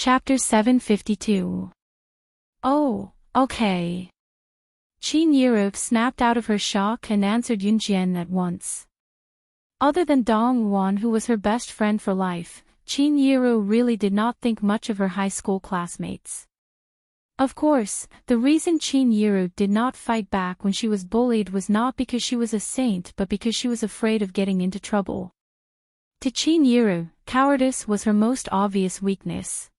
Chapter 752. Oh, okay. Qin Yiro snapped out of her shock and answered Yunjian at once. Other than Dong Wan, who was her best friend for life, Qin Yiro really did not think much of her high school classmates. Of course, the reason Qin Yiro did not fight back when she was bullied was not because she was a saint but because she was afraid of getting into trouble. To Qin Yiro, cowardice was her most obvious weakness.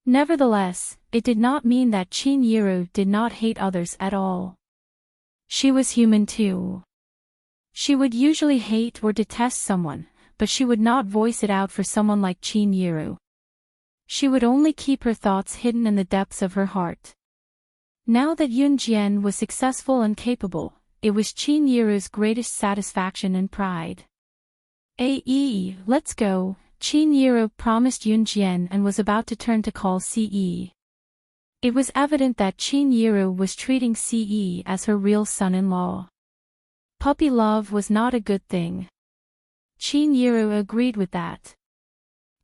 Nevertheless, it did not mean that Qin Yiro did not hate others at all. She was human too. She would usually hate or detest someone, but she would not voice it out for someone like Qin Yiro. She would only keep her thoughts hidden in the depths of her heart. Now that Yunjian was successful and capable, it was Qin Yiro's greatest satisfaction and pride. Let's go, Qin Yiro promised Yunjian and was about to turn to call Ce. It was evident that Qin Yiro was treating Ce as her real son-in-law. Puppy love was not a good thing. Qin Yiro agreed with that.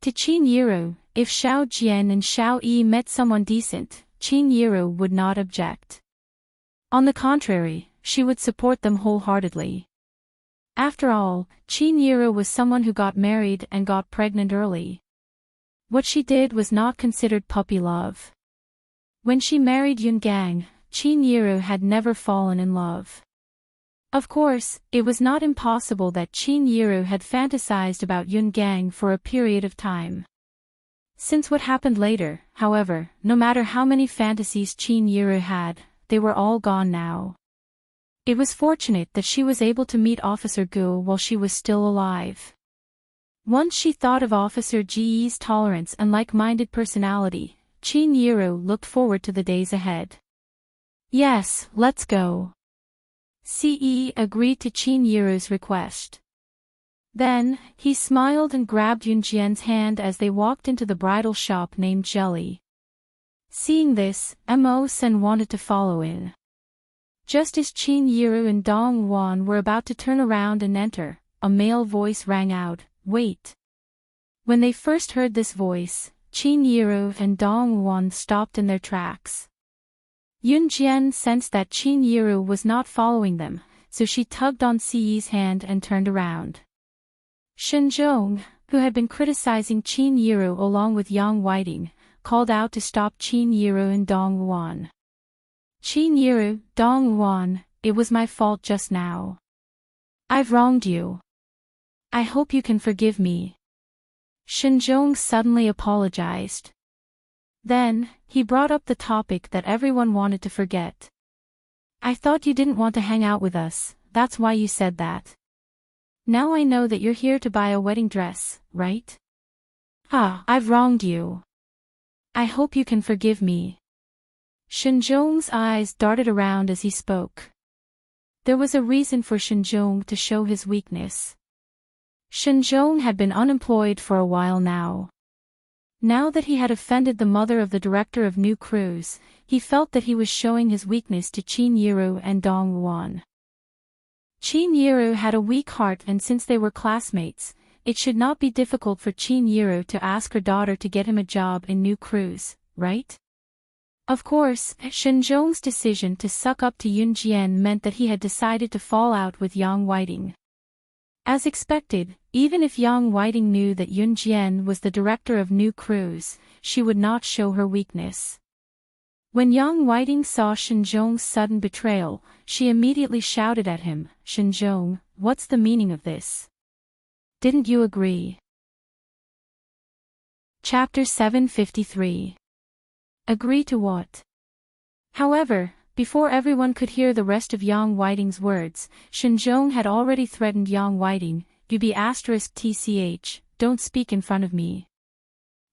To Qin Yiro, if Xiao Jian and Xiao Yi met someone decent, Qin Yiro would not object. On the contrary, she would support them wholeheartedly. After all, Qin Yiro was someone who got married and got pregnant early. What she did was not considered puppy love. When she married Yungang, Qin Yiro had never fallen in love. Of course, it was not impossible that Qin Yiro had fantasized about Yungang for a period of time. Since what happened later, however, no matter how many fantasies Qin Yiro had, they were all gone now. It was fortunate that she was able to meet Officer Guo while she was still alive. Once she thought of Officer Ji's tolerance and like-minded personality, Qin Yiro looked forward to the days ahead. Yes, let's go. Ce agreed to Qin Yiro's request. Then, he smiled and grabbed Yunjian's hand as they walked into the bridal shop named Jelly. Seeing this, Mo-sen wanted to follow in. Just as Qin Yiro and Dong Wan were about to turn around and enter, a male voice rang out, "Wait." When they first heard this voice, Qin Yiro and Dong Wan stopped in their tracks. Yunjian sensed that Qin Yiro was not following them, so she tugged on Ce's hand and turned around. Shenzhong, who had been criticizing Qin Yiro along with Yang Whiting, called out to stop Qin Yiro and Dong Wan. "Qin Yiro, Dong Wan, it was my fault just now. I've wronged you. I hope you can forgive me." Shenzhong suddenly apologized. Then, he brought up the topic that everyone wanted to forget. "I thought you didn't want to hang out with us, that's why you said that. Now I know that you're here to buy a wedding dress, right? I've wronged you. I hope you can forgive me." Shenzhong's eyes darted around as he spoke. There was a reason for Shenzhong to show his weakness. Shenzhong had been unemployed for a while now. Now that he had offended the mother of the director of New Cruise, he felt that he was showing his weakness to Qin Yiro and Dong Wan. Qin Yiro had a weak heart, and since they were classmates, it should not be difficult for Qin Yiro to ask her daughter to get him a job in New Cruise, right? Of course, Shenzhong's decision to suck up to Yunjian meant that he had decided to fall out with Yang Whiting. As expected, even if Yang Whiting knew that Yunjian was the director of New Cruise, she would not show her weakness. When Yang Whiting saw Shenzhong's sudden betrayal, she immediately shouted at him, "Shenzhong, what's the meaning of this? Didn't you agree?" Chapter 753. Agree to what? However, before everyone could hear the rest of Yang Whiting's words, Shenzhong had already threatened Yang Whiting, "You don't speak in front of me.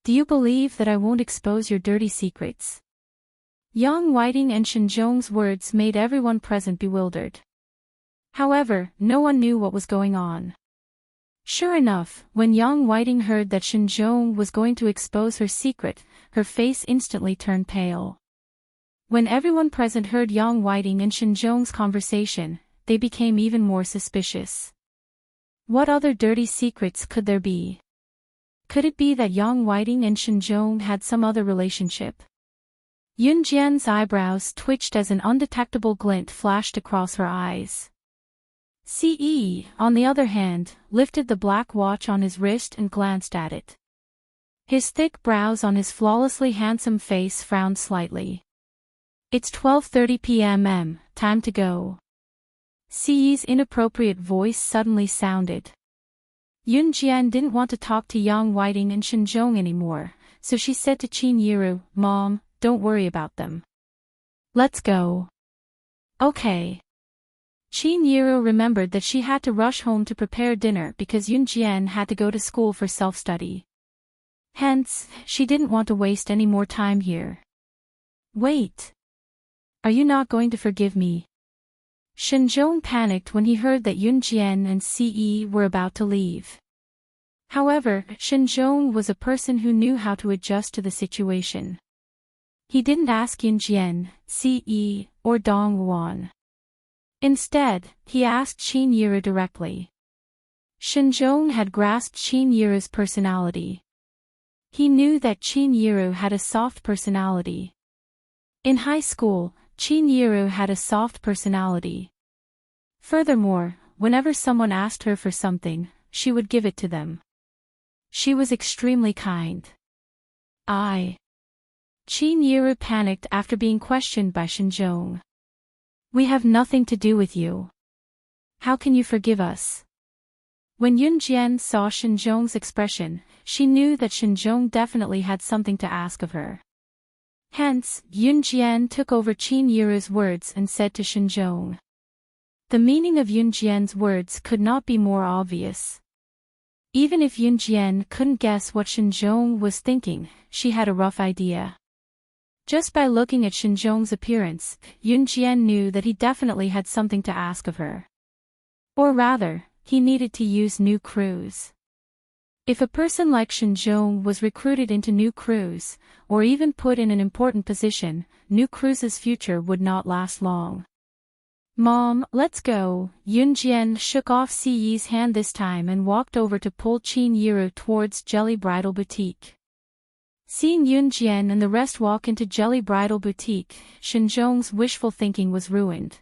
Do you believe that I won't expose your dirty secrets?" Yang Whiting and Shenzhong's words made everyone present bewildered. However, no one knew what was going on. Sure enough, when Yang Whiting heard that Shenzhong was going to expose her secret, her face instantly turned pale. When everyone present heard Yang Whiting and Shenzhong's conversation, they became even more suspicious. What other dirty secrets could there be? Could it be that Yang Whiting and Shinjong had some other relationship? Yunjian's eyebrows twitched as an undetectable glint flashed across her eyes. Ce, on the other hand, lifted the black watch on his wrist and glanced at it. His thick brows on his flawlessly handsome face frowned slightly. It's 12:30 p.m. Time to go. Ce's inappropriate voice suddenly sounded. Yunjian didn't want to talk to Yang Whiting and Shinjong anymore, so she said to Qin Yiru, "Mom, don't worry about them. Let's go." Okay. Qin Yiru remembered that she had to rush home to prepare dinner because Yunjian had to go to school for self-study. Hence, she didn't want to waste any more time here. Wait. Are you not going to forgive me? Shinjong panicked when he heard that Yunjian and Ce were about to leave. However, Shinjong was a person who knew how to adjust to the situation. He didn't ask Yunjian, Ce, or Dong Wan. Instead, he asked Qin Yiru directly. Shinjong had grasped Qin Yiru's personality. He knew that Qin Yiru had a soft personality. In high school, Qin Yiru had a soft personality. Furthermore, whenever someone asked her for something, she would give it to them. She was extremely kind. Qin Yiru panicked after being questioned by Shinjong. We have nothing to do with you. How can you forgive us? When Yunjian saw Shinjong's expression, she knew that Shinjong definitely had something to ask of her. Hence, Yunjian took over Qin Yiru's words and said to Shinjong. The meaning of Yunjian's words could not be more obvious. Even if Yunjian couldn't guess what Shinjong was thinking, she had a rough idea. Just by looking at Shinjong's appearance, Yunjian knew that he definitely had something to ask of her. Or rather, he needed to use new crews. If a person like Shinjong was recruited into new crews, or even put in an important position, new crews' future would not last long. Mom, let's go. Yunjian shook off Ce's hand this time and walked over to pull Qin Yiru towards Jelly Bridal Boutique. Seeing Yunjian and the rest walk into Jelly Bridal Boutique, Shinjong's wishful thinking was ruined.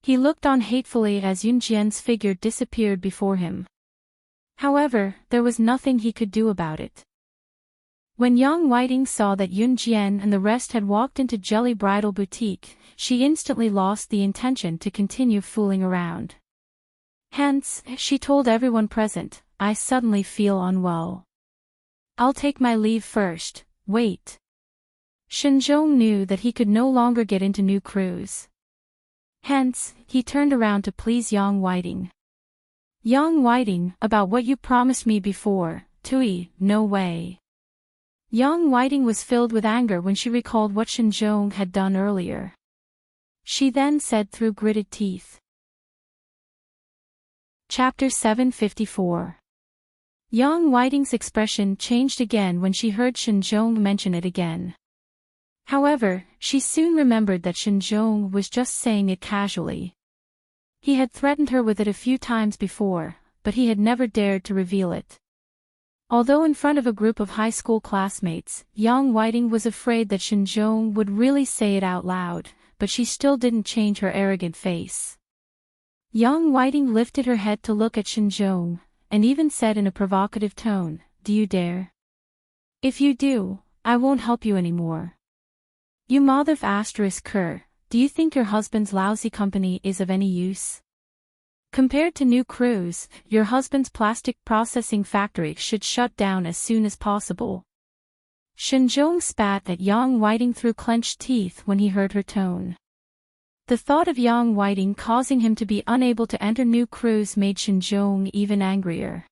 He looked on hatefully as Yunjian's figure disappeared before him. However, there was nothing he could do about it. When Yang Whiting saw that Yunjian and the rest had walked into Jelly Bridal Boutique, she instantly lost the intention to continue fooling around. Hence, she told everyone present, I suddenly feel unwell. I'll take my leave first, wait. Shinjong knew that he could no longer get into new crews. Hence, he turned around to please Yang Whiting. Yang Whiting, about what you promised me before, Tui, no way. Yang Whiting was filled with anger when she recalled what Shinjong had done earlier. She then said through gritted teeth. Chapter 754. Yang Whiting's expression changed again when she heard Shinjong mention it again. However, she soon remembered that Shinjong was just saying it casually. He had threatened her with it a few times before, but he had never dared to reveal it. Although in front of a group of high school classmates, Yang Whiting was afraid that Shinjong would really say it out loud, but she still didn't change her arrogant face. Yang Whiting lifted her head to look at Shinjong, and even said in a provocative tone, Do you dare? If you do, I won't help you anymore. You mother of **Ker, do you think your husband's lousy company is of any use? Compared to new crews, your husband's plastic processing factory should shut down as soon as possible. Shinjong spat at Yang Whiting through clenched teeth when he heard her tone. The thought of Yang Whiting causing him to be unable to enter new crews made Shinjong even angrier.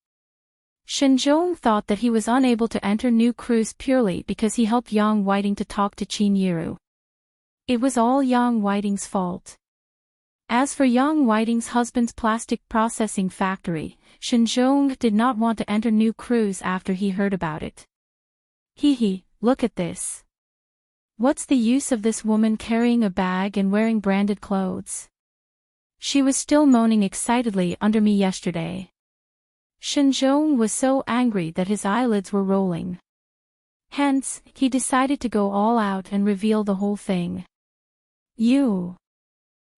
Shinjong thought that he was unable to enter new crews purely because he helped Yang Whiting to talk to Qin Yiru. It was all Yang Whiting's fault. As for Yang Whiting's husband's plastic processing factory, Shinjong did not want to enter new crews after he heard about it. Look at this. What's the use of this woman carrying a bag and wearing branded clothes? She was still moaning excitedly under me yesterday. Shinjong was so angry that his eyelids were rolling. Hence, he decided to go all out and reveal the whole thing.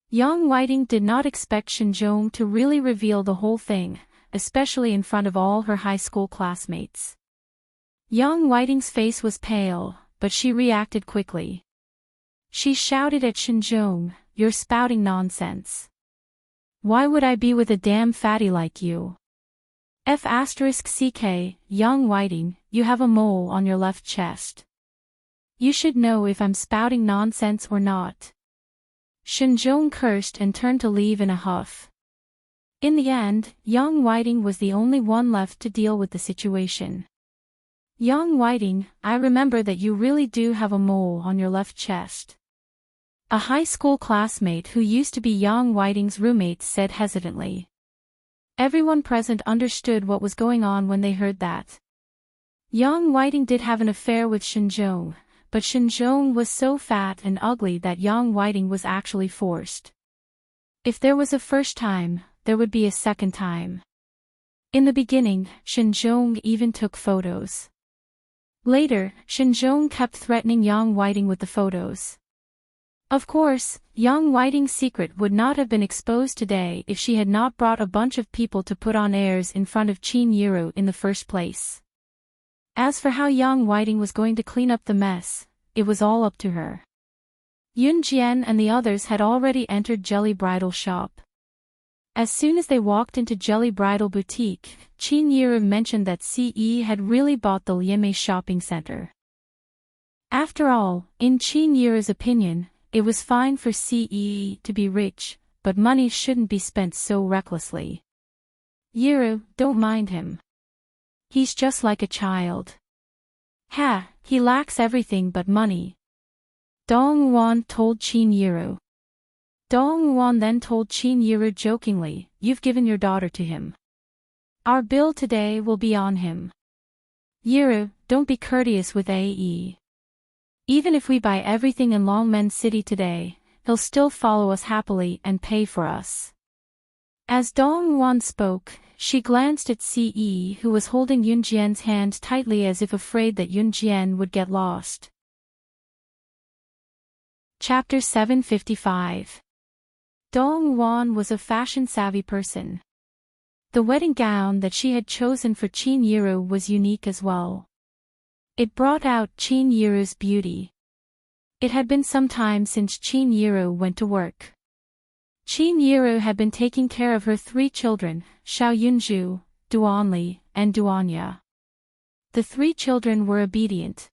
Young Whiting did not expect Shinjong to really reveal the whole thing, especially in front of all her high school classmates. Young Whiting's face was pale, but she reacted quickly. She shouted at Shinjong, "You're spouting nonsense. Why would I be with a damn fatty like you? F***ck, Young Whiting, you have a mole on your left chest. You should know if I'm spouting nonsense or not." Shinjong cursed and turned to leave in a huff. In the end, Young Whiting was the only one left to deal with the situation. "Young Whiting, I remember that you really do have a mole on your left chest." A high school classmate who used to be Young Whiting's roommate said hesitantly. Everyone present understood what was going on when they heard that. Young Whiting did have an affair with Shinjong, but Shinjong was so fat and ugly that Young Whiting was actually forced. If there was a first time, there would be a second time. In the beginning, Shinjong even took photos. Later, Shinjong kept threatening Young Whiting with the photos. Of course, Young Whiting's secret would not have been exposed today if she had not brought a bunch of people to put on airs in front of Chin Yiro in the first place. As for how Young Whiting was going to clean up the mess, it was all up to her. Yun Jian and the others had already entered Jelly Bridal Shop. As soon as they walked into Jelly Bridal Boutique, Chin Yiro mentioned that CE had really bought the Liemei shopping center. After all, in Chin Yiro's opinion, it was fine for CE to be rich, but money shouldn't be spent so recklessly. Yiro, don't mind him. He's just like a child. Ha, he lacks everything but money. Dong Wan told Chin Yiro. Dong Wan then told Chin Yiro jokingly, "You've given your daughter to him. Our bill today will be on him. Yiro, don't be courteous with AE. Even if we buy everything in Longmen City today, he'll still follow us happily and pay for us." As Dong Wan spoke, she glanced at CE who was holding Yun Jian's hand tightly as if afraid that Yun Jian would get lost. Chapter 755. Dong Wan was a fashion-savvy person. The wedding gown that she had chosen for Chin Yiro was unique as well. It brought out Chin Yiro's beauty. It had been some time since Chin Yiro went to work. Chin Yiro had been taking care of her 3 children, Xiao Yunju, Duanli, and Duanya. The 3 children were obedient.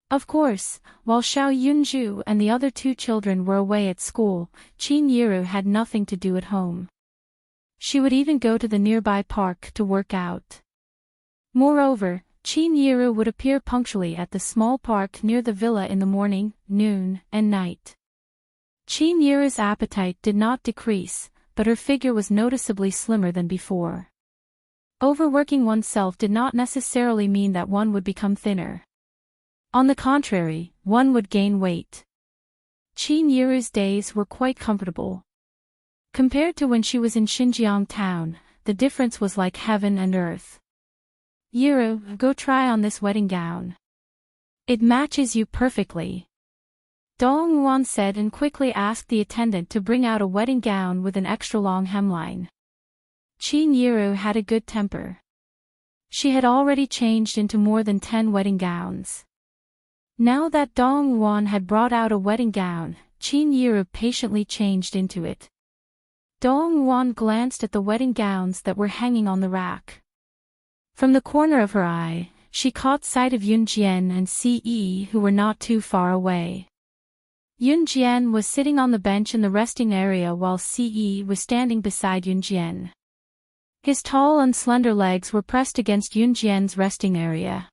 Of course, while Xiao Yunju and the other 2 children were away at school, Chin Yiro had nothing to do at home. She would even go to the nearby park to work out. Moreover, Chin Yiro would appear punctually at the small park near the villa in the morning, noon, and night. Chin Yiro's appetite did not decrease, but her figure was noticeably slimmer than before. Overworking oneself did not necessarily mean that one would become thinner. On the contrary, one would gain weight. Chin Yiro's days were quite comfortable. Compared to when she was in Xinjiang town, the difference was like heaven and earth. "Yiro, go try on this wedding gown. It matches you perfectly," Dong Wan said and quickly asked the attendant to bring out a wedding gown with an extra long hemline. Chin Yiro had a good temper. She had already changed into more than 10 wedding gowns. Now that Dong Wan had brought out a wedding gown, Chin Yiro patiently changed into it. Dong Wan glanced at the wedding gowns that were hanging on the rack. From the corner of her eye, she caught sight of Yun Jian and CE who were not too far away. Yun Jian was sitting on the bench in the resting area while CE was standing beside Yun Jian. His tall and slender legs were pressed against Yun Jian's resting area.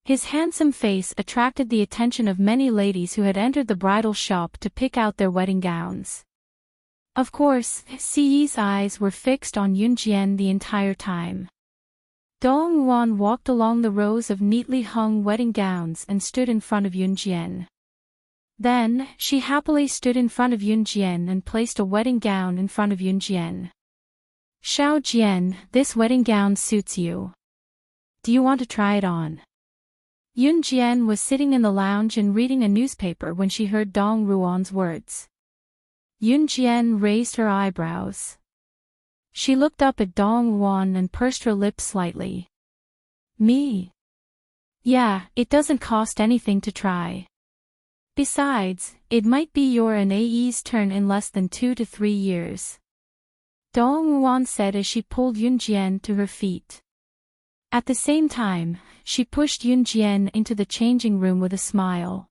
His handsome face attracted the attention of many ladies who had entered the bridal shop to pick out their wedding gowns. Of course, CE's eyes were fixed on Yun Jian the entire time. Dong Wan walked along the rows of neatly hung wedding gowns and stood in front of Yun Jian. Then, she happily stood in front of Yun Jian and placed a wedding gown in front of Yun Jian. Xiao Jian, this wedding gown suits you. Do you want to try it on? Yun Jian was sitting in the lounge and reading a newspaper when she heard Dong Ruan's words. Yun Jian raised her eyebrows. She looked up at Dong Ruan and pursed her lips slightly. Me? Yeah, it doesn't cost anything to try. Besides, it might be your and AE's turn in less than 2 to 3 years. Dong Ruan said as she pulled Yun Jian to her feet. At the same time, she pushed Yun Jian into the changing room with a smile.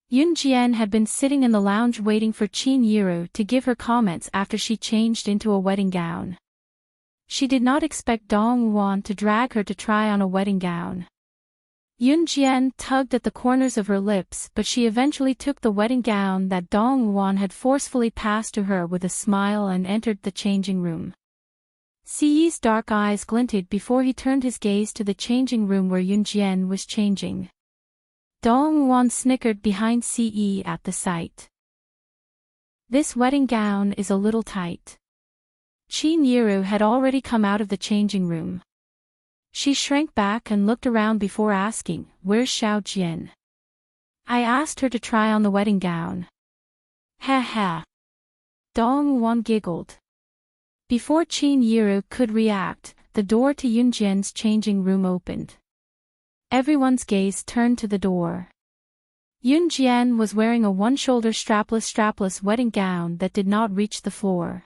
Yun Jian had been sitting in the lounge waiting for Qin Yiru to give her comments after she changed into a wedding gown. She did not expect Dong Ruan to drag her to try on a wedding gown. Yun Jian tugged at the corners of her lips, but she eventually took the wedding gown that Dong Ruan had forcefully passed to her with a smile and entered the changing room. Siyi's dark eyes glinted before he turned his gaze to the changing room where Yun Jian was changing. Dong Ruan snickered behind Siyi at the sight. This wedding gown is a little tight. Qin Yiru had already come out of the changing room. She shrank back and looked around before asking, "Where's Xiao Jian?" "I asked her to try on the wedding gown." "Ha ha." Dong Ruan giggled. Before Qin Yiru could react, the door to Yun Jian's changing room opened. Everyone's gaze turned to the door. Yun Jian was wearing a one-shoulder strapless wedding gown that did not reach the floor.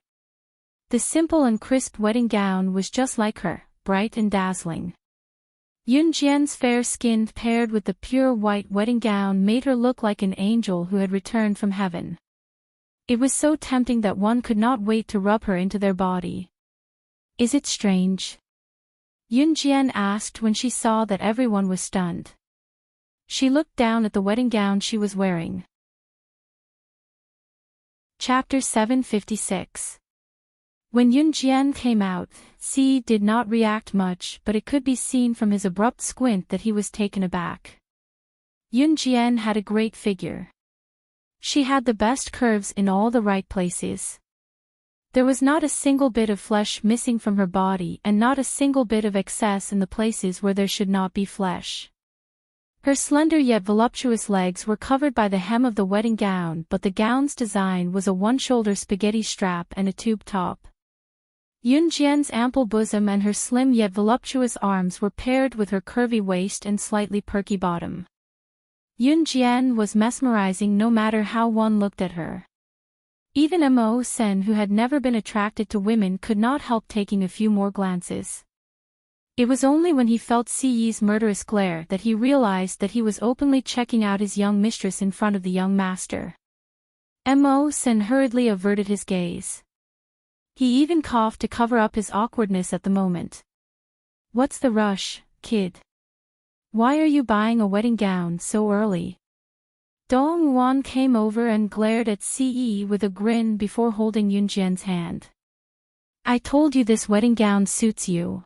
The simple and crisp wedding gown was just like her, bright and dazzling. Yun Jian's fair skin paired with the pure white wedding gown made her look like an angel who had returned from heaven. It was so tempting that one could not wait to rub her into their body. "Is it strange?" Yun Jian asked when she saw that everyone was stunned. She looked down at the wedding gown she was wearing. Chapter 756. When Yun Jian came out, Si did not react much, but it could be seen from his abrupt squint that he was taken aback. Yun Jian had a great figure. She had the best curves in all the right places. There was not a single bit of flesh missing from her body and not a single bit of excess in the places where there should not be flesh. Her slender yet voluptuous legs were covered by the hem of the wedding gown, but the gown's design was a one-shoulder spaghetti strap and a tube top. Yun Jian's ample bosom and her slim yet voluptuous arms were paired with her curvy waist and slightly perky bottom. Yun Jian was mesmerizing no matter how one looked at her. Even Mo Sen, who had never been attracted to women, could not help taking a few more glances. It was only when he felt Siyi's murderous glare that he realized that he was openly checking out his young mistress in front of the young master. Mo Sen hurriedly averted his gaze. He even coughed to cover up his awkwardness at the moment. "What's the rush, kid? Why are you buying a wedding gown so early?" Dong Ruan came over and glared at Siyi with a grin before holding Yun Jian's hand. "I told you this wedding gown suits you."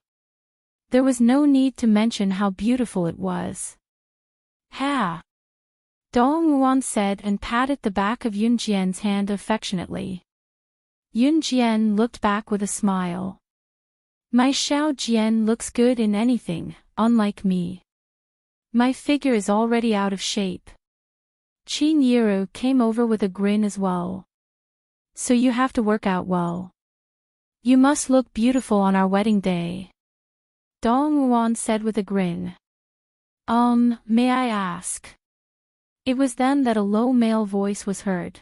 There was no need to mention how beautiful it was. "Ha!" Dong Ruan said and patted the back of Yun Jian's hand affectionately. Yun Jian looked back with a smile. "My Xiao Jian looks good in anything, unlike me. My figure is already out of shape." Qin Yiru came over with a grin as well. "So you have to work out well. You must look beautiful on our wedding day." Dong Ruan said with a grin. May I ask?" It was then that a low male voice was heard.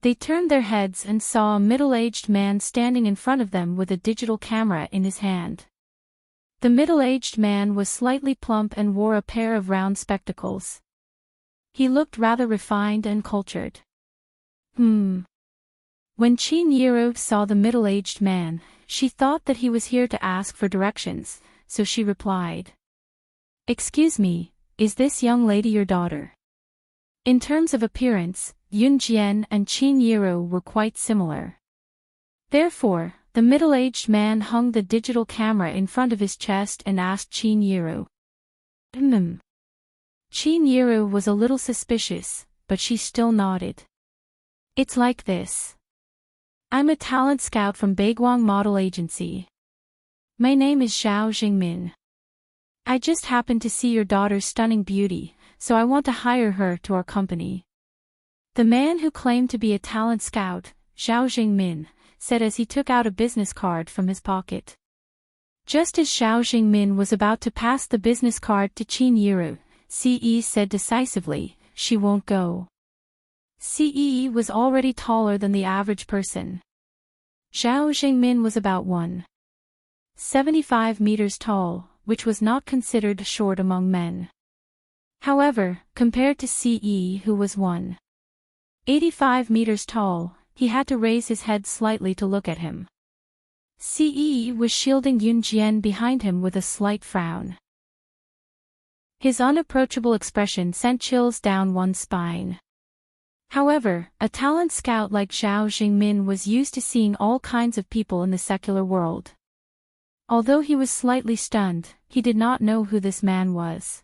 They turned their heads and saw a middle-aged man standing in front of them with a digital camera in his hand. The middle-aged man was slightly plump and wore a pair of round spectacles. He looked rather refined and cultured. When Qin Yiru saw the middle-aged man, she thought that he was here to ask for directions, so she replied. "Excuse me, is this young lady your daughter?" In terms of appearance, Yun Jian and Qin Yiru were quite similar. Therefore, the middle-aged man hung the digital camera in front of his chest and asked Qin Yiru. Qin Yiru was a little suspicious, but she still nodded. "It's like this. I'm a talent scout from Baiguang Model Agency. My name is Xiao Jingmin. I just happened to see your daughter's stunning beauty, so I want to hire her to our company. The man who claimed to be a talent scout, Xiao Jingmin, said as he took out a business card from his pocket. Just as Xiao Jingmin was about to pass the business card to Qin Yiru, Ce said decisively, "She won't go." Ce was already taller than the average person. Xiao Jingmin was about 1.75 meters tall, which was not considered short among men. However, compared to Ce, who was 1.85 meters tall, he had to raise his head slightly to look at him. Ce was shielding Yun Jian behind him with a slight frown. His unapproachable expression sent chills down one's spine. However, a talent scout like Xiao Jingmin was used to seeing all kinds of people in the secular world. Although he was slightly stunned, he did not know who this man was.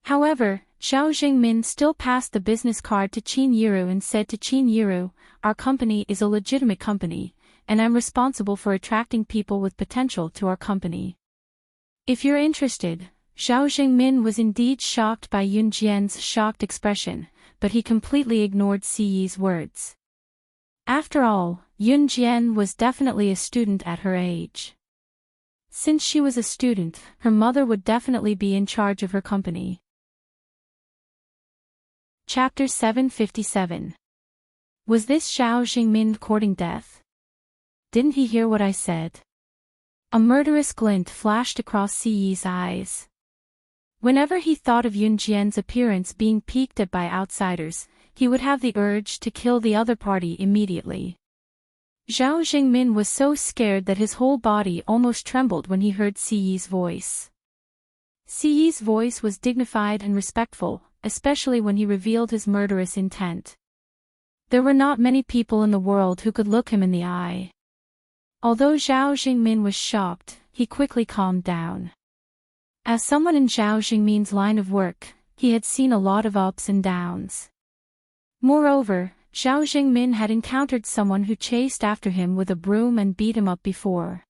However, Xiao Jingmin still passed the business card to Qin Yiru and said to Qin Yiru, "Our company is a legitimate company, and I'm responsible for attracting people with potential to our company. If you're interested." Xiao Jingmin was indeed shocked by Yun Jian's shocked expression, but he completely ignored Ce's words. After all, Yun Jian was definitely a student at her age. Since she was a student, her mother would definitely be in charge of her company. Chapter 757. Was this Xiao Jingmin courting death? Didn't he hear what I said? A murderous glint flashed across Ce's eyes. Whenever he thought of Yun Jian's appearance being peeked at by outsiders, he would have the urge to kill the other party immediately. Xiao Jingmin was so scared that his whole body almost trembled when he heard Ce's voice. Ce's voice was dignified and respectful, especially when he revealed his murderous intent. There were not many people in the world who could look him in the eye. Although Xiao Jingmin was shocked, he quickly calmed down. As someone in Xiao Jingmin's line of work, he had seen a lot of ups and downs. Moreover, Xiao Jingmin had encountered someone who chased after him with a broom and beat him up before.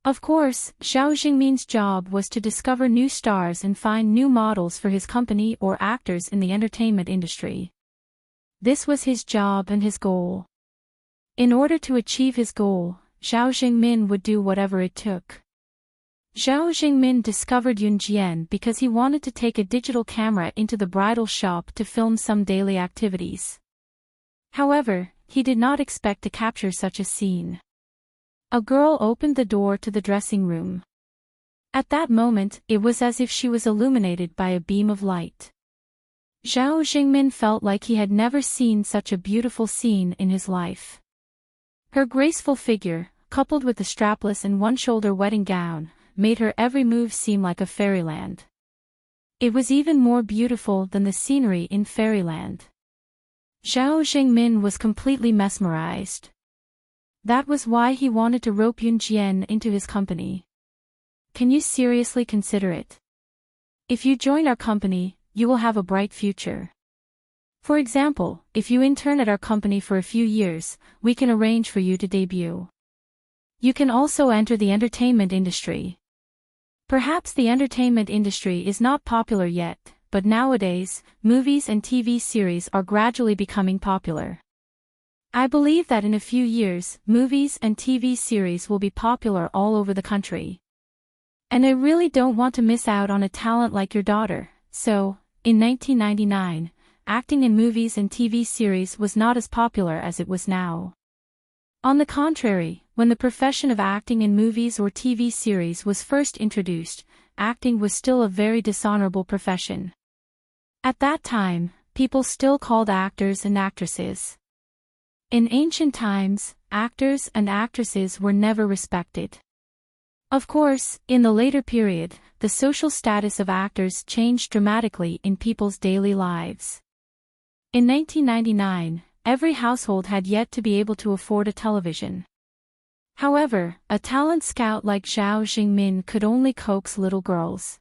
Of course, Xiao Jingmin's job was to discover new stars and find new models for his company or actors in the entertainment industry. This was his job and his goal. In order to achieve his goal, Xiao Jingmin would do whatever it took. Xiao Jingmin discovered Yun Jian because he wanted to take a digital camera into the bridal shop to film some daily activities. However, he did not expect to capture such a scene. A girl opened the door to the dressing room. At that moment, it was as if she was illuminated by a beam of light. Xiao Jingmin felt like he had never seen such a beautiful scene in his life. Her graceful figure, coupled with the strapless and one-shoulder wedding gown, made her every move seem like a fairyland. It was even more beautiful than the scenery in fairyland. Xiao Jingmin was completely mesmerized. That was why he wanted to rope Yun Jian into his company. Can you seriously consider it? If you join our company, you will have a bright future. For example, if you intern at our company for a few years, we can arrange for you to debut. You can also enter the entertainment industry. Perhaps the entertainment industry is not popular yet, but nowadays, movies and TV series are gradually becoming popular. I believe that in a few years, movies and TV series will be popular all over the country. And I really don't want to miss out on a talent like your daughter, so, in 1999, acting in movies and TV series was not as popular as it was now. On the contrary, when the profession of acting in movies or TV series was first introduced, acting was still a very dishonorable profession. At that time, people still called actors and actresses. In ancient times, actors and actresses were never respected. Of course, in the later period, the social status of actors changed dramatically in people's daily lives. In 1999, every household had yet to be able to afford a television. However, a talent scout like Xiao Jingmin could only coax little girls.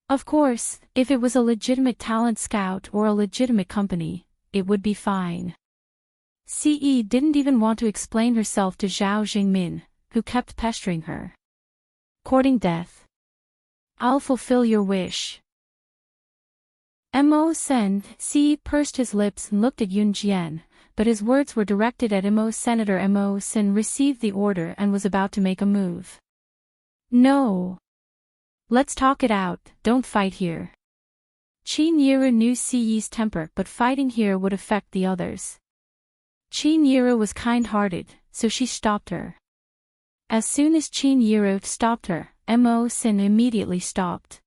Of course, if it was a legitimate talent scout or a legitimate company, it would be fine. Ce didn't even want to explain herself to Zhao Jingmin, who kept pestering her. Courting death. I'll fulfill your wish. Mo Sen. Ce pursed his lips and looked at Yun Jian, but his words were directed at Mo. Senator Mo Sen received the order and was about to make a move. No. Let's talk it out, don't fight here. Qin Yiru knew Ce's temper, but fighting here would affect the others. Qin Yiru was kind-hearted, so she stopped her. As soon as Qin Yiru stopped her, Mo Sen immediately stopped.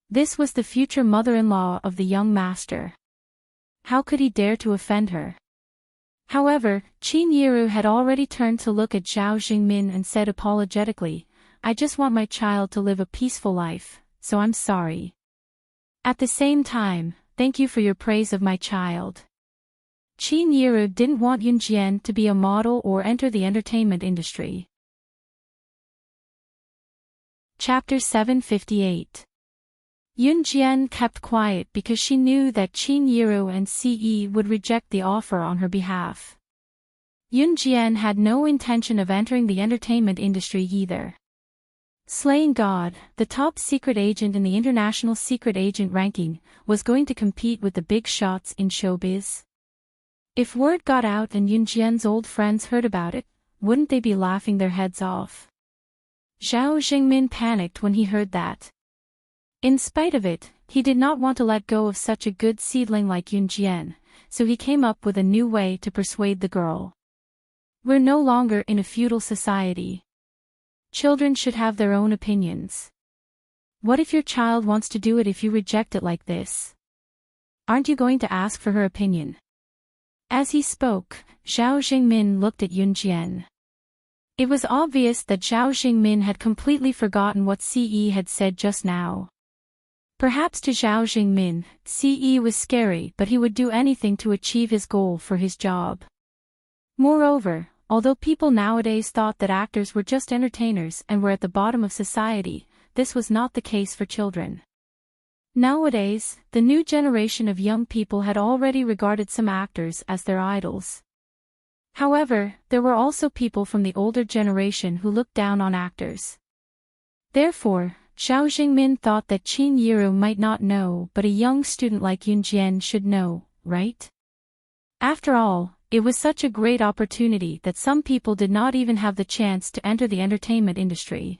This was the future mother-in-law of the young master. How could he dare to offend her? However, Qin Yiru had already turned to look at Zhao Jingmin and said apologetically, I just want my child to live a peaceful life, so I'm sorry. At the same time, thank you for your praise of my child. Qin Yiru didn't want Yun Jian to be a model or enter the entertainment industry. Chapter 758. Yun Jian kept quiet because she knew that Qin Yiru and Ce would reject the offer on her behalf. Yun Jian had no intention of entering the entertainment industry either. Slaying God, the top secret agent in the international secret agent ranking, was going to compete with the big shots in showbiz. If word got out and Yun Jian's old friends heard about it, wouldn't they be laughing their heads off? Zhao Jingmin panicked when he heard that. In spite of it, he did not want to let go of such a good seedling like Yun Jian, so he came up with a new way to persuade the girl. We're no longer in a feudal society. Children should have their own opinions. What if your child wants to do it if you reject it like this? Aren't you going to ask for her opinion? As he spoke, Zhao Jingmin looked at Yun Jian. It was obvious that Zhao Jingmin had completely forgotten what Ce had said just now. Perhaps to Zhao Jingmin, Ce was scary, but he would do anything to achieve his goal for his job. Moreover, although people nowadays thought that actors were just entertainers and were at the bottom of society, this was not the case for children. Nowadays, the new generation of young people had already regarded some actors as their idols. However, there were also people from the older generation who looked down on actors. Therefore, Zhao Jingmin thought that Qin Yiru might not know, but a young student like Yun Jian should know, right? After all, it was such a great opportunity that some people did not even have the chance to enter the entertainment industry.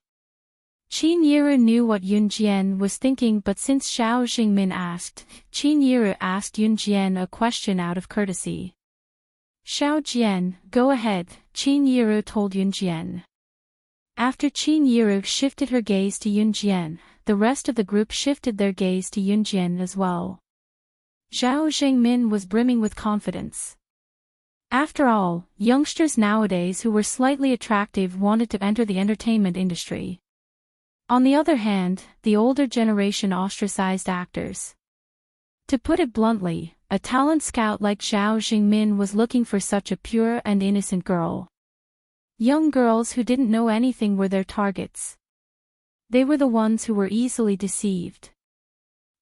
Qin Yiru knew what Yun Jian was thinking, but since Zhao Jingmin asked, Qin Yiru asked Yun Jian a question out of courtesy. Zhao Jian, go ahead, Qin Yiru told Yun Jian. After Qin Yiru shifted her gaze to Yun Jian, the rest of the group shifted their gaze to Yun Jian as well. Zhao Jingmin was brimming with confidence. After all, youngsters nowadays who were slightly attractive wanted to enter the entertainment industry. On the other hand, the older generation ostracized actors. To put it bluntly, a talent scout like Zhao Jingmin was looking for such a pure and innocent girl. Young girls who didn't know anything were their targets. They were the ones who were easily deceived.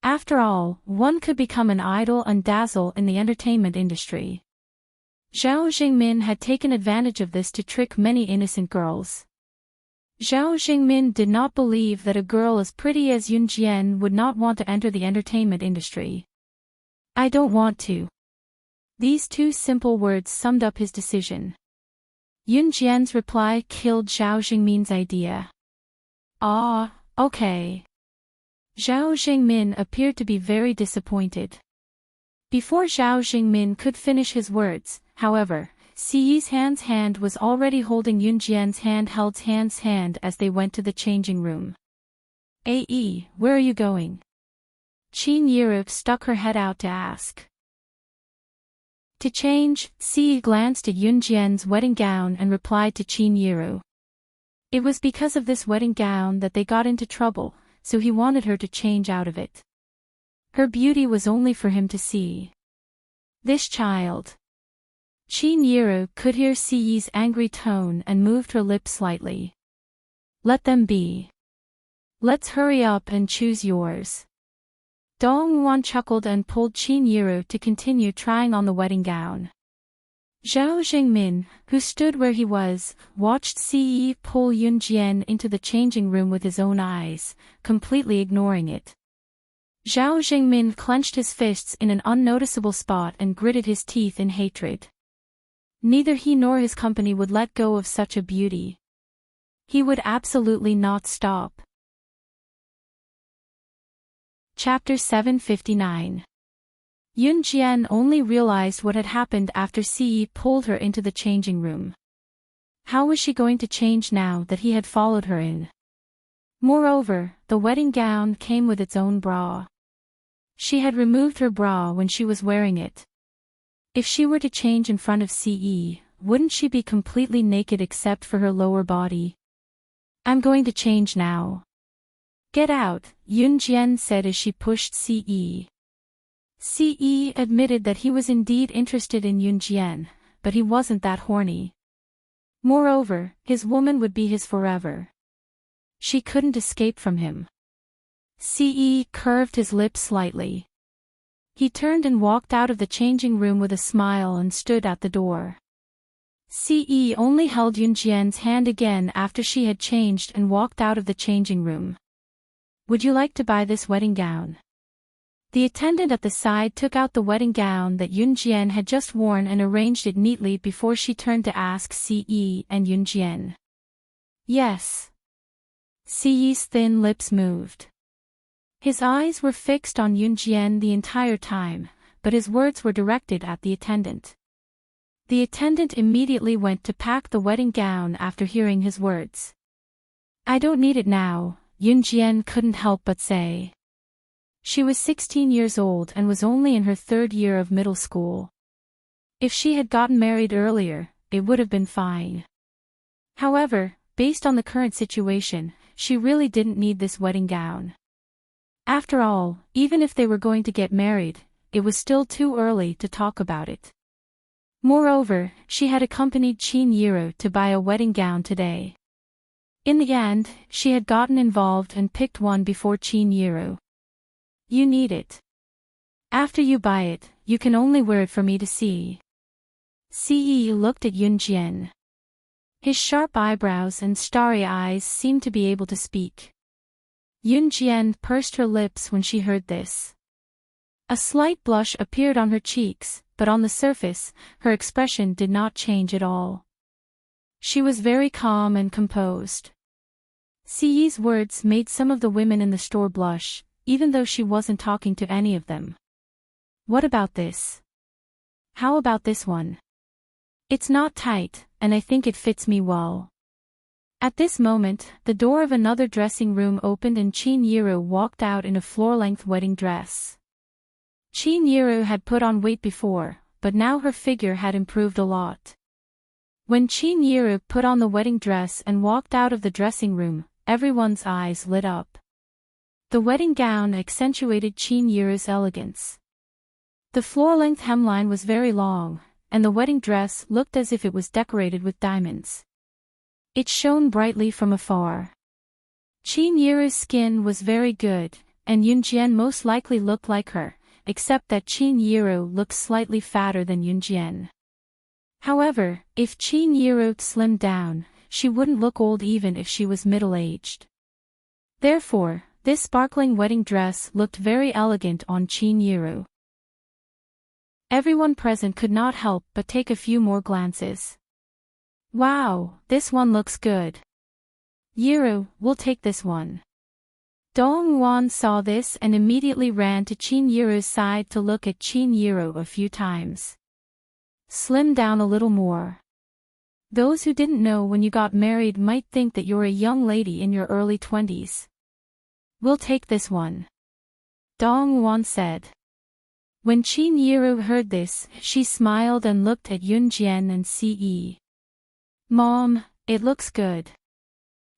After all, one could become an idol and dazzle in the entertainment industry. Zhao Jingmin had taken advantage of this to trick many innocent girls. Zhao Jingmin did not believe that a girl as pretty as Yun Jian would not want to enter the entertainment industry. I don't want to. These two simple words summed up his decision. Yun Jian's reply killed Zhao Jingmin's idea. Ah, okay. Zhao Jingmin appeared to be very disappointed. Before Zhao Jingmin could finish his words, however, Ce's hand was already holding Yun Jian's hand as they went to the changing room. Ae, where are you going? Qin Yiru stuck her head out to ask. To change, Ce glanced at Yun Jian's wedding gown and replied to Qin Yiru. It was because of this wedding gown that they got into trouble, so he wanted her to change out of it. Her beauty was only for him to see. This child. Qin Yiru could hear Ce's angry tone and moved her lips slightly. Let them be. Let's hurry up and choose yours. Dong Yuan chuckled and pulled Qin Yiru to continue trying on the wedding gown. Zhao Jingmin, who stood where he was, watched Ce pull Yunjian into the changing room with his own eyes, completely ignoring it. Zhao Jingmin clenched his fists in an unnoticeable spot and gritted his teeth in hatred. Neither he nor his company would let go of such a beauty. He would absolutely not stop. Chapter 759. Yunjian only realized what had happened after Ce pulled her into the changing room. How was she going to change now that he had followed her in? Moreover, the wedding gown came with its own bra. She had removed her bra when she was wearing it. If she were to change in front of Ce, wouldn't she be completely naked except for her lower body? I'm going to change now. Get out, Yunjian said as she pushed Ce. Ce admitted that he was indeed interested in Yunjian, but he wasn't that horny. Moreover, his woman would be his forever. She couldn't escape from him. Ce curved his lips slightly. He turned and walked out of the changing room with a smile and stood at the door. Ce only held Yunjian's hand again after she had changed and walked out of the changing room. Would you like to buy this wedding gown? The attendant at the side took out the wedding gown that Yunjian had just worn and arranged it neatly before she turned to ask Ce and Yunjian. Yes. Ce's thin lips moved. His eyes were fixed on Yunjian the entire time, but his words were directed at the attendant. The attendant immediately went to pack the wedding gown after hearing his words. I don't need it now, Yunjian couldn't help but say. She was 16 years old and was only in her 3rd year of middle school. If she had gotten married earlier, it would have been fine. However, based on the current situation, she really didn't need this wedding gown. After all, even if they were going to get married, it was still too early to talk about it. Moreover, she had accompanied Qin Yiro to buy a wedding gown today. In the end, she had gotten involved and picked one before Qin Yiro. You need it. After you buy it, you can only wear it for me to see. Ce looked at Yunjian. His sharp eyebrows and starry eyes seemed to be able to speak. Yunjian pursed her lips when she heard this. A slight blush appeared on her cheeks, but on the surface, her expression did not change at all. She was very calm and composed. Ce's words made some of the women in the store blush, even though she wasn't talking to any of them. What about this? How about this one? It's not tight, and I think it fits me well. At this moment, the door of another dressing room opened and Qin Yiro walked out in a floor-length wedding dress. Qin Yiro had put on weight before, but now her figure had improved a lot. When Qin Yiro put on the wedding dress and walked out of the dressing room, everyone's eyes lit up. The wedding gown accentuated Qin Yiro's elegance. The floor-length hemline was very long, and the wedding dress looked as if it was decorated with diamonds. It shone brightly from afar. Qin Yiro's skin was very good, and Yunjian most likely looked like her, except that Qin Yiro looked slightly fatter than Yunjian. However, if Qin Yiro slimmed down, she wouldn't look old even if she was middle-aged. Therefore, this sparkling wedding dress looked very elegant on Qin Yiro. Everyone present could not help but take a few more glances. Wow, this one looks good. Yiro, we'll take this one. Dong Wan saw this and immediately ran to Qin Yiro's side to look at Qin Yiro a few times. Slim down a little more. Those who didn't know when you got married might think that you're a young lady in your early 20s. We'll take this one. Dong Wan said. When Qin Yiro heard this, she smiled and looked at Yunjian and Ce. Mom, it looks good.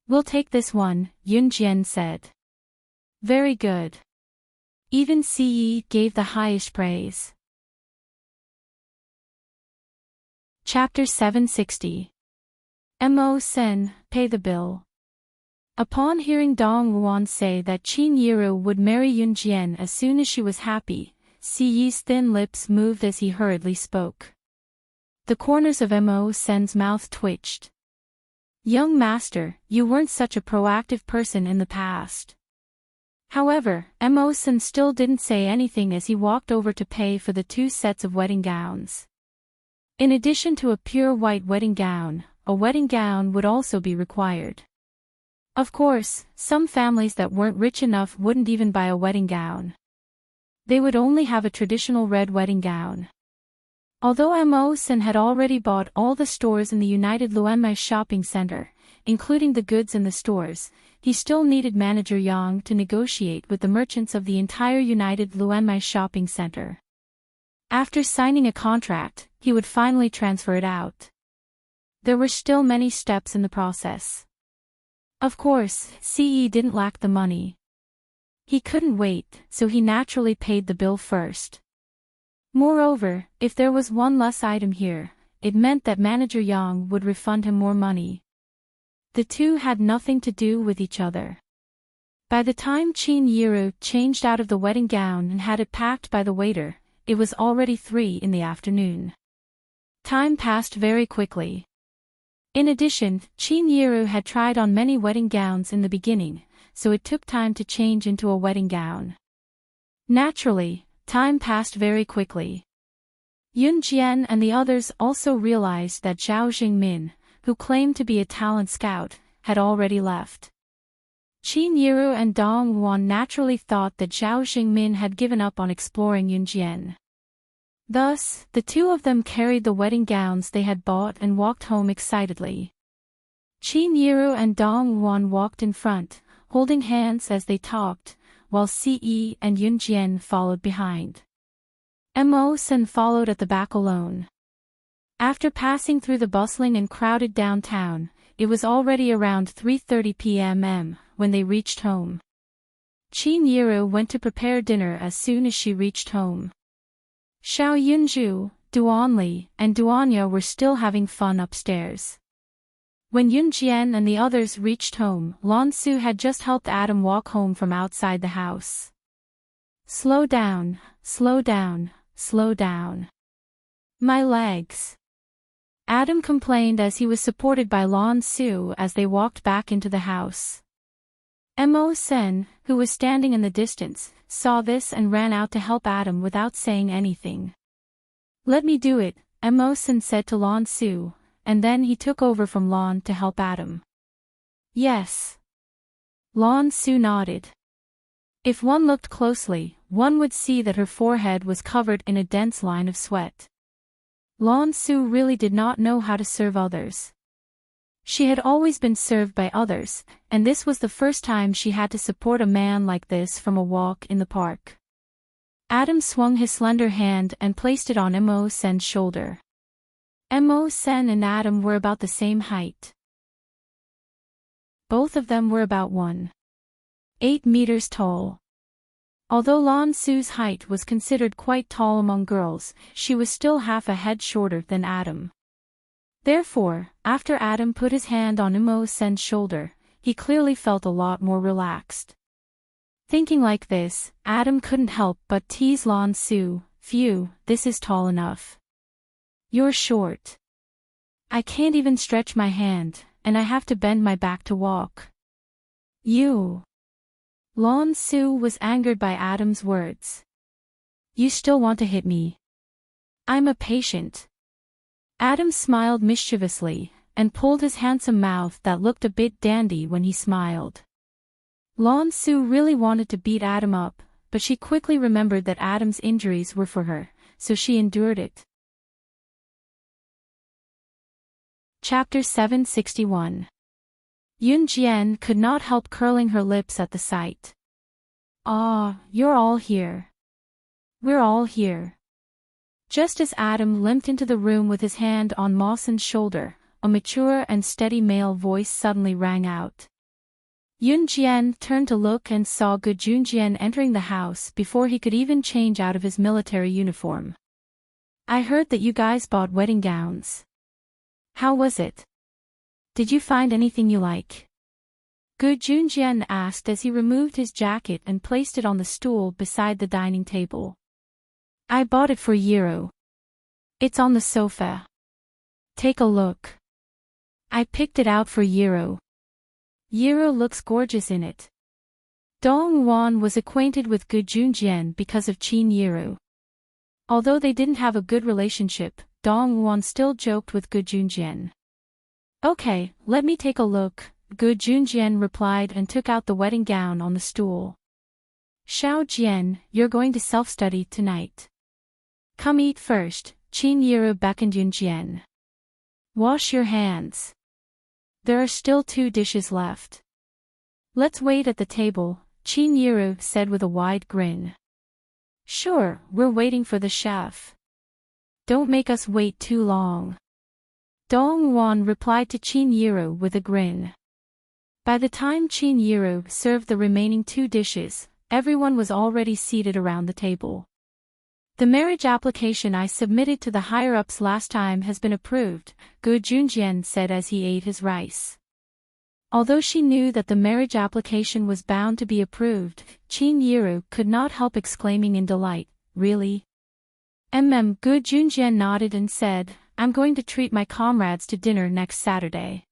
We'll take this one, Yunjian said. Very good. Even Ce gave the highest praise. Chapter 760. Mo Sen, pay the bill. Upon hearing Dong Wan say that Qin Yiro would marry Yunjian as soon as she was happy, Ce's thin lips moved as he hurriedly spoke. The corners of Mo Sen's mouth twitched. Young master, you weren't such a proactive person in the past. However, Mo Sen still didn't say anything as he walked over to pay for the 2 sets of wedding gowns. In addition to a pure white wedding gown, a wedding gown would also be required. Of course, some families that weren't rich enough wouldn't even buy a wedding gown. They would only have a traditional red wedding gown. Although Mo Sen had already bought all the stores in the United Luenmai shopping center, including the goods in the stores, he still needed Manager Yang to negotiate with the merchants of the entire United Luenmai shopping center. After signing a contract, he would finally transfer it out. There were still many steps in the process. Of course, CE didn't lack the money. He couldn't wait, so he naturally paid the bill first. Moreover, if there was one less item here, it meant that Manager Yang would refund him more money. The two had nothing to do with each other. By the time Qin Yiru changed out of the wedding gown and had it packed by the waiter, it was already 3 in the afternoon. Time passed very quickly. In addition, Qin Yiru had tried on many wedding gowns in the beginning, so it took time to change into a wedding gown. Naturally, time passed very quickly. Yun Jian and the others also realized that Zhao Jingmin, who claimed to be a talent scout, had already left. Qin Yiru and Dong Wan naturally thought that Zhao Jingmin had given up on exploring Yun Jian. Thus, the two of them carried the wedding gowns they had bought and walked home excitedly. Qin Yiru and Dong Wan walked in front, holding hands as they talked, while Ce and Yun Jian followed behind. Mo Sen followed at the back alone. After passing through the bustling and crowded downtown, it was already around 3:30 p.m. when they reached home. Qin Yiru went to prepare dinner as soon as she reached home. Xiao Yunju, Duanli, and Duanya were still having fun upstairs. When Yun Jian and the others reached home, Lan Su had just helped Adam walk home from outside the house. Slow down, slow down, slow down. My legs. Adam complained as he was supported by Lan Su as they walked back into the house. Mo Sen, who was standing in the distance, saw this and ran out to help Adam without saying anything. Let me do it, Mo Sen said to Lan Su, and then he took over from Lan to help Adam. Yes. Lan Su nodded. If one looked closely, one would see that her forehead was covered in a dense line of sweat. Lan Su really did not know how to serve others. She had always been served by others, and this was the first time she had to support a man like this from a walk in the park. Adam swung his slender hand and placed it on Mo Sen's shoulder. Mo Sen and Adam were about the same height. Both of them were about 1.8 meters tall. Although Lan Su's height was considered quite tall among girls, she was still half a head shorter than Adam. Therefore, after Adam put his hand on Mo Sen's shoulder, he clearly felt a lot more relaxed. Thinking like this, Adam couldn't help but tease Lan Su, "Phew, this is tall enough. You're short. I can't even stretch my hand, and I have to bend my back to walk." You. Lan Su was angered by Adam's words. You still want to hit me? I'm a patient. Adam smiled mischievously, and pulled his handsome mouth that looked a bit dandy when he smiled. Lan Su really wanted to beat Adam up, but she quickly remembered that Adam's injuries were for her, so she endured it. Chapter 761. Yun Jian could not help curling her lips at the sight. Ah, you're all here. We're all here. Just as Adam limped into the room with his hand on Mawson's shoulder, a mature and steady male voice suddenly rang out. Yun Jian turned to look and saw Gu Junjian entering the house before he could even change out of his military uniform. I heard that you guys bought wedding gowns. How was it? Did you find anything you like? Gu Junjian asked as he removed his jacket and placed it on the stool beside the dining table. I bought it for Yiru. It's on the sofa. Take a look. I picked it out for Yiro. Yiro looks gorgeous in it. Dong Won was acquainted with Gu Junjian because of Qin Yiro. Although they didn't have a good relationship, Dong Won still joked with Gu Junjian. Okay, let me take a look, Gu Junjian replied and took out the wedding gown on the stool. Xiao Jian, you're going to self-study tonight. Come eat first, Qin Yiro beckoned Yunjian. Wash your hands. There are still 2 dishes left. Let's wait at the table, Qin Yiro said with a wide grin. Sure, we're waiting for the chef. Don't make us wait too long. Dong Won replied to Qin Yiro with a grin. By the time Qin Yiro served the remaining 2 dishes, everyone was already seated around the table. The marriage application I submitted to the higher-ups last time has been approved, Gu Junjian said as he ate his rice. Although she knew that the marriage application was bound to be approved, Qin Yiro could not help exclaiming in delight, really? Gu Junjian nodded and said, I'm going to treat my comrades to dinner next Saturday.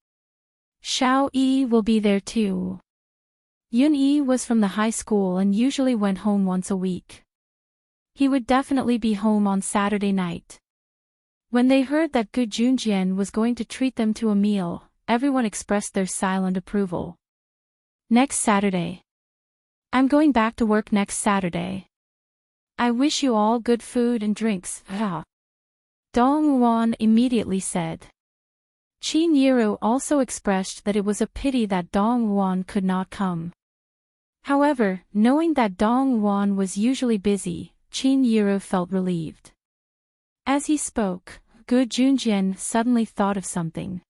Xiao Yi will be there too. Yun Yi was from the high school and usually went home once a week. He would definitely be home on Saturday night. When they heard that Gu Junjian was going to treat them to a meal, everyone expressed their silent approval. Next Saturday. I'm going back to work next Saturday. I wish you all good food and drinks. Dong Won immediately said. Qin Yiro also expressed that it was a pity that Dong Won could not come. However, knowing that Dong Won was usually busy, Qin Yiro felt relieved. As he spoke, Gu Junjian suddenly thought of something.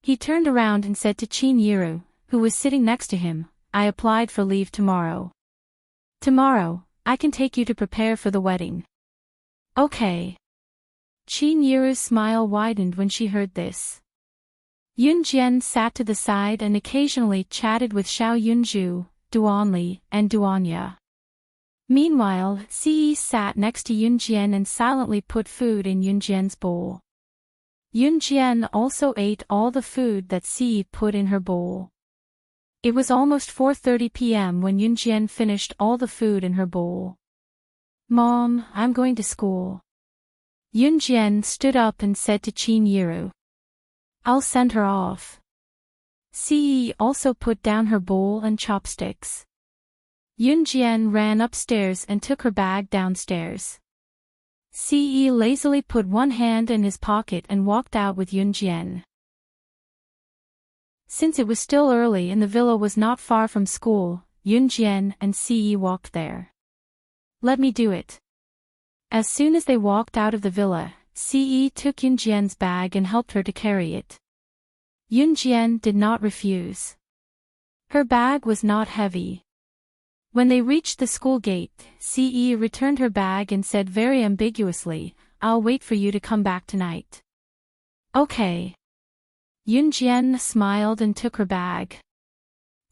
He turned around and said to Qin Yiro, who was sitting next to him, I applied for leave tomorrow. Tomorrow, I can take you to prepare for the wedding. Okay. Qin Yiro's smile widened when she heard this. Yunjian sat to the side and occasionally chatted with Xiao Yunju, Duanli, and Duanya. Meanwhile, Siyi sat next to Yunjian and silently put food in Yunjian's bowl. Yunjian also ate all the food that Siyi put in her bowl. It was almost 4:30 p.m. when Yunjian finished all the food in her bowl. Mom, I'm going to school. Yunjian stood up and said to Qin Yiro. I'll send her off. Siyi also put down her bowl and chopsticks. Yunjian ran upstairs and took her bag downstairs. Siyi lazily put one hand in his pocket and walked out with Yunjian. Since it was still early and the villa was not far from school, Yunjian and Siyi walked there. Let me do it. As soon as they walked out of the villa, Siyi took Yunjian's bag and helped her to carry it. Yunjian did not refuse. Her bag was not heavy. When they reached the school gate, Siyi returned her bag and said very ambiguously, I'll wait for you to come back tonight. Okay. Yunjian smiled and took her bag.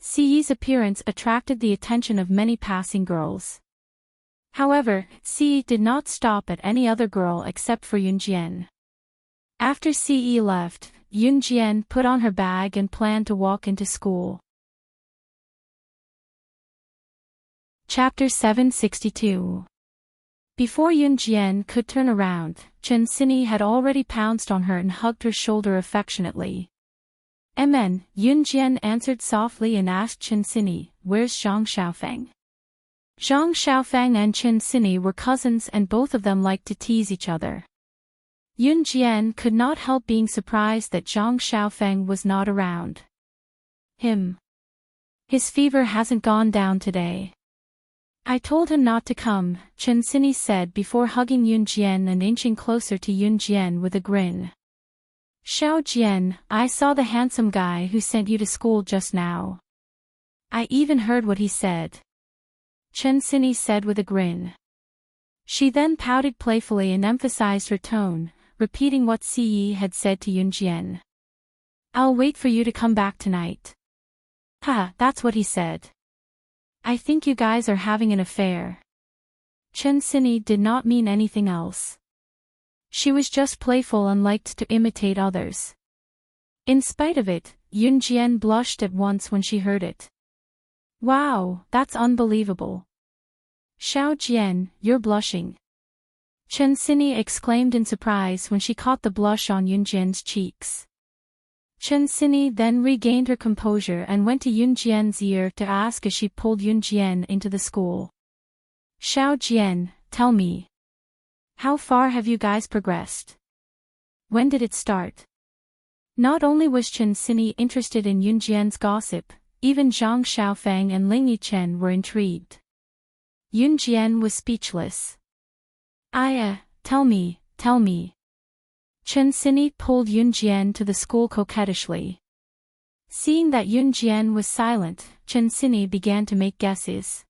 Siyi's appearance attracted the attention of many passing girls. However, Siyi did not stop at any other girl except for Yunjian. After Siyi left, Yunjian put on her bag and planned to walk into school. Chapter 762. Before Yunjian could turn around, Chen Xinyi had already pounced on her and hugged her shoulder affectionately. Yunjian answered softly and asked Chen Xinyi, where's Zhang Xiaofeng? Zhang Xiaofeng and Chen Xinyi were cousins and both of them liked to tease each other. Yunjian could not help being surprised that Zhang Xiaofeng was not around. His fever hasn't gone down today. I told him not to come, Chen Xinyi said before hugging Yunjian and inching closer to Yunjian with a grin. Xiao Jian, I saw the handsome guy who sent you to school just now. I even heard what he said. Chen Xinyi said with a grin. She then pouted playfully and emphasized her tone, repeating what Siyi had said to Yunjian. I'll wait for you to come back tonight. That's what he said. I think you guys are having an affair. Chen Xinyi did not mean anything else. She was just playful and liked to imitate others. In spite of it, Yunjian blushed at once when she heard it. Wow, that's unbelievable. Xiao Jian, you're blushing. Chen Xinyi exclaimed in surprise when she caught the blush on Yunjian's cheeks. Chen Xinyi then regained her composure and went to Yunjian's ear to ask as she pulled Yunjian into the school. Xiao Jian, tell me. How far have you guys progressed? When did it start? Not only was Chen Xinyi interested in Yunjian's gossip, even Zhang Xiaofang and Ling Yichen were intrigued. Yunjian was speechless. Tell me. Chen Xinyi pulled Yunjian to the school coquettishly. Seeing that Yunjian was silent, Chen Xinyi began to make guesses.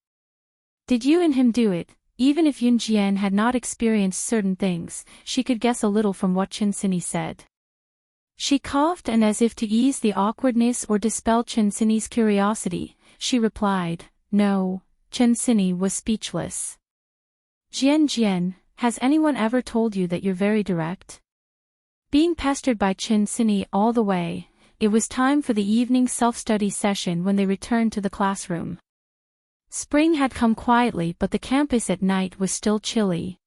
Did you and him do it? Even if Yunjian had not experienced certain things, she could guess a little from what Chen Xinyi said. She coughed and as if to ease the awkwardness or dispel Chen Xinyi's curiosity, she replied, No. Chen Xinyi was speechless. Jian, has anyone ever told you that you're very direct? Being pestered by Chen Xinyi all the way, it was time for the evening self-study session when they returned to the classroom. Spring had come quietly but the campus at night was still chilly.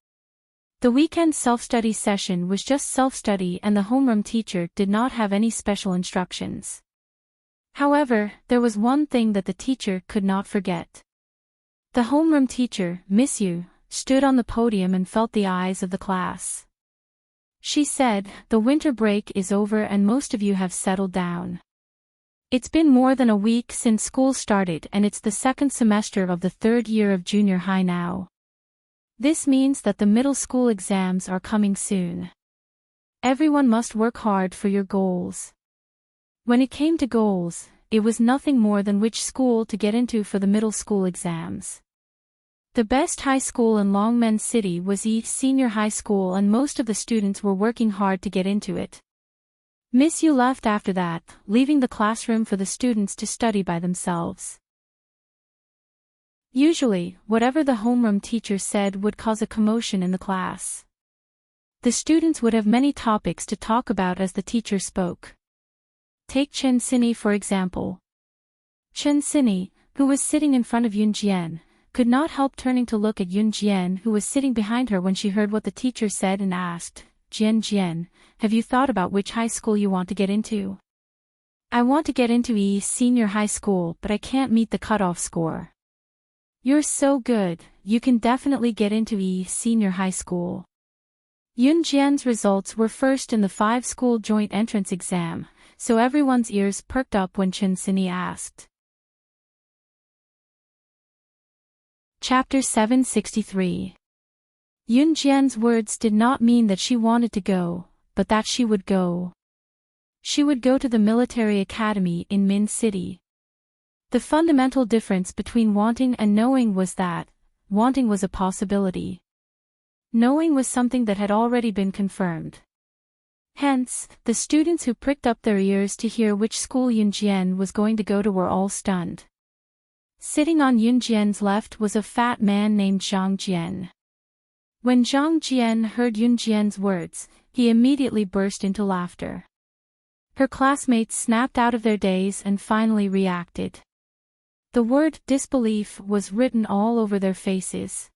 The weekend self-study session was just self-study and the homeroom teacher did not have any special instructions. However, there was one thing that the teacher could not forget. The homeroom teacher, Miss Yu, stood on the podium and felt the eyes of the class. She said, the winter break is over and most of you have settled down. It's been more than a week since school started and it's the second semester of the third year of junior high now. This means that the middle school exams are coming soon. Everyone must work hard for your goals. When it came to goals, it was nothing more than which school to get into for the middle school exams. The best high school in Longmen City was East Senior High School and most of the students were working hard to get into it. Miss Yu left after that, leaving the classroom for the students to study by themselves. Usually, whatever the homeroom teacher said would cause a commotion in the class. The students would have many topics to talk about as the teacher spoke. Take Chen Xinyi for example. Chen Xinyi, who was sitting in front of Yunjian, could not help turning to look at Yunjian who was sitting behind her when she heard what the teacher said and asked, Jian, have you thought about which high school you want to get into? I want to get into East Senior High School but I can't meet the cutoff score. You're so good, you can definitely get into East Senior High School. Yunjian's results were first in the 5-school joint entrance exam, so everyone's ears perked up when Chen Xinyi asked. Chapter 763. Yunjian's words did not mean that she wanted to go, but that she would go. She would go to the military academy in Min City. The fundamental difference between wanting and knowing was that, wanting was a possibility. Knowing was something that had already been confirmed. Hence, the students who pricked up their ears to hear which school Yunjian was going to go to were all stunned. Sitting on Yunjian's left was a fat man named Zhang Jian. When Zhang Jian heard Yunjian's words, he immediately burst into laughter. Her classmates snapped out of their daze and finally reacted. The word disbelief was written all over their faces.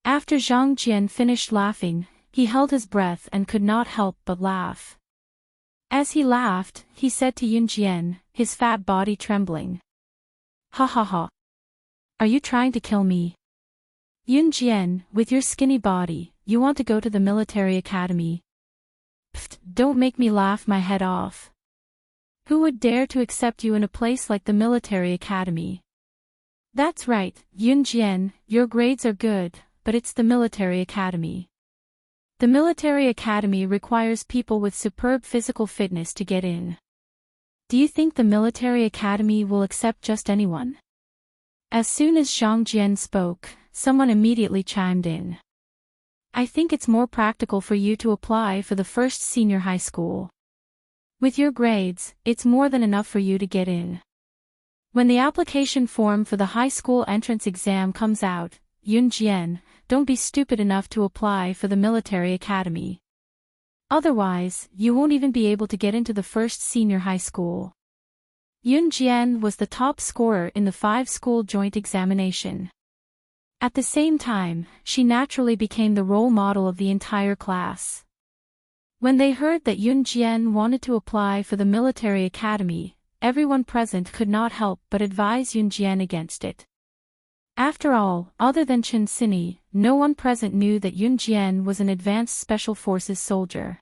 After Zhang Jian finished laughing, he held his breath and could not help but laugh. As he laughed, he said to Yunjian, his fat body trembling. Ha ha ha. Are you trying to kill me? Yunjian, with your skinny body, you want to go to the military academy? Pfft, don't make me laugh my head off. Who would dare to accept you in a place like the military academy? That's right, Yunjian, your grades are good, but it's the military academy. The military academy requires people with superb physical fitness to get in. Do you think the military academy will accept just anyone? As soon as Zhang Jian spoke, someone immediately chimed in. I think it's more practical for you to apply for the first senior high school. With your grades, it's more than enough for you to get in. When the application form for the high school entrance exam comes out, Yunjian, don't be stupid enough to apply for the military academy. Otherwise, you won't even be able to get into the first senior high school. Yunjian was the top scorer in the 5-school joint examination. At the same time, she naturally became the role model of the entire class. When they heard that Yunjian wanted to apply for the military academy, everyone present could not help but advise Yunjian against it. After all, other than Chen Xinyi, no one present knew that Yunjian was an advanced special forces soldier.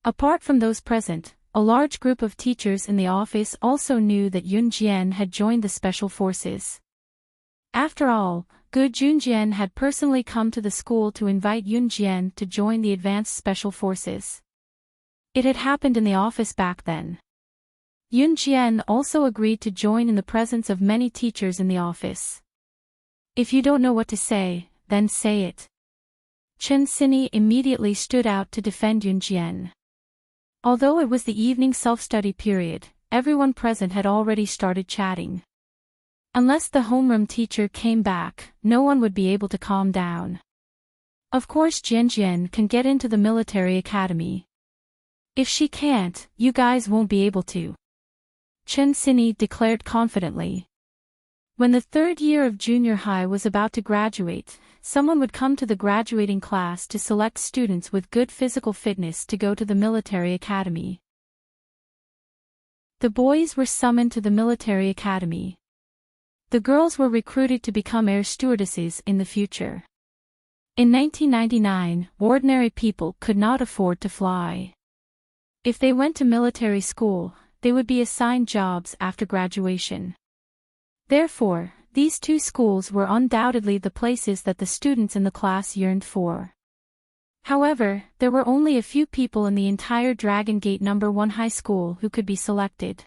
Apart from those present, a large group of teachers in the office also knew that Yunjian had joined the special forces. After all, Gu Junjian had personally come to the school to invite Yunjian to join the advanced special forces. It had happened in the office back then. Yunjian also agreed to join in the presence of many teachers in the office. If you don't know what to say, then say it. Chen Xinyi immediately stood out to defend Yunjian. Although it was the evening self-study period, everyone present had already started chatting. Unless the homeroom teacher came back, no one would be able to calm down. Of course Jianjian can get into the military academy. If she can't, you guys won't be able to. Chen Xinyi declared confidently. When the 3rd year of junior high was about to graduate, someone would come to the graduating class to select students with good physical fitness to go to the military academy. The boys were summoned to the military academy. The girls were recruited to become air stewardesses in the future. In 1999, ordinary people could not afford to fly. If they went to military school, they would be assigned jobs after graduation. Therefore, these 2 schools were undoubtedly the places that the students in the class yearned for. However, there were only a few people in the entire Dragon Gate No. 1 high school who could be selected.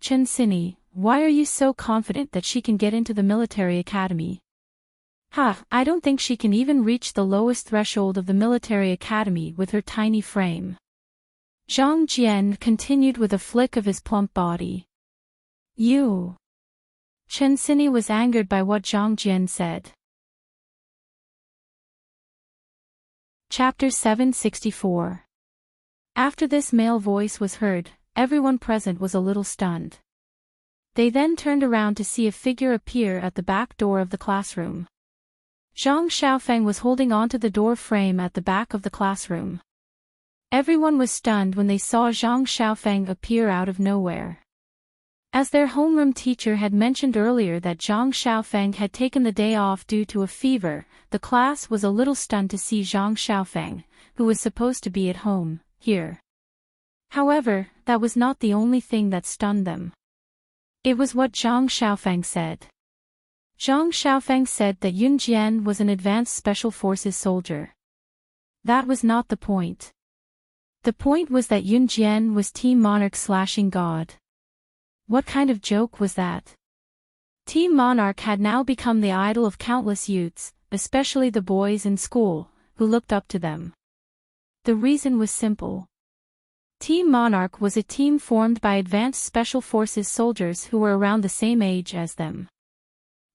Chen Xinyi, why are you so confident that she can get into the military academy? I don't think she can even reach the lowest threshold of the military academy with her tiny frame. Zhang Jian continued with a flick of his plump body. You. Chen Xinyi was angered by what Zhang Jian said. Chapter 764. After this male voice was heard, everyone present was a little stunned. They then turned around to see a figure appear at the back door of the classroom. Zhang Xiaofeng was holding onto the door frame at the back of the classroom. Everyone was stunned when they saw Zhang Xiaofeng appear out of nowhere. As their homeroom teacher had mentioned earlier that Zhang Xiaofeng had taken the day off due to a fever, the class was a little stunned to see Zhang Xiaofeng, who was supposed to be at home, here. However, that was not the only thing that stunned them. It was what Zhang Xiaofeng said. Zhang Xiaofeng said that Yunjian was an advanced special forces soldier. That was not the point. The point was that Yunjian was Team Monarch/God. What kind of joke was that? Team Monarch had now become the idol of countless youths, especially the boys in school, who looked up to them. The reason was simple. Team Monarch was a team formed by advanced special forces soldiers who were around the same age as them.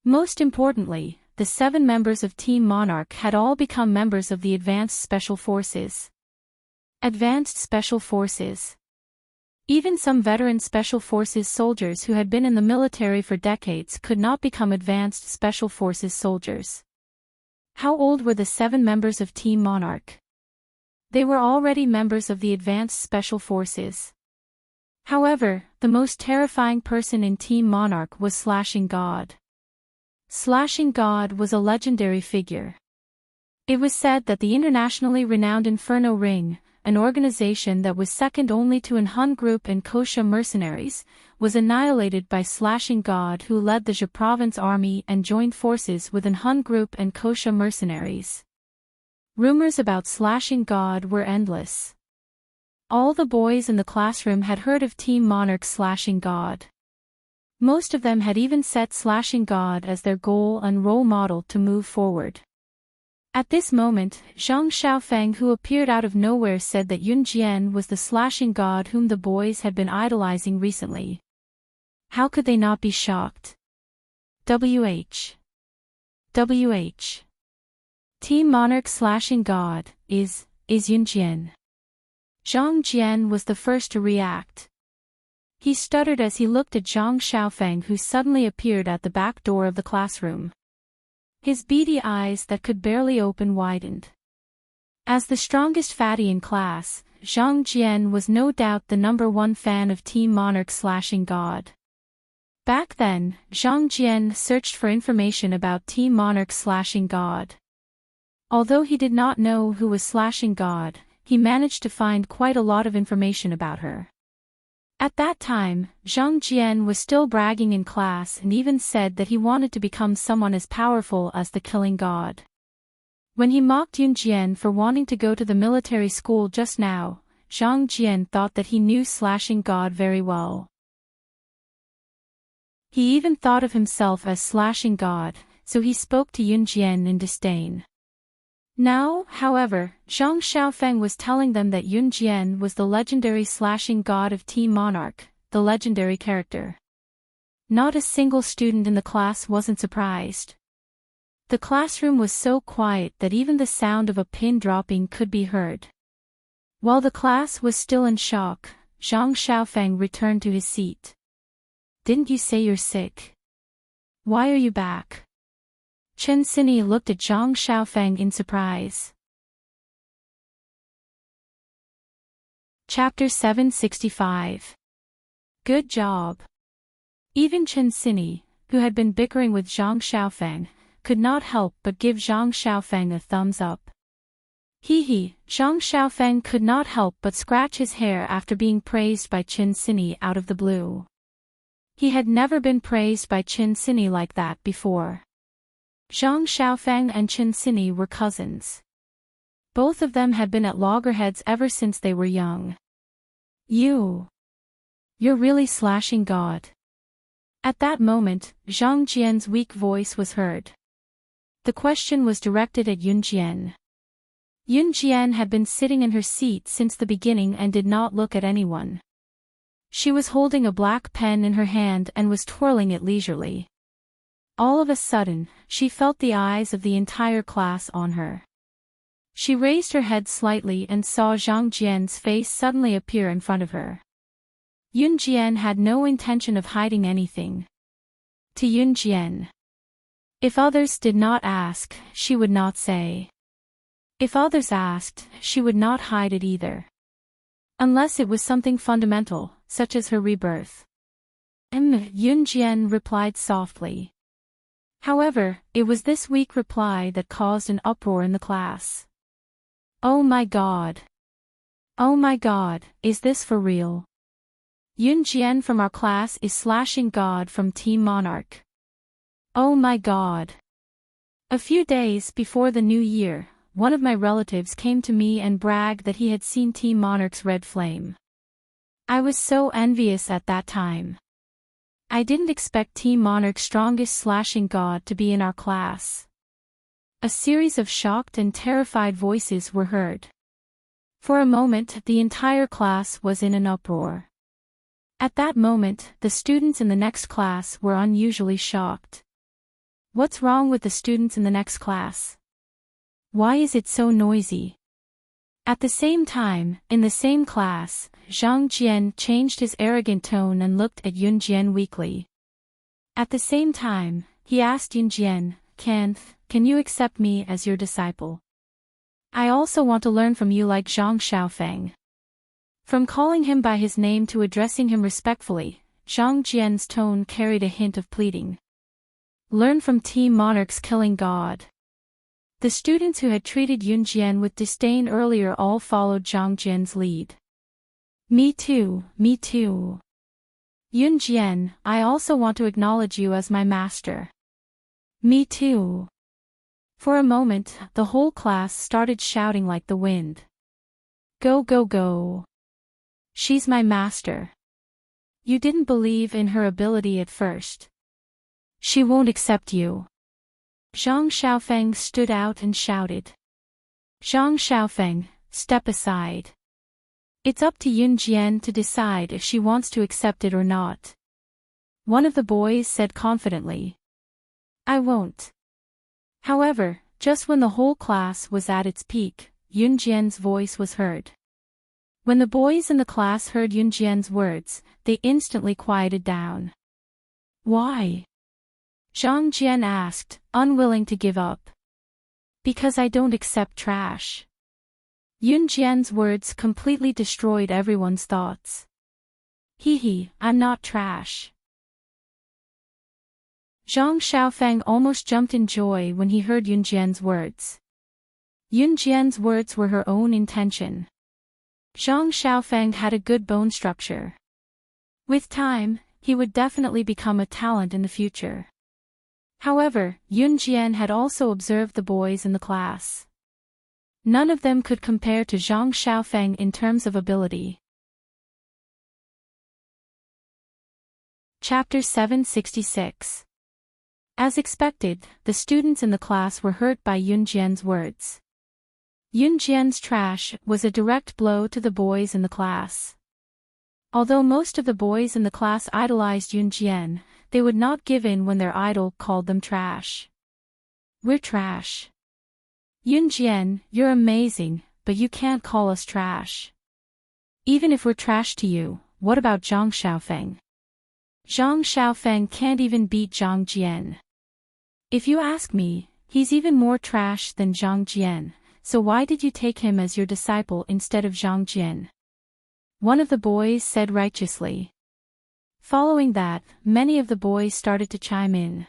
Most importantly, the 7 members of Team Monarch had all become members of the Advanced Special Forces. Advanced Special Forces. Even some veteran Special Forces soldiers who had been in the military for decades could not become Advanced Special Forces soldiers. How old were the 7 members of Team Monarch? They were already members of the Advanced Special Forces. However, the most terrifying person in Team Monarch was Slashing God. Slashing God was a legendary figure. It was said that the internationally renowned Inferno Ring, an organization that was second only to An Hun Group and Kosha mercenaries, was annihilated by Slashing God, who led the Zhe province army and joined forces with An Hun Group and Kosha mercenaries. Rumors about Slashing God were endless. All the boys in the classroom had heard of Team Monarch's Slashing God. Most of them had even set Slashing God as their goal and role model to move forward. At this moment, Zhang Xiaofeng, who appeared out of nowhere, said that Yunjian was the Slashing God whom the boys had been idolizing recently. How could they not be shocked? WH. Team Monarch slashing God, is Yunjian. Zhang Jian was the first to react. He stuttered as he looked at Zhang Xiaofeng, who suddenly appeared at the back door of the classroom. His beady eyes that could barely open widened. As the strongest fatty in class, Zhang Jian was no doubt the #1 fan of Team Monarch slashing God. Back then, Zhang Jian searched for information about Team Monarch slashing God. Although he did not know who was slashing God, he managed to find quite a lot of information about her. At that time, Zhang Jian was still bragging in class and even said that he wanted to become someone as powerful as the killing god. When he mocked Yunjian for wanting to go to the military school just now, Zhang Jian thought that he knew slashing god very well. He even thought of himself as slashing god, so he spoke to Yunjian in disdain. Now, however, Zhang Xiaofeng was telling them that Yunjian was the legendary slashing god of Team Monarch, the legendary character. Not a single student in the class wasn't surprised. The classroom was so quiet that even the sound of a pin dropping could be heard. While the class was still in shock, Zhang Xiaofeng returned to his seat. "Didn't you say you're sick? Why are you back?" Chen Xinyi looked at Zhang Xiaofeng in surprise. Chapter 765. Good job. Even Chen Xinyi, who had been bickering with Zhang Xiaofeng, could not help but give Zhang Xiaofeng a thumbs up. Hee, Zhang Xiaofeng could not help but scratch his hair after being praised by Chen Xinyi out of the blue. He had never been praised by Chen Xinyi like that before. Zhang Xiaofeng and Chen Xinyi were cousins. Both of them had been at loggerheads ever since they were young. You're really slashing God. At that moment, Zhang Jian's weak voice was heard. The question was directed at Yunjian. Yunjian had been sitting in her seat since the beginning and did not look at anyone. She was holding a black pen in her hand and was twirling it leisurely. All of a sudden, she felt the eyes of the entire class on her. She raised her head slightly and saw Zhang Jian's face suddenly appear in front of her. Yunjian had no intention of hiding anything. To Yunjian. If others did not ask, she would not say. If others asked, she would not hide it either. Unless it was something fundamental, such as her rebirth. Yunjian replied softly. However, it was this weak reply that caused an uproar in the class. Oh my god! Oh my god, is this for real? Yunjian from our class is slashing God from Team Monarch. Oh my god! A few days before the new year, one of my relatives came to me and bragged that he had seen Team Monarch's red flame. I was so envious at that time. I didn't expect Team Monarch's strongest slashing god to be in our class. A series of shocked and terrified voices were heard. For a moment, the entire class was in an uproar. At that moment, the students in the next class were unusually shocked. What's wrong with the students in the next class? Why is it so noisy? At the same time, in the same class, Zhang Jian changed his arrogant tone and looked at Yunjian weakly. At the same time, he asked Yunjian, Can you accept me as your disciple? I also want to learn from you like Zhang Xiaofeng. From calling him by his name to addressing him respectfully, Zhang Jian's tone carried a hint of pleading. Learn from Team Monarch's killing god. The students who had treated Yunjian with disdain earlier all followed Zhang Jian's lead. Me too, me too. Yunjian, I also want to acknowledge you as my master. Me too. For a moment, the whole class started shouting like the wind. Go go go. She's my master. You didn't believe in her ability at first. She won't accept you. Zhang Xiaofeng stood out and shouted. Zhang Xiaofeng, step aside. It's up to Yunjian to decide if she wants to accept it or not. One of the boys said confidently. I won't. However, just when the whole class was at its peak, Yunjian's voice was heard. When the boys in the class heard Yunjian's words, they instantly quieted down. Why? Zhang Jian asked, unwilling to give up. Because I don't accept trash. Yunjian's words completely destroyed everyone's thoughts. Hee, I'm not trash. Zhang Xiaofeng almost jumped in joy when he heard Yunjian's words. Yunjian's words were her own intention. Zhang Xiaofeng had a good bone structure. With time, he would definitely become a talent in the future. However, Yunjian had also observed the boys in the class. None of them could compare to Zhang Xiaofeng in terms of ability. Chapter 766. As expected, the students in the class were hurt by Yunjian's words. Yunjian's trash was a direct blow to the boys in the class. Although most of the boys in the class idolized Yunjian, they would not give in when their idol called them trash. We're trash. Yunjian, you're amazing, but you can't call us trash. Even if we're trash to you, what about Zhang Xiaofeng? Zhang Xiaofeng can't even beat Zhang Jian. If you ask me, he's even more trash than Zhang Jian, so why did you take him as your disciple instead of Zhang Jian? One of the boys said righteously. Following that, many of the boys started to chime in.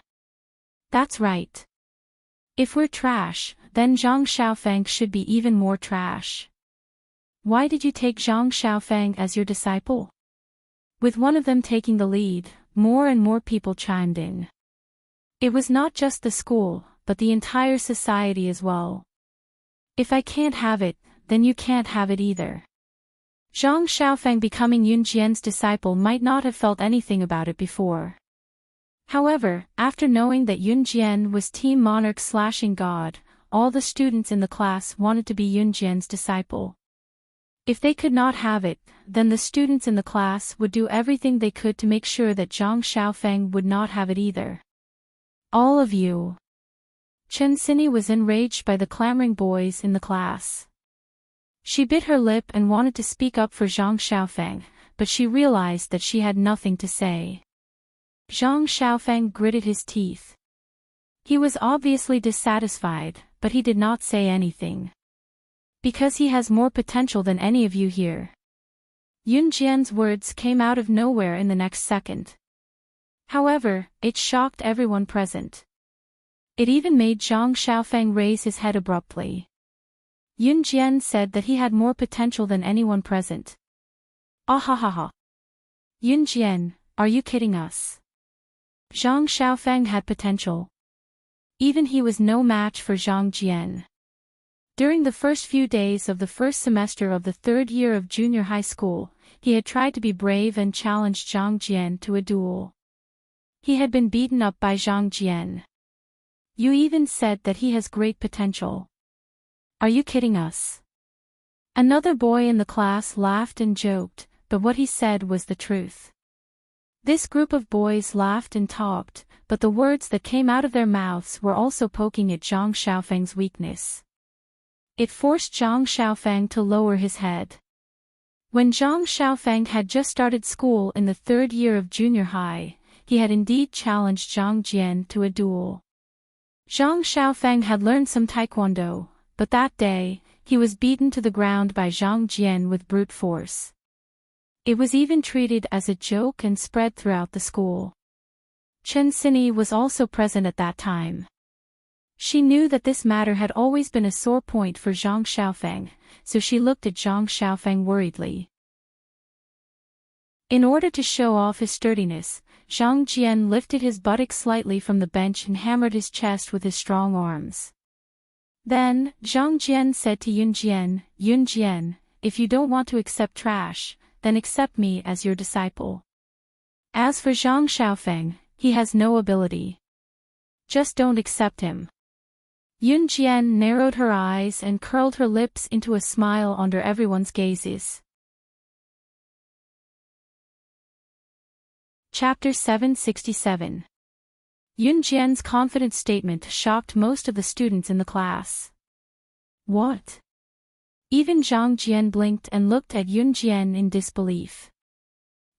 That's right. If we're trash, then Zhang Xiaofeng should be even more trash. Why did you take Zhang Xiaofeng as your disciple? With one of them taking the lead, more and more people chimed in. It was not just the school, but the entire society as well. If I can't have it, then you can't have it either. Zhang Xiaofeng becoming Yunjian's disciple might not have felt anything about it before. However, after knowing that Yunjian was Team Monarch/God, all the students in the class wanted to be Yunjian's disciple. If they could not have it, then the students in the class would do everything they could to make sure that Zhang Xiaofeng would not have it either. All of you. Chen Xinyi was enraged by the clamoring boys in the class. She bit her lip and wanted to speak up for Zhang Xiaofeng, but she realized that she had nothing to say. Zhang Xiaofeng gritted his teeth. He was obviously dissatisfied, but he did not say anything. Because he has more potential than any of you here. Yunjian's words came out of nowhere in the next second. However, it shocked everyone present. It even made Zhang Xiaofeng raise his head abruptly. Yunjian said that he had more potential than anyone present. Ahahaha. Yunjian, are you kidding us? Zhang Xiaofeng had potential. Even he was no match for Zhang Jian. During the first few days of the first semester of the third year of junior high school, he had tried to be brave and challenged Zhang Jian to a duel. He had been beaten up by Zhang Jian. You even said that he has great potential. Are you kidding us? Another boy in the class laughed and joked, but what he said was the truth. This group of boys laughed and talked, but the words that came out of their mouths were also poking at Zhang Xiaofeng's weakness. It forced Zhang Xiaofeng to lower his head. When Zhang Xiaofeng had just started school in the third year of junior high, he had indeed challenged Zhang Jian to a duel. Zhang Xiaofeng had learned some taekwondo, but that day, he was beaten to the ground by Zhang Jian with brute force. It was even treated as a joke and spread throughout the school. Chen Xinyi was also present at that time. She knew that this matter had always been a sore point for Zhang Xiaofeng, so she looked at Zhang Xiaofeng worriedly. In order to show off his sturdiness, Zhang Jian lifted his buttocks slightly from the bench and hammered his chest with his strong arms. Then, Zhang Jian said to Yunjian, Yunjian, if you don't want to accept trash, then accept me as your disciple. As for Zhang Xiaofeng, he has no ability. Just don't accept him. Yunjian narrowed her eyes and curled her lips into a smile under everyone's gazes. Chapter 767. Yun Jian's confident statement shocked most of the students in the class. What? Even Zhang Jian blinked and looked at Yun Jian in disbelief.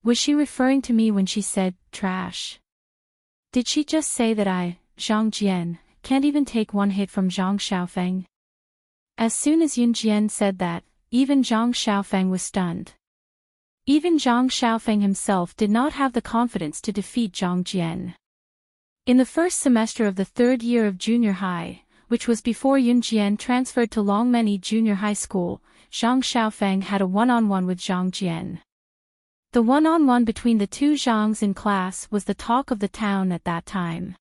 Was she referring to me when she said, trash? Did she just say that I, Zhang Jian, can't even take one hit from Zhang Xiaofeng? As soon as Yun Jian said that, even Zhang Xiaofeng was stunned. Even Zhang Xiaofeng himself did not have the confidence to defeat Zhang Jian. In the first semester of the third year of junior high, which was before Yun Jian transferred to Longmeny Junior High School, Zhang Xiaofeng had a one-on-one with Zhang Jian. The one-on-one between the two Zhangs in class was the talk of the town at that time.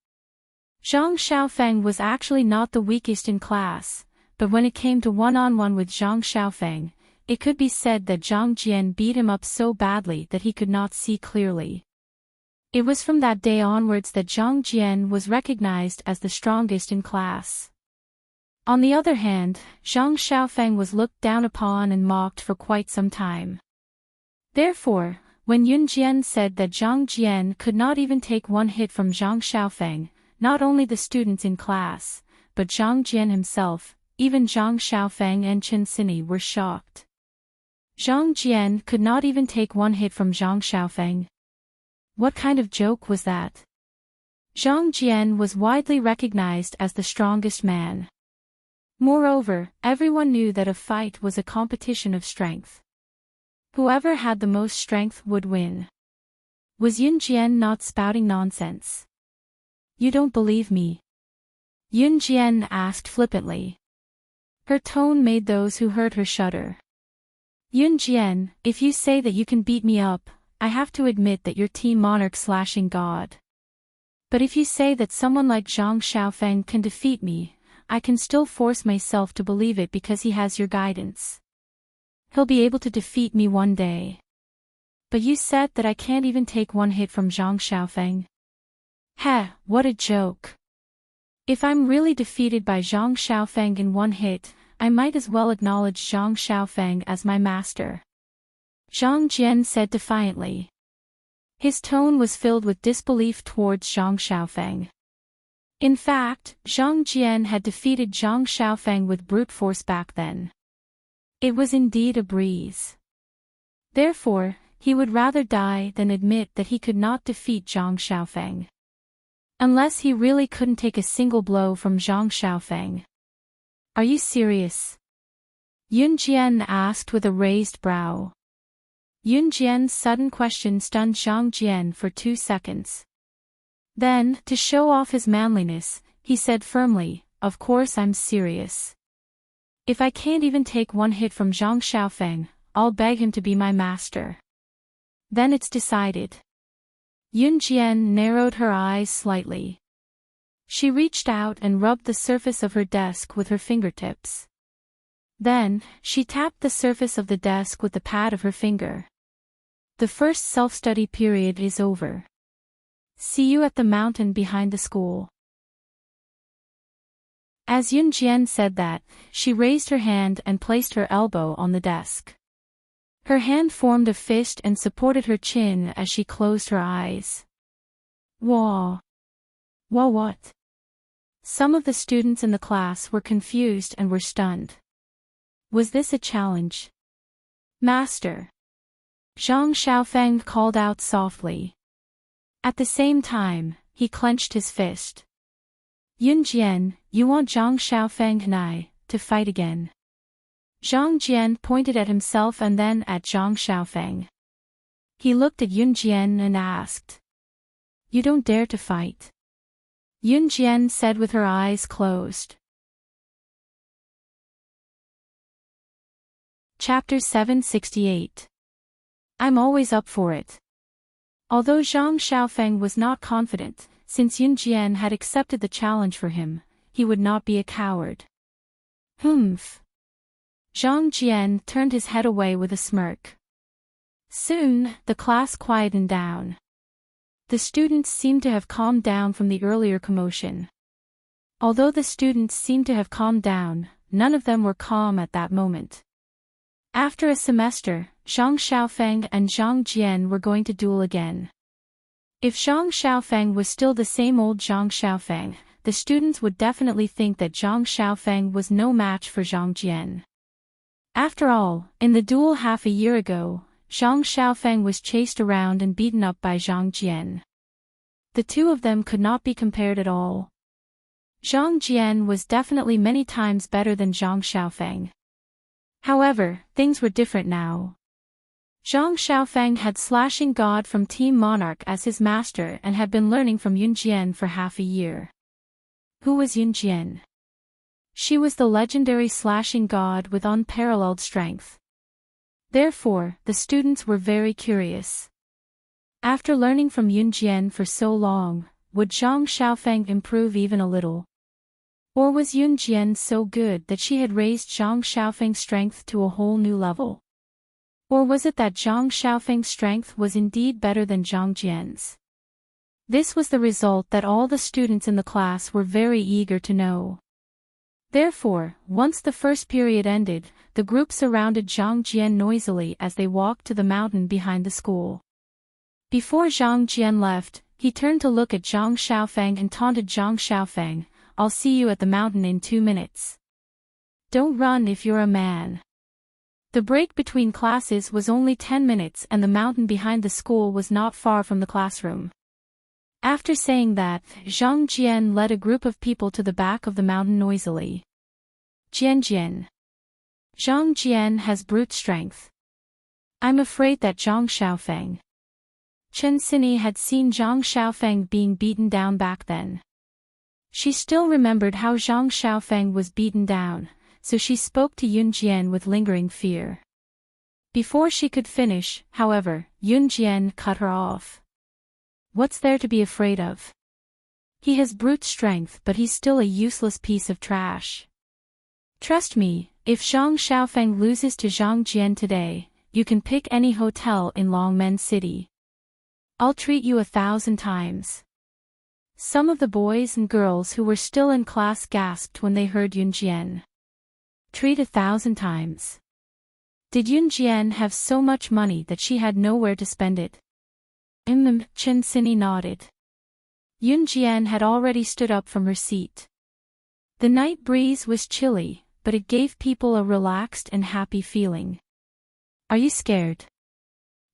Zhang Xiaofeng was actually not the weakest in class, but when it came to one-on-one with Zhang Xiaofeng, it could be said that Zhang Jian beat him up so badly that he could not see clearly. It was from that day onwards that Zhang Jian was recognized as the strongest in class. On the other hand, Zhang Xiaofeng was looked down upon and mocked for quite some time. Therefore, when Yun Jian said that Zhang Jian could not even take one hit from Zhang Xiaofeng, not only the students in class, but Zhang Jian himself, even Zhang Xiaofeng and Chen Sini were shocked. Zhang Jian could not even take one hit from Zhang Xiaofeng. What kind of joke was that? Zhang Jian was widely recognized as the strongest man. Moreover, everyone knew that a fight was a competition of strength. Whoever had the most strength would win. Was Yun Jian not spouting nonsense? You don't believe me? Yun Jian asked flippantly. Her tone made those who heard her shudder. Yun Jian, if you say that you can beat me up, I have to admit that you're Team Monarch/God. But if you say that someone like Zhang Xiaofeng can defeat me, I can still force myself to believe it because he has your guidance. He'll be able to defeat me one day. But you said that I can't even take one hit from Zhang Xiaofeng. Heh, what a joke. If I'm really defeated by Zhang Xiaofeng in one hit, I might as well acknowledge Zhang Xiaofeng as my master. Zhang Jian said defiantly. His tone was filled with disbelief towards Zhang Xiaofeng. In fact, Zhang Jian had defeated Zhang Xiaofeng with brute force back then. It was indeed a breeze. Therefore, he would rather die than admit that he could not defeat Zhang Xiaofeng. Unless he really couldn't take a single blow from Zhang Xiaofeng. Are you serious? Yun Jian asked with a raised brow. Yun Jian's sudden question stunned Zhang Jian for 2 seconds. Then, to show off his manliness, he said firmly, of course I'm serious. If I can't even take one hit from Zhang Xiaofeng, I'll beg him to be my master. Then it's decided. Yun Jian narrowed her eyes slightly. She reached out and rubbed the surface of her desk with her fingertips. Then, she tapped the surface of the desk with the pad of her finger. The first self-study period is over. See you at the mountain behind the school. As Yun Jian said that, she raised her hand and placed her elbow on the desk. Her hand formed a fist and supported her chin as she closed her eyes. Wah! Wah what? Some of the students in the class were confused and were stunned. Was this a challenge? Master! Zhang Xiaofeng called out softly. At the same time, he clenched his fist. Yun Jian, you want Zhang Xiaofeng and I to fight again? Zhang Jian pointed at himself and then at Zhang Xiaofeng. He looked at Yun Jian and asked. You don't dare to fight? Yun Jian said with her eyes closed. Chapter 768. I'm always up for it. Although Zhang Xiaofeng was not confident, since Yun Jian had accepted the challenge for him, he would not be a coward. Humph. Zhang Jian turned his head away with a smirk. Soon, the class quietened down. The students seemed to have calmed down from the earlier commotion. Although the students seemed to have calmed down, none of them were calm at that moment. After a semester, Zhang Xiaofeng and Zhang Jian were going to duel again. If Zhang Xiaofeng was still the same old Zhang Xiaofeng, the students would definitely think that Zhang Xiaofeng was no match for Zhang Jian. After all, in the duel half a year ago, Zhang Xiaofeng was chased around and beaten up by Zhang Jian. The two of them could not be compared at all. Zhang Jian was definitely many times better than Zhang Xiaofeng. However, things were different now. Zhang Xiaofeng had Slashing God from Team Monarch as his master and had been learning from Yun Jian for half a year. Who was Yun Jian? She was the legendary Slashing God with unparalleled strength. Therefore, the students were very curious. After learning from Yun Jian for so long, would Zhang Xiaofeng improve even a little? Or was Yun Jian so good that she had raised Zhang Xiaofeng's strength to a whole new level? Or was it that Zhang Xiaofeng's strength was indeed better than Zhang Jian's? This was the result that all the students in the class were very eager to know. Therefore, once the first period ended, the group surrounded Zhang Jian noisily as they walked to the mountain behind the school. Before Zhang Jian left, he turned to look at Zhang Xiaofeng and taunted Zhang Xiaofeng, "I'll see you at the mountain in 2 minutes. Don't run if you're a man." The break between classes was only 10 minutes and the mountain behind the school was not far from the classroom. After saying that, Zhang Jian led a group of people to the back of the mountain noisily. Jian. Zhang Jian has brute strength. I'm afraid that Zhang Xiaofeng. Chen Xinyi had seen Zhang Xiaofeng being beaten down back then. She still remembered how Zhang Xiaofeng was beaten down, so she spoke to Yun Jian with lingering fear. Before she could finish, however, Yun Jian cut her off. What's there to be afraid of? He has brute strength, but he's still a useless piece of trash. Trust me, if Zhang Xiaofeng loses to Zhang Jian today, you can pick any hotel in Longmen City. I'll treat you 1,000 times. Some of the boys and girls who were still in class gasped when they heard Yun Jian. Treat 1,000 times. Did Yun Jian have so much money that she had nowhere to spend it? Chen Xinyi nodded. Yun Jian had already stood up from her seat. The night breeze was chilly, but it gave people a relaxed and happy feeling. Are you scared?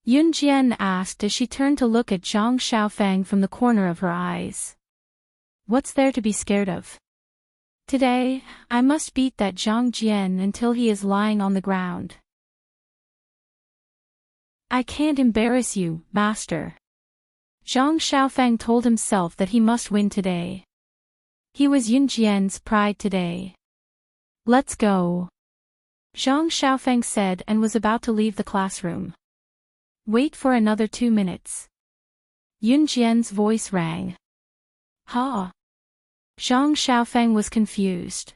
Yun Jian asked as she turned to look at Zhang Xiaofeng from the corner of her eyes. What's there to be scared of? Today, I must beat that Zhang Jian until he is lying on the ground. I can't embarrass you, master. Zhang Xiaofeng told himself that he must win today. He was Yun Jian's pride today. Let's go. Zhang Xiaofeng said and was about to leave the classroom. Wait for another 2 minutes. Yun Jian's voice rang. Ha! Zhang Xiaofeng was confused.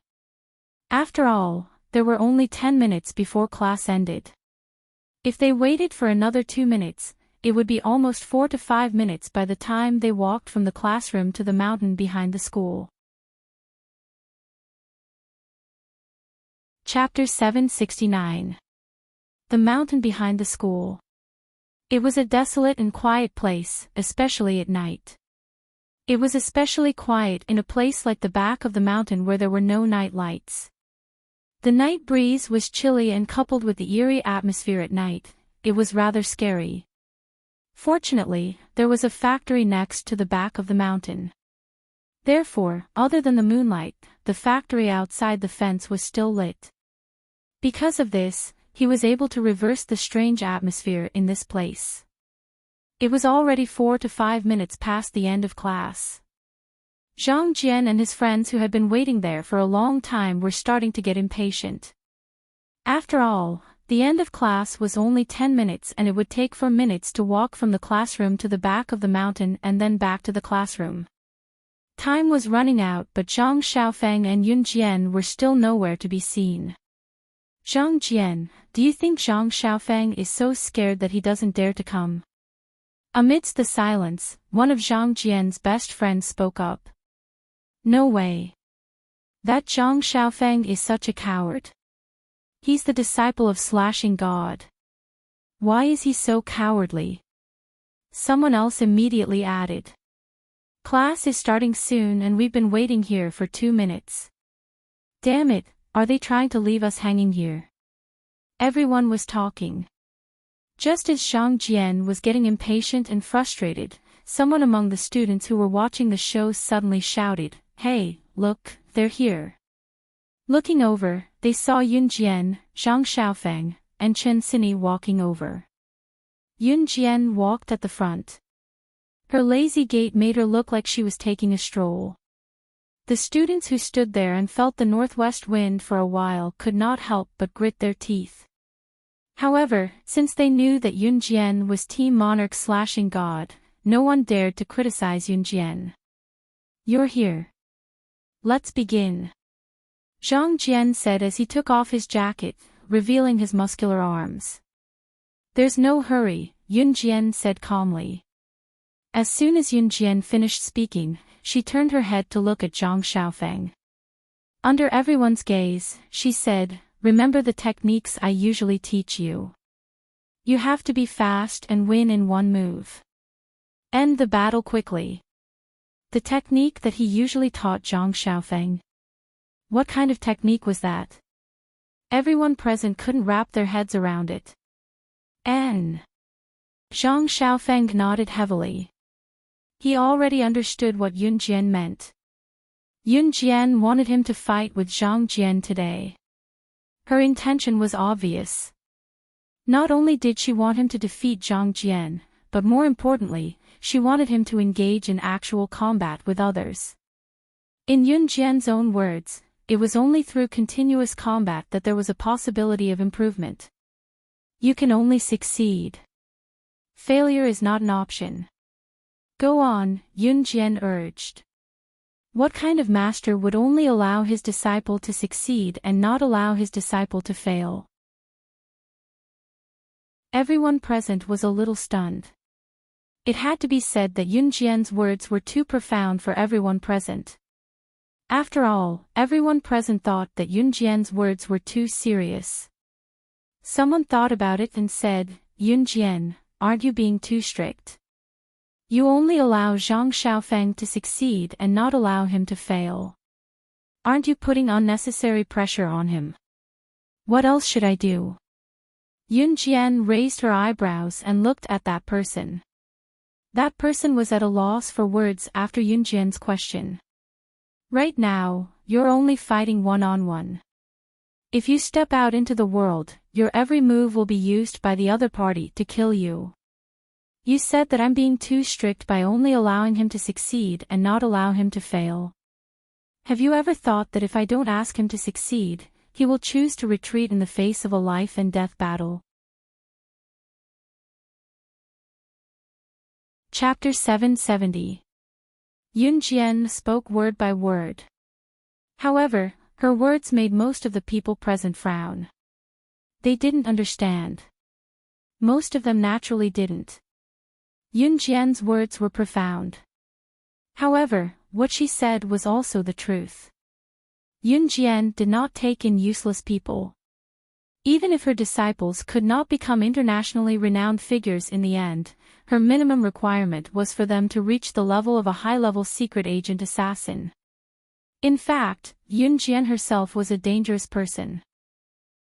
After all, there were only 10 minutes before class ended. If they waited for another 2 minutes, it would be almost 4 to 5 minutes by the time they walked from the classroom to the mountain behind the school. Chapter 769. The Mountain Behind the School. It was a desolate and quiet place, especially at night. It was especially quiet in a place like the back of the mountain where there were no night lights. The night breeze was chilly and coupled with the eerie atmosphere at night, it was rather scary. Fortunately, there was a factory next to the back of the mountain. Therefore, other than the moonlight, the factory outside the fence was still lit. Because of this, he was able to reverse the strange atmosphere in this place. It was already 4 to 5 minutes past the end of class. Zhang Jian and his friends who had been waiting there for a long time were starting to get impatient. After all, the end of class was only 10 minutes and it would take 4 minutes to walk from the classroom to the back of the mountain and then back to the classroom. Time was running out, but Zhang Xiaofeng and Yun Jian were still nowhere to be seen. Zhang Jian, do you think Zhang Xiaofeng is so scared that he doesn't dare to come? Amidst the silence, one of Zhang Jian's best friends spoke up. No way. That Zhang Xiaofeng is such a coward. He's the disciple of Slashing God. Why is he so cowardly? Someone else immediately added. Class is starting soon and we've been waiting here for 2 minutes. Damn it, are they trying to leave us hanging here? Everyone was talking. Just as Zhang Jian was getting impatient and frustrated, someone among the students who were watching the show suddenly shouted, "Hey, look, they're here." Looking over, they saw Yun Jian, Zhang Xiaofeng, and Chen Xinyi walking over. Yun Jian walked at the front. Her lazy gait made her look like she was taking a stroll. The students who stood there and felt the northwest wind for a while could not help but grit their teeth. However, since they knew that Yun Jian was Team Monarch/Slashing God, no one dared to criticize Yun Jian. "You're here. Let's begin," Zhang Jian said as he took off his jacket, revealing his muscular arms. "There's no hurry," Yun Jian said calmly. As soon as Yun Jian finished speaking, she turned her head to look at Zhang Xiaofeng. Under everyone's gaze, she said, "Remember the techniques I usually teach you. You have to be fast and win in one move. End the battle quickly." The technique that he usually taught Zhang Xiaofeng. What kind of technique was that? Everyone present couldn't wrap their heads around it. Zhang Xiaofeng nodded heavily. He already understood what Yun Jian meant. Yun Jian wanted him to fight with Zhang Jian today. Her intention was obvious. Not only did she want him to defeat Zhang Jian, but more importantly, she wanted him to engage in actual combat with others. In Yun Jian's own words, it was only through continuous combat that there was a possibility of improvement. You can only succeed. Failure is not an option. Go on, Yun Jian urged. What kind of master would only allow his disciple to succeed and not allow his disciple to fail? Everyone present was a little stunned. It had to be said that Yun Jian's words were too profound for everyone present. After all, everyone present thought that Yun Jian's words were too serious. Someone thought about it and said, "Yun Jian, aren't you being too strict? You only allow Zhang Xiaofeng to succeed and not allow him to fail. Aren't you putting unnecessary pressure on him? What else should I do?" Yun Jian raised her eyebrows and looked at that person. That person was at a loss for words after Yun Jian's question. "Right now, you're only fighting one-on-one. If you step out into the world, your every move will be used by the other party to kill you. You said that I'm being too strict by only allowing him to succeed and not allow him to fail. Have you ever thought that if I don't ask him to succeed, he will choose to retreat in the face of a life and death battle?" Chapter 770. Yun Jian spoke word by word. However, her words made most of the people present frown. They didn't understand. Most of them naturally didn't. Yun Jian's words were profound. However, what she said was also the truth. Yun Jian did not take in useless people. Even if her disciples could not become internationally renowned figures in the end, her minimum requirement was for them to reach the level of a high-level secret agent assassin. In fact, Yun Jian herself was a dangerous person.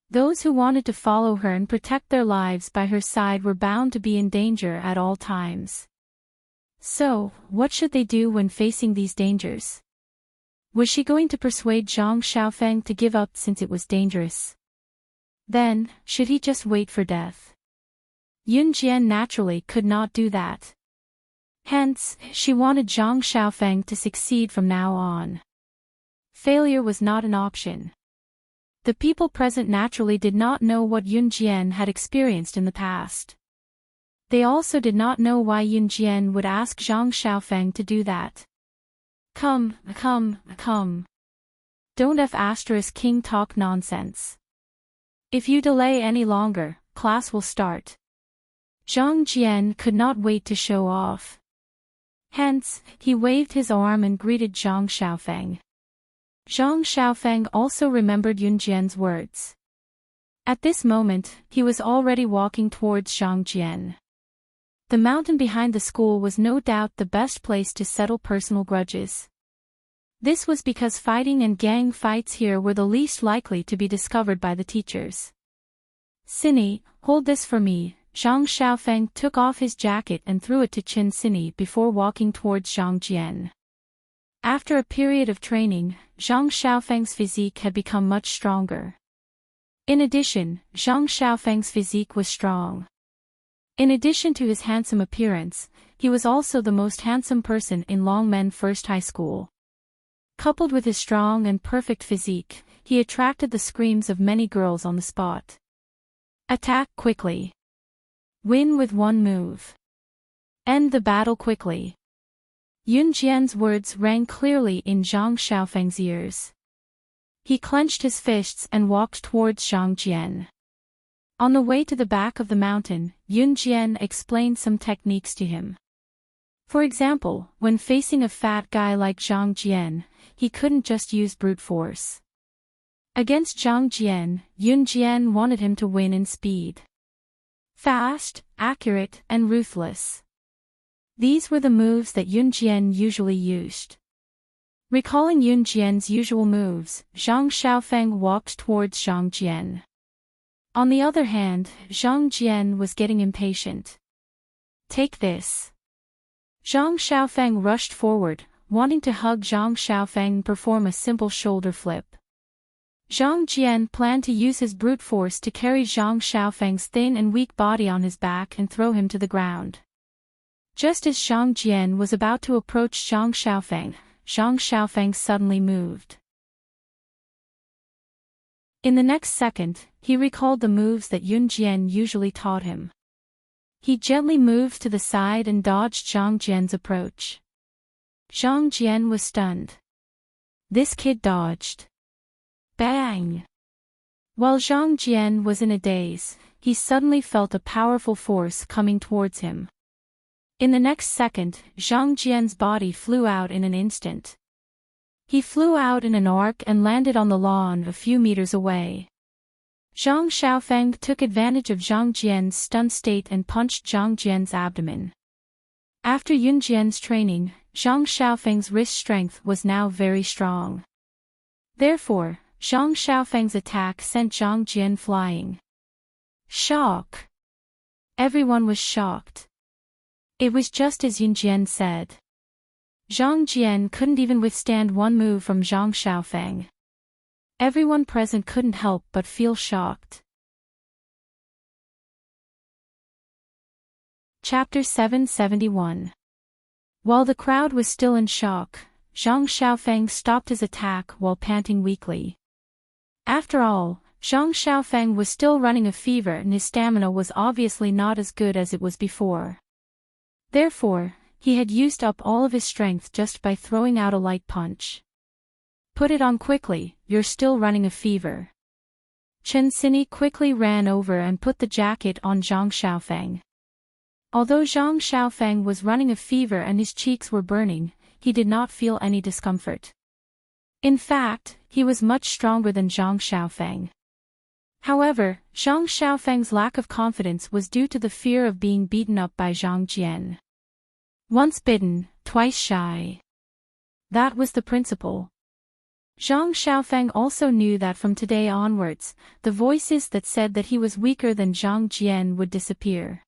Those who wanted to follow her and protect their lives by her side were bound to be in danger at all times. So, what should they do when facing these dangers? Was she going to persuade Zhang Xiaofeng to give up since it was dangerous? Then, should he just wait for death? Yun Jian naturally could not do that. Hence, she wanted Zhang Xiaofeng to succeed from now on. Failure was not an option. The people present naturally did not know what Yun Jian had experienced in the past. They also did not know why Yun Jian would ask Zhang Xiaofeng to do that. Come. Don't King talk nonsense. If you delay any longer, class will start. Zhang Jian could not wait to show off. Hence, he waved his arm and greeted Zhang Xiaofeng. Zhang Xiaofeng also remembered Yun Jian's words. At this moment, he was already walking towards Zhang Jian. The mountain behind the school was no doubt the best place to settle personal grudges. This was because fighting and gang fights here were the least likely to be discovered by the teachers. Cinny, hold this for me. Zhang Xiaofeng took off his jacket and threw it to Chen Cinny before walking towards Zhang Jian. After a period of training, Zhang Xiaofeng's physique had become much stronger. In addition, Zhang Xiaofeng's physique was strong. In addition to his handsome appearance, he was also the most handsome person in Longmen First High School. Coupled with his strong and perfect physique, he attracted the screams of many girls on the spot. Attack quickly. Win with one move. End the battle quickly. Yun Jian's words rang clearly in Zhang Xiaofeng's ears. He clenched his fists and walked towards Zhang Jian. On the way to the back of the mountain, Yun Jian explained some techniques to him. For example, when facing a fat guy like Zhang Jian, he couldn't just use brute force. Against Zhang Jian, Yun Jian wanted him to win in speed. Fast, accurate, and ruthless. These were the moves that Yun Jian usually used. Recalling Yun Jian's usual moves, Zhang Xiaofeng walked towards Zhang Jian. On the other hand, Zhang Jian was getting impatient. Take this. Zhang Xiaofeng rushed forward, wanting to hug Zhang Xiaofeng and perform a simple shoulder flip. Zhang Jian planned to use his brute force to carry Zhang Xiaofeng's thin and weak body on his back and throw him to the ground. Just as Zhang Jian was about to approach Zhang Xiaofeng suddenly moved. In the next second, he recalled the moves that Yun Jian usually taught him. He gently moved to the side and dodged Zhang Jian's approach. Zhang Jian was stunned. This kid dodged. Bang! While Zhang Jian was in a daze, he suddenly felt a powerful force coming towards him. In the next second, Zhang Jian's body flew out in an instant. He flew out in an arc and landed on the lawn a few meters away. Zhang Xiaofeng took advantage of Zhang Jian's stunned state and punched Zhang Jian's abdomen. After Yun Jian's training, Zhang Xiaofeng's wrist strength was now very strong. Therefore, Zhang Xiaofeng's attack sent Zhang Jian flying. Shock! Everyone was shocked. It was just as Yun Jian said. Zhang Jian couldn't even withstand one move from Zhang Xiaofeng. Everyone present couldn't help but feel shocked. Chapter 771. While the crowd was still in shock, Zhang Xiaofeng stopped his attack while panting weakly. After all, Zhang Xiaofeng was still running a fever and his stamina was obviously not as good as it was before. Therefore, he had used up all of his strength just by throwing out a light punch. Put it on quickly, you're still running a fever. Chen Cinny quickly ran over and put the jacket on Zhang Xiaofeng. Although Zhang Xiaofeng was running a fever and his cheeks were burning, he did not feel any discomfort. In fact, he was much stronger than Zhang Xiaofeng. However, Zhang Xiaofeng's lack of confidence was due to the fear of being beaten up by Zhang Jian. Once bitten, twice shy. That was the principle. Zhang Xiaofeng also knew that from today onwards, the voices that said that he was weaker than Zhang Jian would disappear.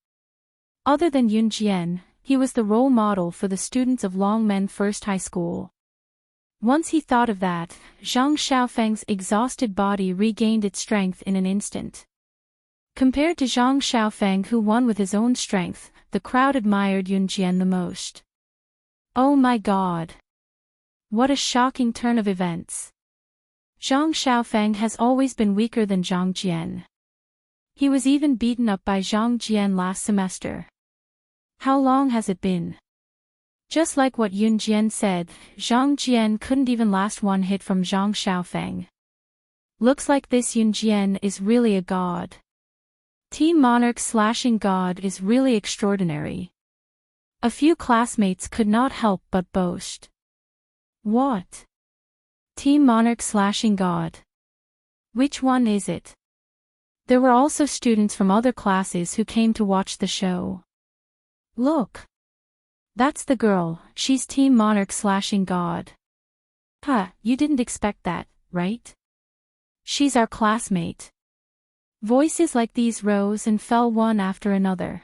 Other than Yun Jian, he was the role model for the students of Longmen First High School. Once he thought of that, Zhang Xiaofeng's exhausted body regained its strength in an instant. Compared to Zhang Xiaofeng, who won with his own strength, the crowd admired Yun Jian the most. Oh my God! What a shocking turn of events! Zhang Xiaofeng has always been weaker than Zhang Jian. He was even beaten up by Zhang Jian last semester. How long has it been? Just like what Yun Jian said, Zhang Jian couldn't even last one hit from Zhang Xiaofeng. Looks like this Yun Jian is really a god. Team Monarch slashing god is really extraordinary. A few classmates could not help but boast. What? Team Monarch slashing god. Which one is it? There were also students from other classes who came to watch the show. Look! That's the girl, she's Team Monarch/God. Huh, you didn't expect that, right? She's our classmate. Voices like these rose and fell one after another.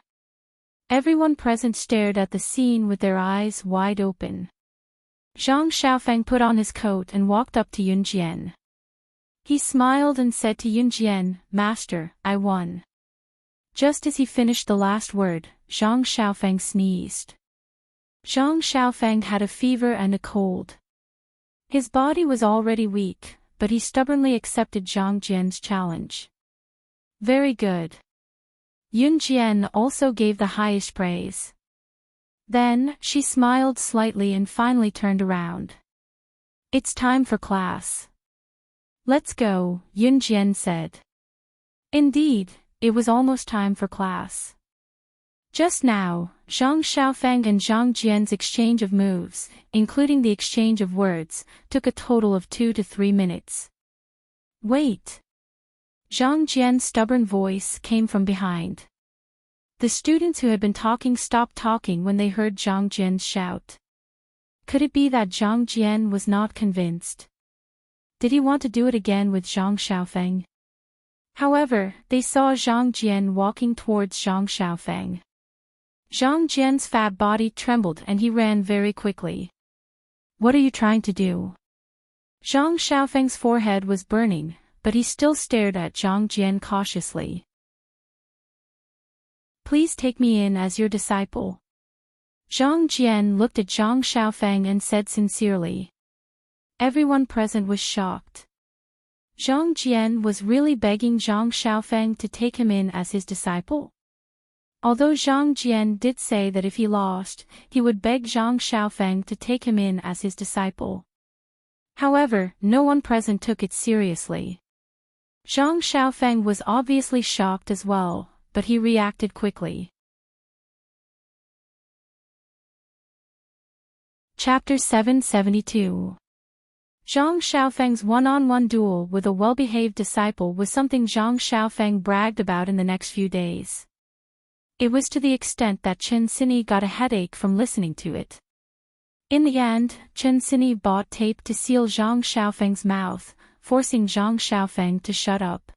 Everyone present stared at the scene with their eyes wide open. Zhang Xiaofeng put on his coat and walked up to Yunjian. He smiled and said to Yunjian, "Master, I won." Just as he finished the last word, Zhang Xiaofeng sneezed. Zhang Xiaofeng had a fever and a cold. His body was already weak, but he stubbornly accepted Zhang Jian's challenge. Very good. Yunjian also gave the highest praise. Then, she smiled slightly and finally turned around. It's time for class. Let's go, Yunjian said. Indeed, it was almost time for class. Just now, Zhang Xiaofeng and Zhang Jian's exchange of moves, including the exchange of words, took a total of 2 to 3 minutes. Wait! Zhang Jian's stubborn voice came from behind. The students who had been talking stopped talking when they heard Zhang Jian's shout. Could it be that Zhang Jian was not convinced? Did he want to do it again with Zhang Xiaofeng? However, they saw Zhang Jian walking towards Zhang Xiaofeng. Zhang Jian's fat body trembled and he ran very quickly. What are you trying to do? Zhang Xiaofeng's forehead was burning, but he still stared at Zhang Jian cautiously. Please take me in as your disciple. Zhang Jian looked at Zhang Xiaofeng and said sincerely. Everyone present was shocked. Zhang Jian was really begging Zhang Xiaofeng to take him in as his disciple? Although Zhang Jian did say that if he lost, he would beg Zhang Xiaofeng to take him in as his disciple. However, no one present took it seriously. Zhang Xiaofeng was obviously shocked as well, but he reacted quickly. Chapter 772. Zhang Xiaofeng's one-on-one duel with a well-behaved disciple was something Zhang Xiaofeng bragged about in the next few days. It was to the extent that Chen Xinyi got a headache from listening to it. In the end, Chen Xinyi bought tape to seal Zhang Xiaofeng's mouth, forcing Zhang Xiaofeng to shut up.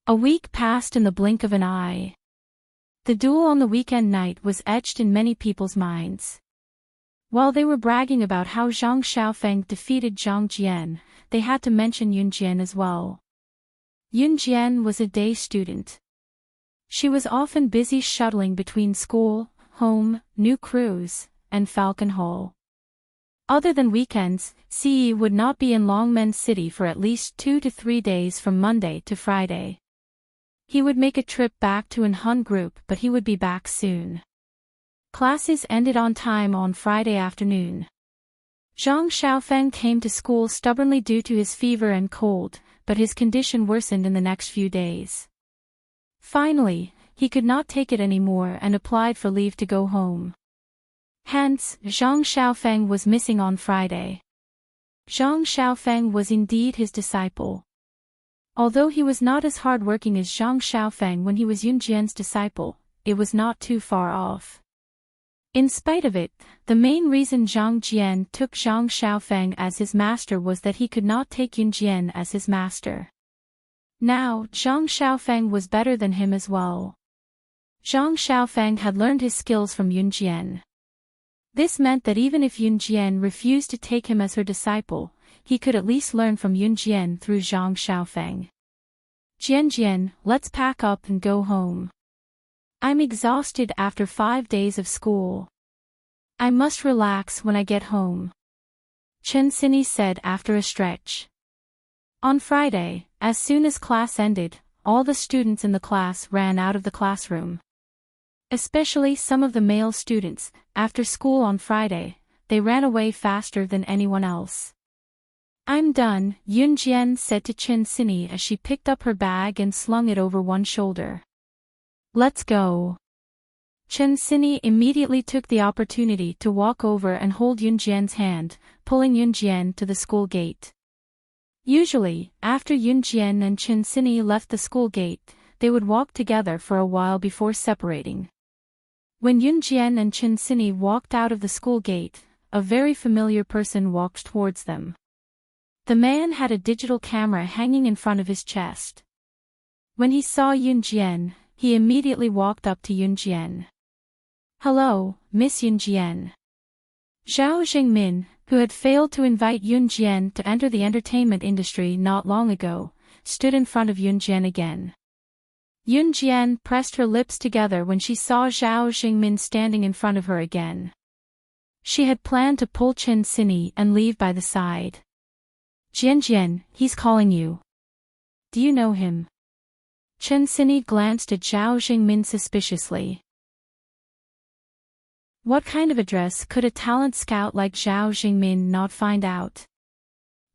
A week passed in the blink of an eye. The duel on the weekend night was etched in many people's minds. While they were bragging about how Zhang Xiaofeng defeated Zhang Jian, they had to mention Yunjian as well. Yunjian was a day student. She was often busy shuttling between school, home, New Cruise, and Falcon Hall. Other than weekends, CE would not be in Longmen City for at least 2 to 3 days from Monday to Friday. He would make a trip back to Enhun Group, but he would be back soon. Classes ended on time on Friday afternoon. Zhang Xiaofeng came to school stubbornly due to his fever and cold, but his condition worsened in the next few days. Finally, he could not take it anymore and applied for leave to go home. Hence, Zhang Xiaofeng was missing on Friday. Zhang Xiaofeng was indeed his disciple. Although he was not as hard-working as Zhang Xiaofeng when he was Yunjian's disciple, it was not too far off. In spite of it, the main reason Zhang Jian took Zhang Xiaofeng as his master was that he could not take Yunjian as his master. Now, Zhang Xiaofeng was better than him as well. Zhang Xiaofeng had learned his skills from Yunjian. This meant that even if Yunjian refused to take him as her disciple, he could at least learn from Yunjian through Zhang Xiaofeng. Jian, let's pack up and go home. I'm exhausted after 5 days of school. I must relax when I get home. Chen Xinyi said after a stretch. On Friday, as soon as class ended, all the students in the class ran out of the classroom. Especially some of the male students, after school on Friday, they ran away faster than anyone else. I'm done, Yunjian said to Chen Xinyi as she picked up her bag and slung it over one shoulder. Let's go. Chen Xinyi immediately took the opportunity to walk over and hold Yunjian's hand, pulling Yunjian to the school gate. Usually, after Yunjian and Chen Xinyi left the school gate, they would walk together for a while before separating. When Yunjian and Chen Sini walked out of the school gate, a very familiar person walked towards them. The man had a digital camera hanging in front of his chest. When he saw Yunjian, he immediately walked up to Yunjian. "Hello, Miss Yunjian." Zhao Jingmin, who had failed to invite Yunjian to enter the entertainment industry not long ago, stood in front of Yunjian again. Yunjian pressed her lips together when she saw Zhao Jingmin standing in front of her again. She had planned to pull Chen Sini and leave by the side. "Jianjian, he's calling you. Do you know him?" Chen Sini glanced at Zhao Jingmin suspiciously. What kind of address could a talent scout like Zhao Jingmin not find out?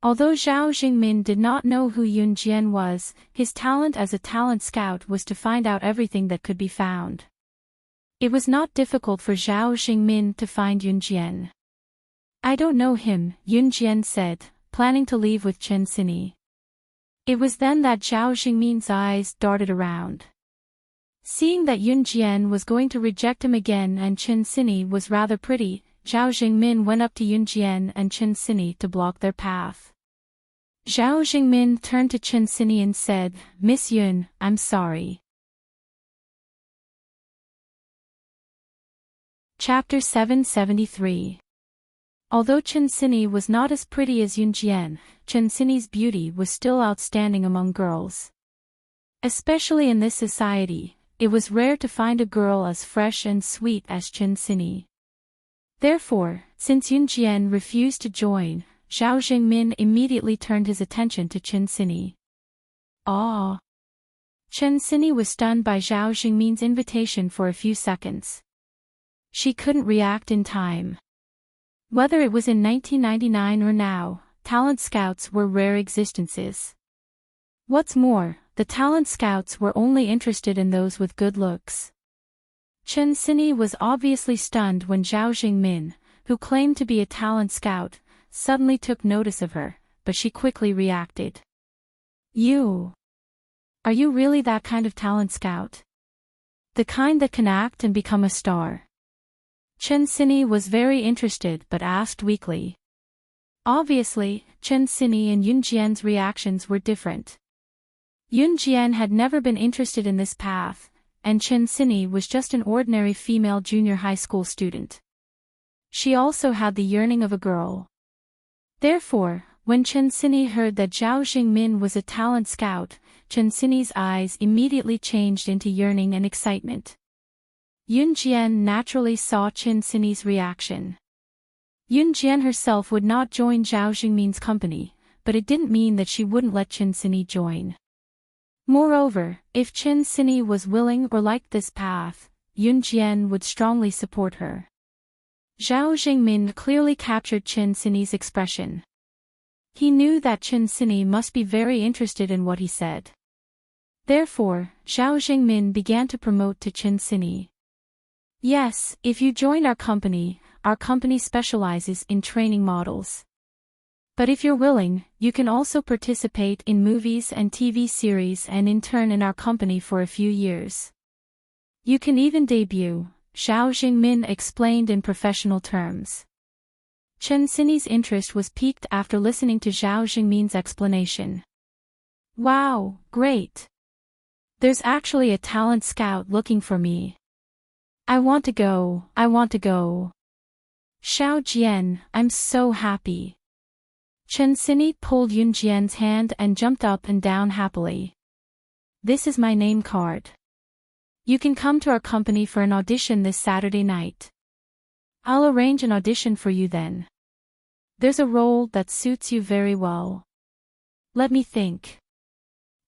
Although Zhao Jingmin did not know who Yunjian was, his talent as a talent scout was to find out everything that could be found. It was not difficult for Zhao Jingmin to find Yunjian. "I don't know him," Yunjian said, planning to leave with Chen Sini. It was then that Zhao Jingmin's eyes darted around. Seeing that Yunjian was going to reject him again and Chen Sini was rather pretty, Zhao Jingmin went up to Yunjian and Chen Sini to block their path. Zhao Jingmin turned to Chen Sini and said, "Miss Yun, I'm sorry." Chapter 773. Although Chen Sini was not as pretty as Yunjian, Chen Sini's beauty was still outstanding among girls. Especially in this society, it was rare to find a girl as fresh and sweet as Chen Sini. Therefore, since Yunjian refused to join, Zhao Jingmin immediately turned his attention to Chen Sini. "Ah!" Chen Sini was stunned by Zhao Jingmin's invitation for a few seconds. She couldn't react in time. Whether it was in 1999 or now, talent scouts were rare existences. What's more, the talent scouts were only interested in those with good looks. Chen Sini was obviously stunned when Zhao Jingmin, who claimed to be a talent scout, suddenly took notice of her, but she quickly reacted. Are you really that kind of talent scout? The kind that can act and become a star?" Chen Sini was very interested but asked weakly. Obviously, Chen Sini and Yunjian's reactions were different. Yunjian had never been interested in this path, and Chen Sini was just an ordinary female junior high school student. She also had the yearning of a girl. Therefore, when Chen Sini heard that Zhao Jingmin was a talent scout, Chen Sini's eyes immediately changed into yearning and excitement. Yunjian naturally saw Chen Sini's reaction. Yunjian herself would not join Zhao Jingmin's company, but it didn't mean that she wouldn't let Chen Sini join. Moreover, if Chen Sini was willing or liked this path, Yunjian would strongly support her. Zhao Jingmin clearly captured Chen Sini's expression. He knew that Chen Sini must be very interested in what he said. Therefore, Zhao Jingmin began to promote to Chen Sini. "Yes, if you join our company specializes in training models. But if you're willing, you can also participate in movies and TV series and intern in our company for a few years. You can even debut," Zhao Jingmin explained in professional terms. Chen Sini's interest was piqued after listening to Zhao Jingmin's explanation. "Wow, great! There's actually a talent scout looking for me. I want to go. Xiao Jian, I'm so happy." Chen Sini pulled Yunjian's hand and jumped up and down happily. "This is my name card. You can come to our company for an audition this Saturday night. I'll arrange an audition for you then. There's a role that suits you very well. Let me think.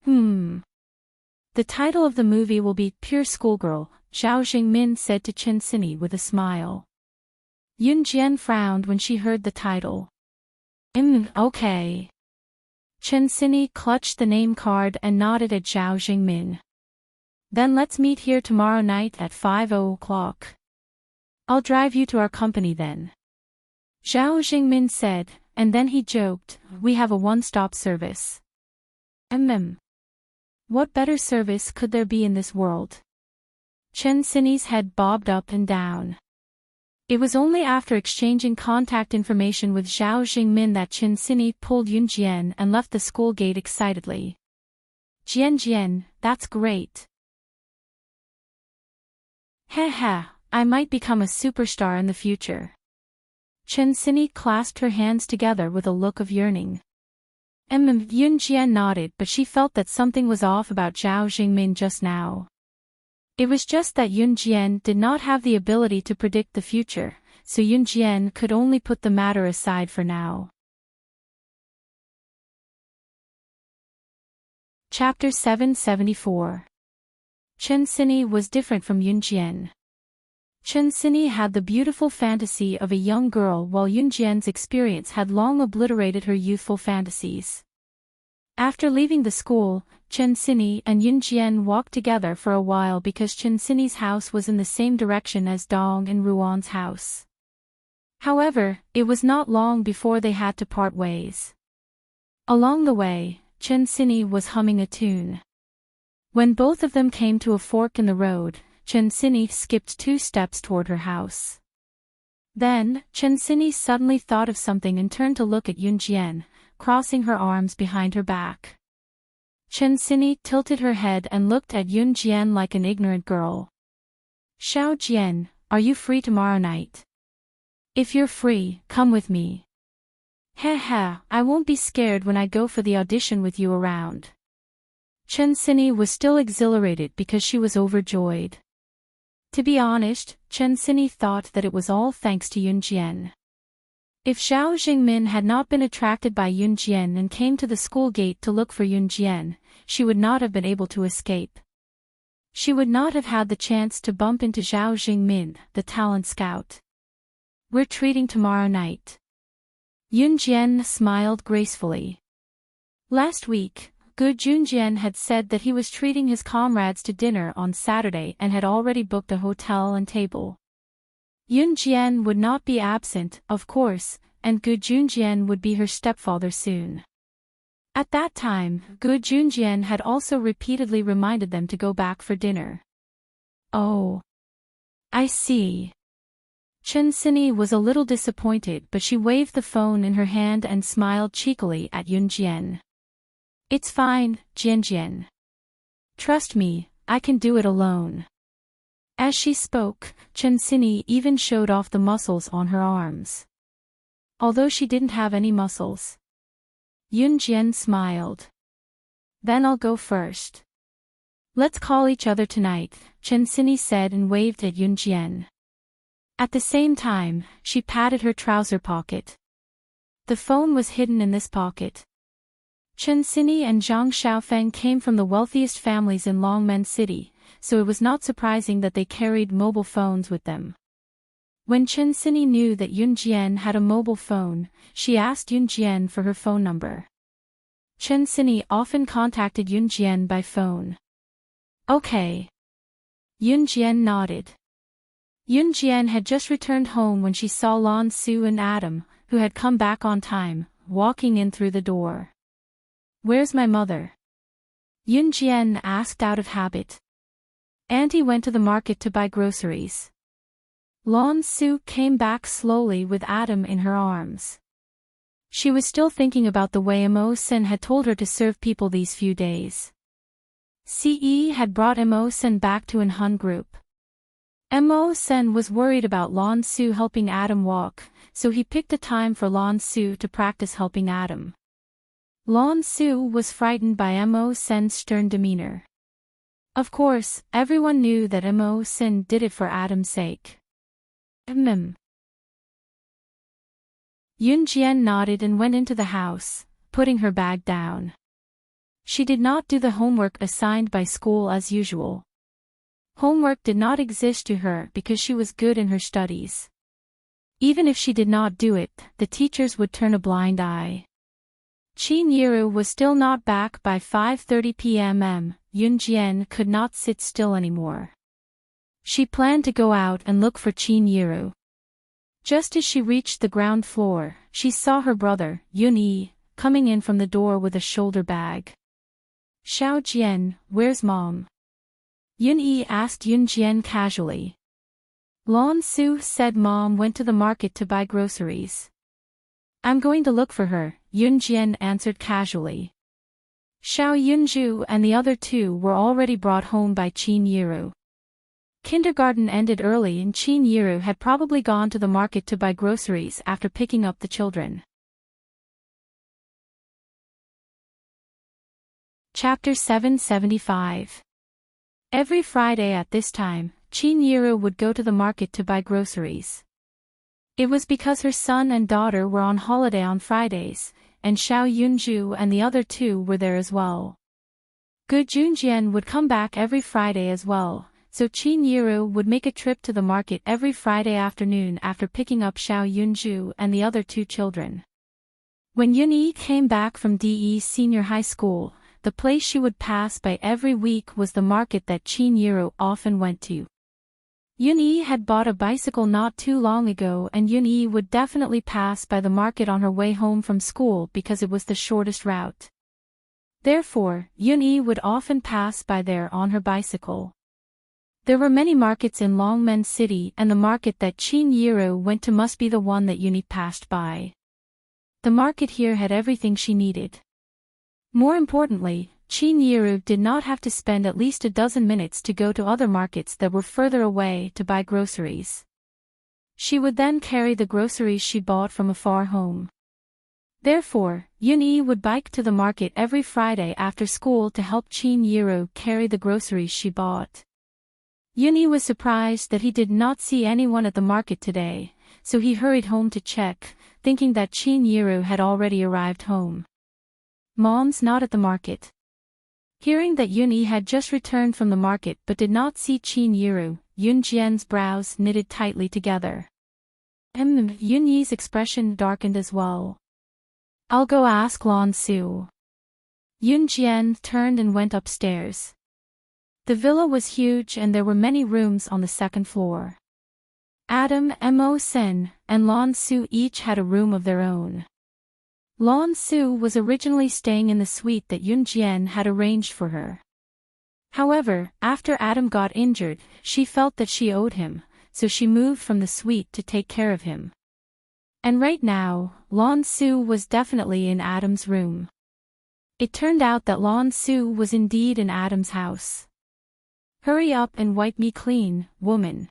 The title of the movie will be Pure Schoolgirl," Zhao Jingmin said to Chen Sini with a smile. Yunjian frowned when she heard the title. Okay. Chen Sini clutched the name card and nodded at Zhao Jingmin. "Then let's meet here tomorrow night at 5:00. I'll drive you to our company then," Zhao Jingmin said, and then he joked, "We have a one-stop service." What better service could there be in this world? Chen Xinyi's head bobbed up and down. It was only after exchanging contact information with Zhao Jingmin that Chen Xinyi pulled Yunjian and left the school gate excitedly. Jian, that's great. Heh, I might become a superstar in the future. Chen Xinyi clasped her hands together with a look of yearning. Yunjian nodded, but she felt that something was off about Zhao Jingmin just now. It was just that Yunjian did not have the ability to predict the future, so Yunjian could only put the matter aside for now. Chapter 774. Chen Xinyi was different from Yunjian. Chen Xinyi had the beautiful fantasy of a young girl, while Yunjian's experience had long obliterated her youthful fantasies. After leaving the school, Chen Xinyi and Yunjian walked together for a while because Chen Xinyi's house was in the same direction as Dong and Ruan's house. However, it was not long before they had to part ways. Along the way, Chen Xinyi was humming a tune. When both of them came to a fork in the road, Chen Xinyi skipped 2 steps toward her house. Then, Chen Xinyi suddenly thought of something and turned to look at Yunjian, crossing her arms behind her back. Chen Xinyi tilted her head and looked at Yunjian like an ignorant girl. Xiao Jian, are you free tomorrow night? If you're free, come with me. I won't be scared when I go for the audition with you around. Chen Xinyi was still exhilarated because she was overjoyed. To be honest, Chen Xinyi thought that it was all thanks to Yunjian. If Zhao Jingmin had not been attracted by Yunjian and came to the school gate to look for Yunjian, she would not have been able to escape. She would not have had the chance to bump into Zhao Jingmin, the talent scout. We're treating tomorrow night. Yunjian smiled gracefully. Last week, Gu Junjian had said that he was treating his comrades to dinner on Saturday and had already booked a hotel and table. Yunjian would not be absent, of course, and Gu Junjian would be her stepfather soon. At that time, Gu Junjian had also repeatedly reminded them to go back for dinner. Oh. I see. Chen Xinyi was a little disappointed, but she waved the phone in her hand and smiled cheekily at Yunjian. It's fine, Jian. Trust me, I can do it alone. As she spoke, Chen Xinyi even showed off the muscles on her arms. Although she didn't have any muscles. Yunjian smiled. Then I'll go first. Let's call each other tonight, Chen Xinyi said and waved at Yunjian. At the same time, she patted her trouser pocket. The phone was hidden in this pocket. Chen Xinyi and Zhang Xiaofeng came from the wealthiest families in Longmen City, so it was not surprising that they carried mobile phones with them. When Chen Xinyi knew that Yunjian had a mobile phone, she asked Yunjian for her phone number. Chen Xinyi often contacted Yunjian by phone. Okay. Yunjian nodded. Yunjian had just returned home when she saw Lan Su and Adam, who had come back on time, walking in through the door. Where's my mother? Yunjian asked out of habit. Auntie went to the market to buy groceries. Lan Su came back slowly with Adam in her arms. She was still thinking about the way Mo Sen had told her to serve people these few days. Ce had brought Mo Sen back to An Hun group. Mo Sen was worried about Lan Su helping Adam walk, so he picked a time for Lan Su to practice helping Adam. Lan Su was frightened by Mo Sen's stern demeanor. Of course, everyone knew that Mo Sen did it for Adam's sake. Yunjian nodded and went into the house, putting her bag down. She did not do the homework assigned by school as usual. Homework did not exist to her because she was good in her studies. Even if she did not do it, the teachers would turn a blind eye. Qin Yiru was still not back by 5:30 p.m. Yunjian could not sit still anymore. She planned to go out and look for Qin Yiru. Just as she reached the ground floor, she saw her brother, Yun-Yi, coming in from the door with a shoulder bag. Xiao Jian, where's mom? Yun-yi asked Yun-jian casually. Lan-su said Mom went to the market to buy groceries. I'm going to look for her, Yun-jian answered casually. Xiao Yunju and the other two were already brought home by Qin Yiru. Kindergarten ended early and Qin Yiru had probably gone to the market to buy groceries after picking up the children. Chapter 775. Every Friday at this time, Qin Yiru would go to the market to buy groceries. It was because her son and daughter were on holiday on Fridays, and Xiao Yunju and the other two were there as well. Gu Junjian would come back every Friday as well, so Qin Yiru would make a trip to the market every Friday afternoon after picking up Xiao Yunju and the other two children. When Yun-yi came back from DE Senior High School, the place she would pass by every week was the market that Qin Yiru often went to. Yun-yi had bought a bicycle not too long ago and Yun-yi would definitely pass by the market on her way home from school because it was the shortest route. Therefore, Yun-yi would often pass by there on her bicycle. There were many markets in Longmen City and the market that Qin Yiru went to must be the one that Yun-yi passed by. The market here had everything she needed. More importantly, Qin Yiru did not have to spend at least a dozen minutes to go to other markets that were further away to buy groceries. She would then carry the groceries she bought from afar home. Therefore, Yun-yi would bike to the market every Friday after school to help Qin Yiru carry the groceries she bought. Yun-yi was surprised that he did not see anyone at the market today, so he hurried home to check, thinking that Qin Yiru had already arrived home. Mom's not at the market. Hearing that Yun-yi had just returned from the market but did not see Qin Yiru, Yun-jian's brows knitted tightly together. Yun-yi's expression darkened as well. I'll go ask Lan-su. Yun-jian turned and went upstairs. The villa was huge and there were many rooms on the second floor. Adam, Mo-sen, and Lan-su each had a room of their own. Lan-su was originally staying in the suite that Yun-jian had arranged for her. However, after Adam got injured, she felt that she owed him, so she moved from the suite to take care of him. And right now, Lan-su was definitely in Adam's room. It turned out that Lan-su was indeed in Adam's house. Hurry up and wipe me clean, woman.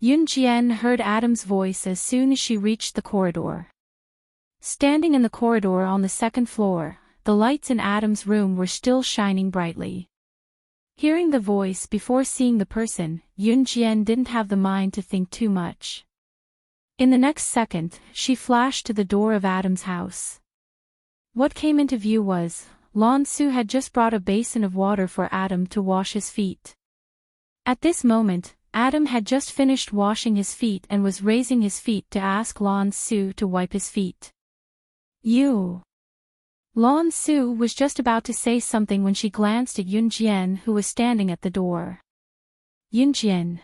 Yun-jian heard Adam's voice as soon as she reached the corridor. Standing in the corridor on the second floor, the lights in Adam's room were still shining brightly. Hearing the voice before seeing the person, Yun-jian didn't have the mind to think too much. In the next second, she flashed to the door of Adam's house. What came into view was, Lan-su had just brought a basin of water for Adam to wash his feet. At this moment, Adam had just finished washing his feet and was raising his feet to ask Lan-su to wipe his feet. You. Lan-su was just about to say something when she glanced at Yun-jian who was standing at the door. Yun-jian.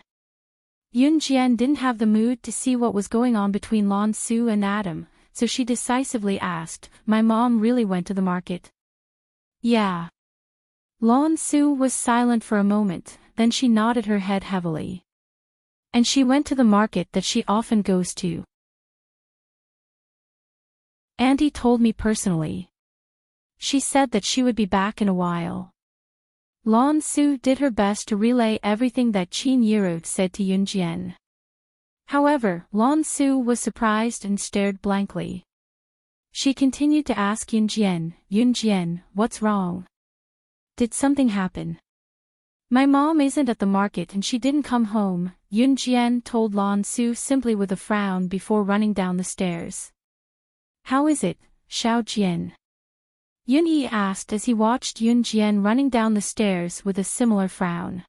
Yun-jian didn't have the mood to see what was going on between Lan-su and Adam, so she decisively asked, "My mom really went to the market?" Yeah. Lan-su was silent for a moment, then she nodded her head heavily. And she went to the market that she often goes to. Auntie told me personally. She said that she would be back in a while. Lan-su did her best to relay everything that Qin Yiru said to Yun-jian. However, Lan-su was surprised and stared blankly. She continued to ask Yun-jian, "Yun-jian, what's wrong? Did something happen?" "My mom isn't at the market and she didn't come home," Yun-jian told Lan-su simply with a frown before running down the stairs. "How is it, Xiao-jian?" Yun-yi asked as he watched Yun-jian running down the stairs with a similar frown.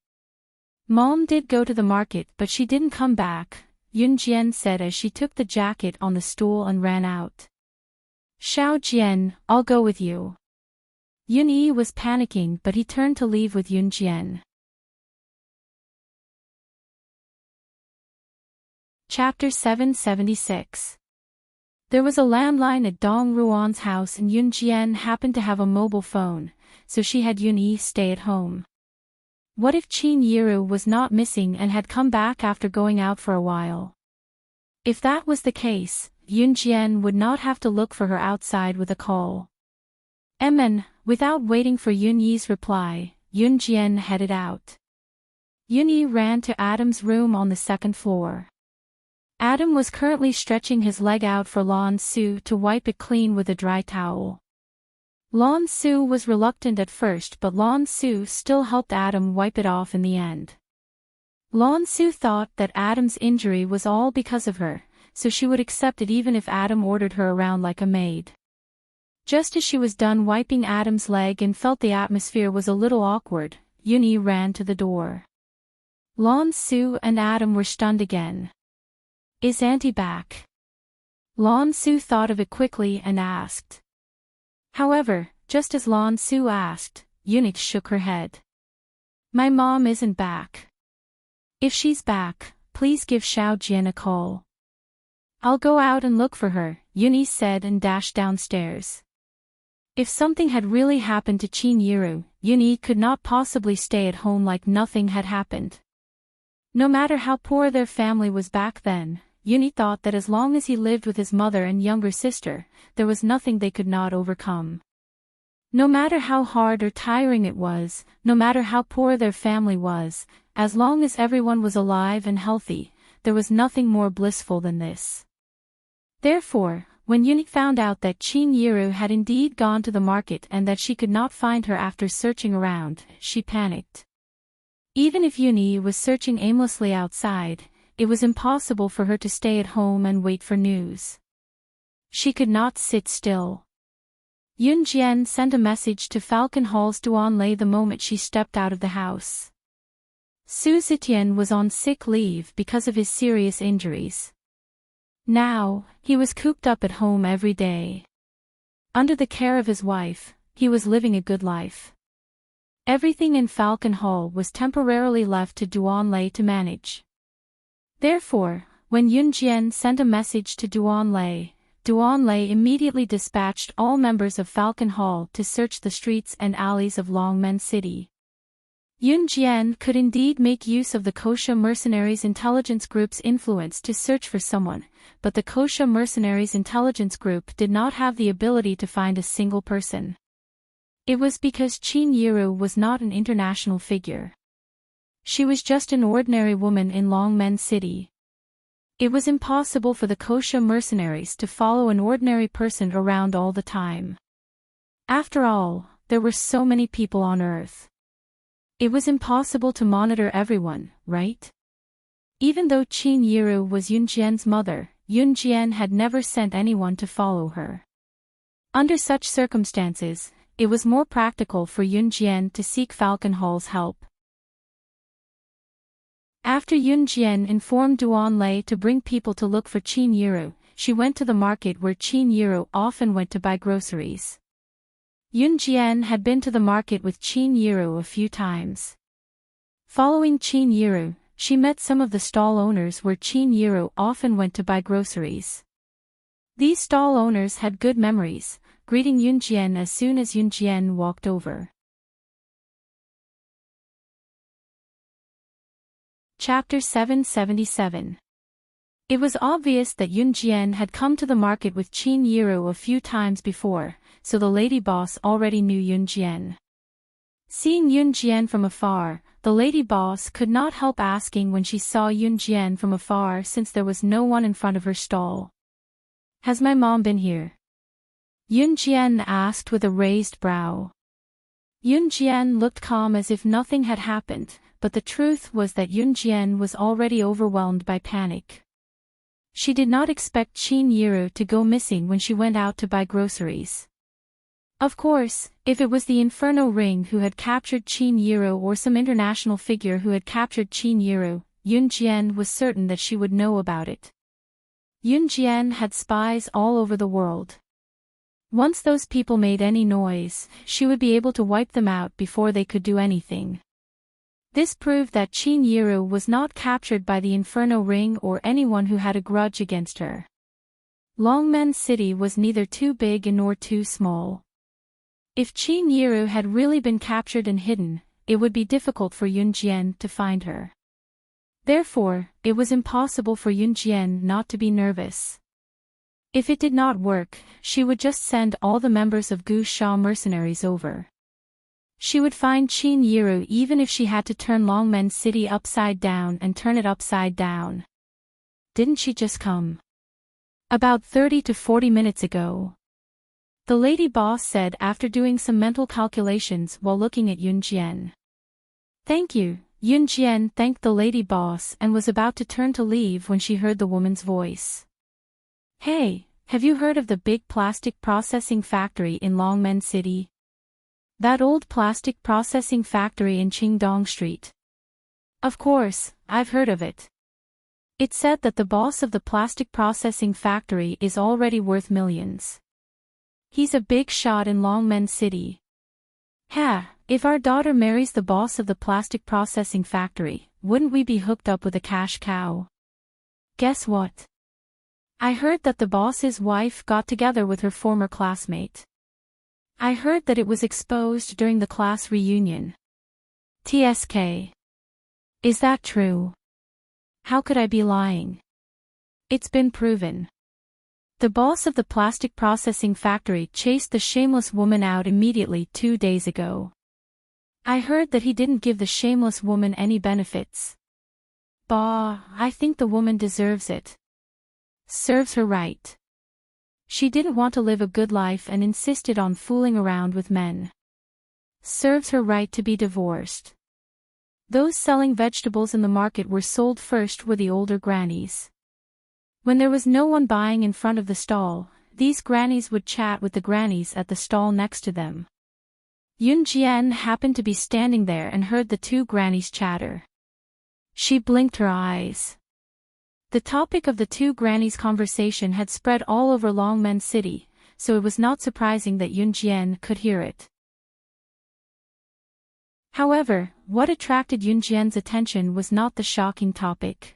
"Mom did go to the market but she didn't come back," Yun-jian said as she took the jacket on the stool and ran out. "Xiao-jian, I'll go with you." Yun-yi was panicking but he turned to leave with Yun-jian. Chapter 776. There was a landline at Dong Ruan's house and Yun-jian happened to have a mobile phone, so she had Yun-yi stay at home. What if Chin-Yiru was not missing and had come back after going out for a while? If that was the case, Yunjian would not have to look for her outside with a call. Without waiting for Yunyi's reply, Yunjian headed out. Yunyi ran to Adam's room on the second floor. Adam was currently stretching his leg out for Lan Su to wipe it clean with a dry towel. Lan Su was reluctant at first, but Lan Su still helped Adam wipe it off in the end. Lan Su thought that Adam's injury was all because of her, so she would accept it even if Adam ordered her around like a maid. Just as she was done wiping Adam's leg and felt the atmosphere was a little awkward, Yunyi ran to the door. Lan Su and Adam were stunned again. "Is Auntie back?" Lan Su thought of it quickly and asked. However, just as Lan Su asked, Yunyi shook her head. "My mom isn't back. If she's back, please give Xiao Jian a call." "I'll go out and look for her," Yunyi said and dashed downstairs. If something had really happened to Chin-Yiru, Yunyi could not possibly stay at home like nothing had happened. No matter how poor their family was back then, Yunyi thought that as long as he lived with his mother and younger sister, there was nothing they could not overcome. No matter how hard or tiring it was, no matter how poor their family was, as long as everyone was alive and healthy, there was nothing more blissful than this. Therefore, when Yunyi found out that Chin-Yiru had indeed gone to the market and that she could not find her after searching around, she panicked. Even if Yunyi was searching aimlessly outside, it was impossible for her to stay at home and wait for news. She could not sit still. Yunjian sent a message to Falcon Hall's Duanlei the moment she stepped out of the house. Su Zetian was on sick leave because of his serious injuries. Now, he was cooped up at home every day. Under the care of his wife, he was living a good life. Everything in Falcon Hall was temporarily left to Duanlei to manage. Therefore, when Yunjian sent a message to Duanlei, Duanlei immediately dispatched all members of Falcon Hall to search the streets and alleys of Longmen City. Yunjian could indeed make use of the Kosha Mercenaries Intelligence Group's influence to search for someone, but the Kosha Mercenaries Intelligence Group did not have the ability to find a single person. It was because Chin-Yiru was not an international figure. She was just an ordinary woman in Longmen City. It was impossible for the Kosha mercenaries to follow an ordinary person around all the time. After all, there were so many people on Earth. It was impossible to monitor everyone, right? Even though Chin-Yiru was Yunjian's mother, Yunjian had never sent anyone to follow her. Under such circumstances, it was more practical for Yunjian to seek Falcon Hall's help. After Yunjian informed Duanlei to bring people to look for Chin-Yiru, she went to the market where Chin-Yiru often went to buy groceries. Yunjian had been to the market with Chin-Yiru a few times. Following Chin-Yiru, she met some of the stall owners where Chin-Yiru often went to buy groceries. These stall owners had good memories, greeting Yunjian as soon as Yunjian walked over. Chapter 777. It was obvious that Yunjian had come to the market with Chin-Yiru a few times before, so the lady boss already knew Yunjian. Seeing Yunjian from afar, the lady boss could not help asking when she saw Yunjian from afar since there was no one in front of her stall. "Has my mom been here?" Yunjian asked with a raised brow. Yunjian looked calm as if nothing had happened, but the truth was that Yunjian was already overwhelmed by panic. She did not expect Chin-Yiru to go missing when she went out to buy groceries. Of course, if it was the Inferno Ring who had captured Chin-Yiru or some international figure who had captured Chin-Yiru, Yunjian was certain that she would know about it. Yunjian had spies all over the world. Once those people made any noise, she would be able to wipe them out before they could do anything. This proved that Chin-Yiru was not captured by the Inferno Ring or anyone who had a grudge against her. Longmen City was neither too big nor too small. If Chin-Yiru had really been captured and hidden, it would be difficult for Yunjian to find her. Therefore, it was impossible for Yunjian not to be nervous. If it did not work, she would just send all the members of Gu Sha mercenaries over. She would find Qin Yiru even if she had to turn Longmen City upside down and turn it upside down. Didn't she just come? About 30 to 40 minutes ago. The lady boss said after doing some mental calculations while looking at Yunjian. Thank you, Yunjian thanked the lady boss and was about to turn to leave when she heard the woman's voice. Hey, have you heard of the big plastic processing factory in Longmen City? That old plastic processing factory in Qingdong Street. Of course, I've heard of it. It said that the boss of the plastic processing factory is already worth millions. He's a big shot in Longmen City. If our daughter marries the boss of the plastic processing factory, wouldn't we be hooked up with a cash cow? Guess what? I heard that the boss's wife got together with her former classmate. I heard that it was exposed during the class reunion. TSK. Is that true? How could I be lying? It's been proven. The boss of the plastic processing factory chased the shameless woman out immediately 2 days ago. I heard that he didn't give the shameless woman any benefits. Bah, I think the woman deserves it. Serves her right. She didn't want to live a good life and insisted on fooling around with men. Serves her right to be divorced. Those selling vegetables in the market were sold first were the older grannies. When there was no one buying in front of the stall, these grannies would chat with the grannies at the stall next to them. Yunjian happened to be standing there and heard the two grannies chatter. She blinked her eyes. The topic of the two grannies' conversation had spread all over Longmen City, so it was not surprising that Yunjian could hear it. However, what attracted Yunjian's attention was not the shocking topic.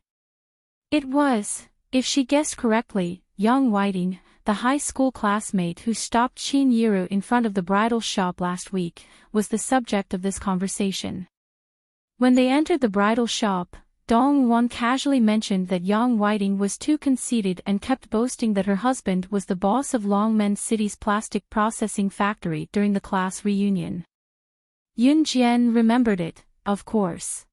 It was, if she guessed correctly, young Whiting, the high school classmate who stopped Qin Yiru in front of the bridal shop last week, was the subject of this conversation. When they entered the bridal shop, Dong Wan casually mentioned that young Whiting was too conceited and kept boasting that her husband was the boss of Longmen City's plastic processing factory during the class reunion. Yunjian remembered it, of course.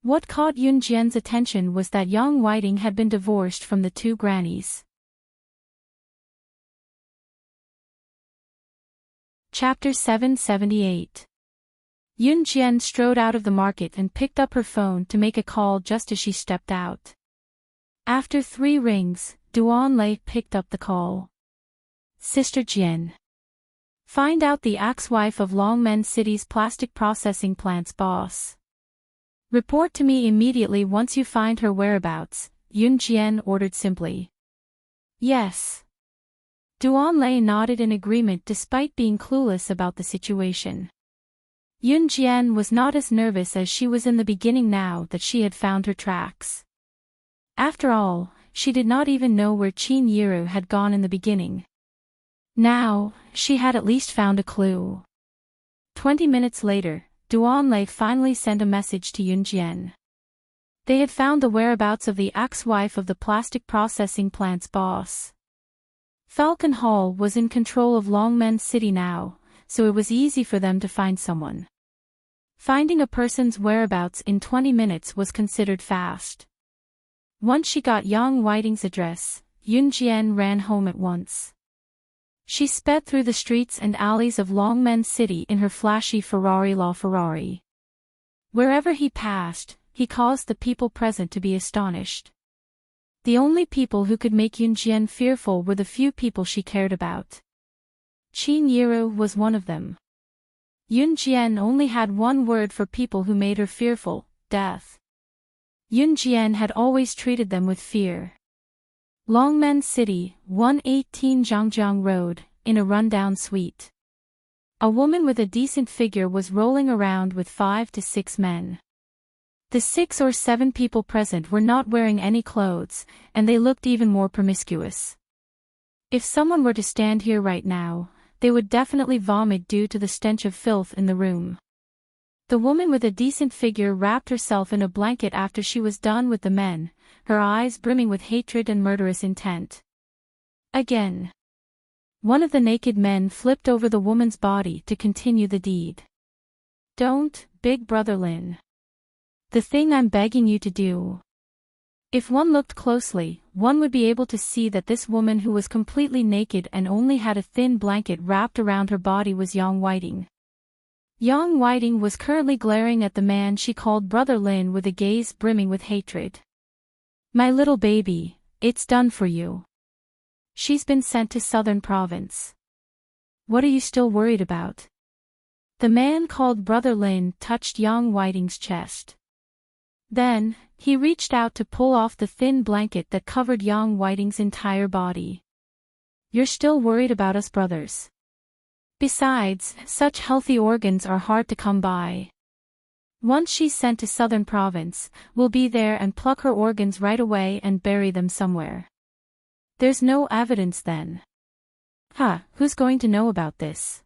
What caught Yunjian's attention was that young Whiting had been divorced from the two grannies. Chapter 778. Yunjian strode out of the market and picked up her phone to make a call just as she stepped out. After 3 rings, Duan Lei picked up the call. Sister Jian. Find out the ex-wife of Longmen City's plastic processing plant's boss. Report to me immediately once you find her whereabouts, Yunjian ordered simply. Yes. Duan Lei nodded in agreement despite being clueless about the situation. Yunjian was not as nervous as she was in the beginning now that she had found her tracks. After all, she did not even know where Qin Yiru had gone in the beginning. Now, she had at least found a clue. 20 minutes later, Duan Lei finally sent a message to Yunjian. They had found the whereabouts of the ex-wife of the plastic processing plant's boss. Falcon Hall was in control of Longmen City now, so it was easy for them to find someone. Finding a person's whereabouts in 20 minutes was considered fast. Once she got young Whiting's address, Yunjian ran home at once. She sped through the streets and alleys of Longmen City in her flashy Ferrari. Wherever he passed, he caused the people present to be astonished. The only people who could make Yunjian fearful were the few people she cared about. Qin Yiru was one of them. Yunjian only had one word for people who made her fearful: death. Yunjian had always treated them with fear. Longmen City, 118 Zhangjiang Road, in a rundown suite. A woman with a decent figure was rolling around with 5 to 6 men. The 6 or 7 people present were not wearing any clothes, and they looked even more promiscuous. If someone were to stand here right now, they would definitely vomit due to the stench of filth in the room. The woman with a decent figure wrapped herself in a blanket after she was done with the men, her eyes brimming with hatred and murderous intent. Again. One of the naked men flipped over the woman's body to continue the deed. Don't, Big Brother Lin. The thing I'm begging you to do. If one looked closely, one would be able to see that this woman who was completely naked and only had a thin blanket wrapped around her body was Yang Whiting. Yang Whiting was currently glaring at the man she called Brother Lin with a gaze brimming with hatred. My little baby, it's done for you. She's been sent to Southern Province. What are you still worried about? The man called Brother Lin touched Yang Whiting's chest. Then, he reached out to pull off the thin blanket that covered Yang Whiting's entire body. You're still worried about us brothers. Besides, such healthy organs are hard to come by. Once she's sent to Southern Province, we'll be there and pluck her organs right away and bury them somewhere. There's no evidence then. Who's going to know about this?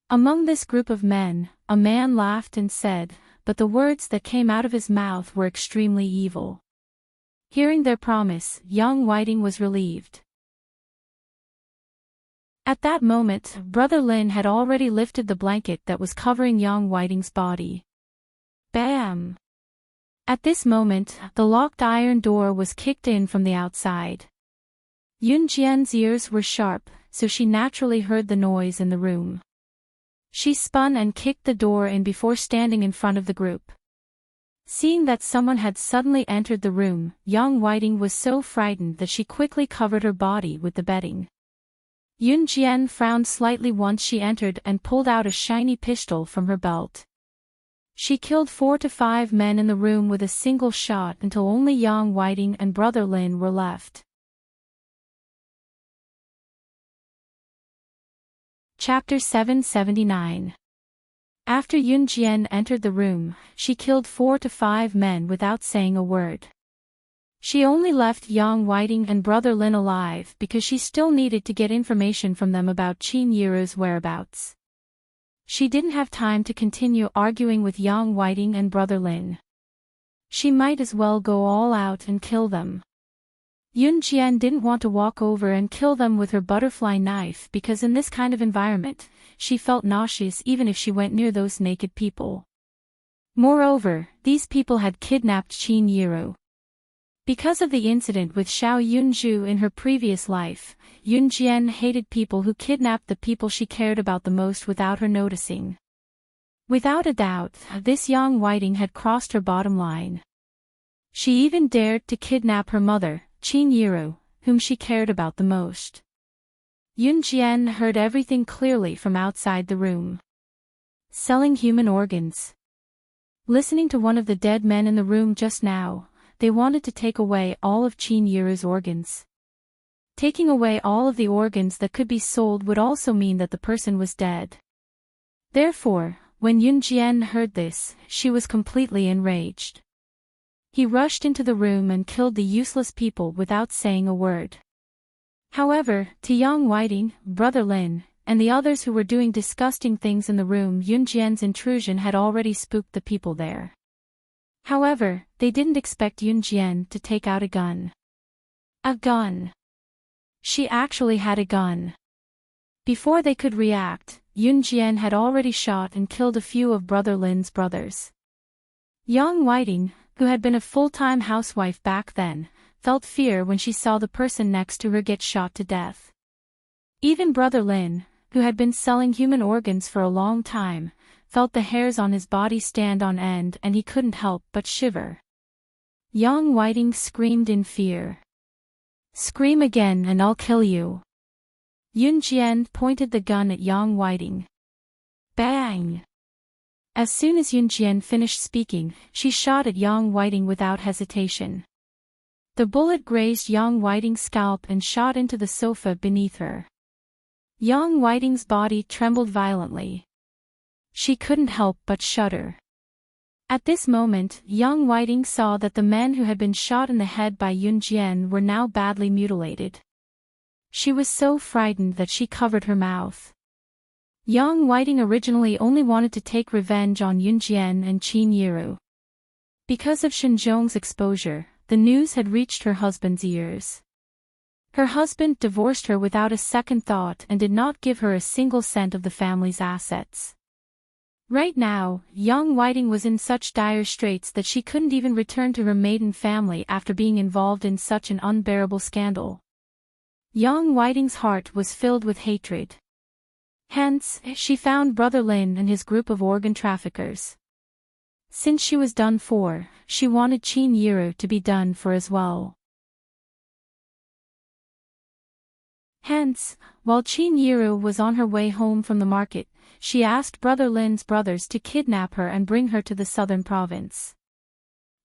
Among this group of men, a man laughed and said, but the words that came out of his mouth were extremely evil. Hearing their promise, Yang Whiting was relieved. At that moment, Brother Lin had already lifted the blanket that was covering Yang Whiting's body. Bam! At this moment, the locked iron door was kicked in from the outside. Yun Jian's ears were sharp, so she naturally heard the noise in the room. She spun and kicked the door in before standing in front of the group. Seeing that someone had suddenly entered the room, Yang Whiting was so frightened that she quickly covered her body with the bedding. Yun Jian frowned slightly once she entered and pulled out a shiny pistol from her belt. She killed 4 to 5 men in the room with a single shot until only Yang Whiting and Brother Lin were left. Chapter 779. After Yun Jian entered the room, she killed 4 to 5 men without saying a word. She only left Yang Whiting and Brother Lin alive because she still needed to get information from them about Qin Yiru's whereabouts. She didn't have time to continue arguing with Yang Whiting and Brother Lin. She might as well go all out and kill them. Yun Jian didn't want to walk over and kill them with her butterfly knife because in this kind of environment, she felt nauseous even if she went near those naked people. Moreover, these people had kidnapped Qin Yiru. Because of the incident with Xiao Yunzhu in her previous life, Yun Jian hated people who kidnapped the people she cared about the most without her noticing. Without a doubt, this Yang Whiting had crossed her bottom line. She even dared to kidnap her mother, Qin Yiru, whom she cared about the most. Yun Jian heard everything clearly from outside the room. Selling human organs. Listening to one of the dead men in the room just now, they wanted to take away all of Qin Yiru's organs. Taking away all of the organs that could be sold would also mean that the person was dead. Therefore, when Yun Jian heard this, she was completely enraged. He rushed into the room and killed the useless people without saying a word. However, to Yang Whiting, Brother Lin, and the others who were doing disgusting things in the room, Yun Jian's intrusion had already spooked the people there. However, they didn't expect Yun Jian to take out a gun. A gun. She actually had a gun. Before they could react, Yun Jian had already shot and killed a few of Brother Lin's brothers. Yang Whiting, who had been a full-time housewife back then, felt fear when she saw the person next to her get shot to death. Even Brother Lin, who had been selling human organs for a long time, felt the hairs on his body stand on end and he couldn't help but shiver. Yang Whiting screamed in fear. Scream again and I'll kill you. Yun Jian pointed the gun at Yang Whiting. Bang! As soon as Yun Jian finished speaking, she shot at Yang Whiting without hesitation. The bullet grazed Yang Whiting's scalp and shot into the sofa beneath her. Yang Whiting's body trembled violently. She couldn't help but shudder. At this moment, Yang Whiting saw that the men who had been shot in the head by Yun Jian were now badly mutilated. She was so frightened that she covered her mouth. Yang Whiting originally only wanted to take revenge on Yunjian and Qin Yiru. Because of Shinzhong's exposure, the news had reached her husband's ears. Her husband divorced her without a second thought and did not give her a single cent of the family's assets. Right now, Yang Whiting was in such dire straits that she couldn't even return to her maiden family after being involved in such an unbearable scandal. Yang Whiting's heart was filled with hatred. Hence, she found Brother Lin and his group of organ traffickers. Since she was done for, she wanted Qin Yiru to be done for as well. Hence, while Qin Yiru was on her way home from the market, she asked Brother Lin's brothers to kidnap her and bring her to the southern province.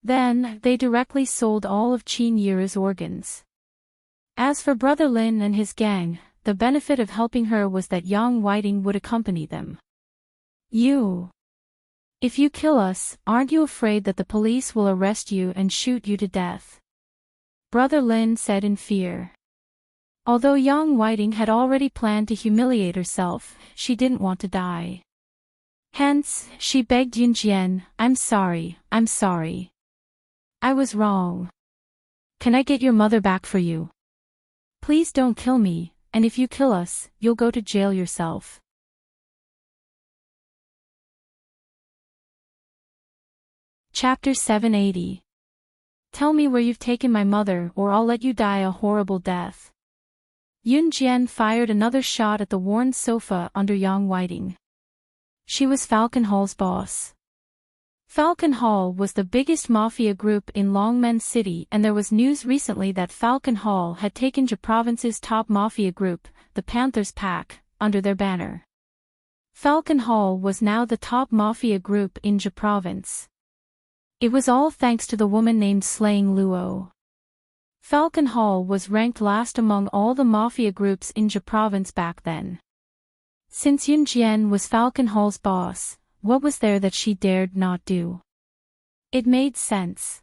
Then, they directly sold all of Qin Yiru's organs. As for Brother Lin and his gang, the benefit of helping her was that Yang Whiting would accompany them. If you kill us, aren't you afraid that the police will arrest you and shoot you to death? Brother Lin said in fear. Although Yang Whiting had already planned to humiliate herself, she didn't want to die. Hence, she begged Yunjian, I'm sorry. I was wrong. Can I get your mother back for you? Please don't kill me, and if you kill us, you'll go to jail yourself. Chapter 780. Tell me where you've taken my mother or I'll let you die a horrible death. Yunjian fired another shot at the worn sofa under Yang Whiting. She was Falcon Hall's boss. Falcon Hall was the biggest mafia group in Longmen City, and there was news recently that Falcon Hall had taken Ja Province's top mafia group, the Panthers Pack, under their banner. Falcon Hall was now the top mafia group in Ja Province. It was all thanks to the woman named Slaying Luo. Falcon Hall was ranked last among all the mafia groups in Ja Province back then. Since Yunjian was Falcon Hall's boss, what was there that she dared not do? It made sense.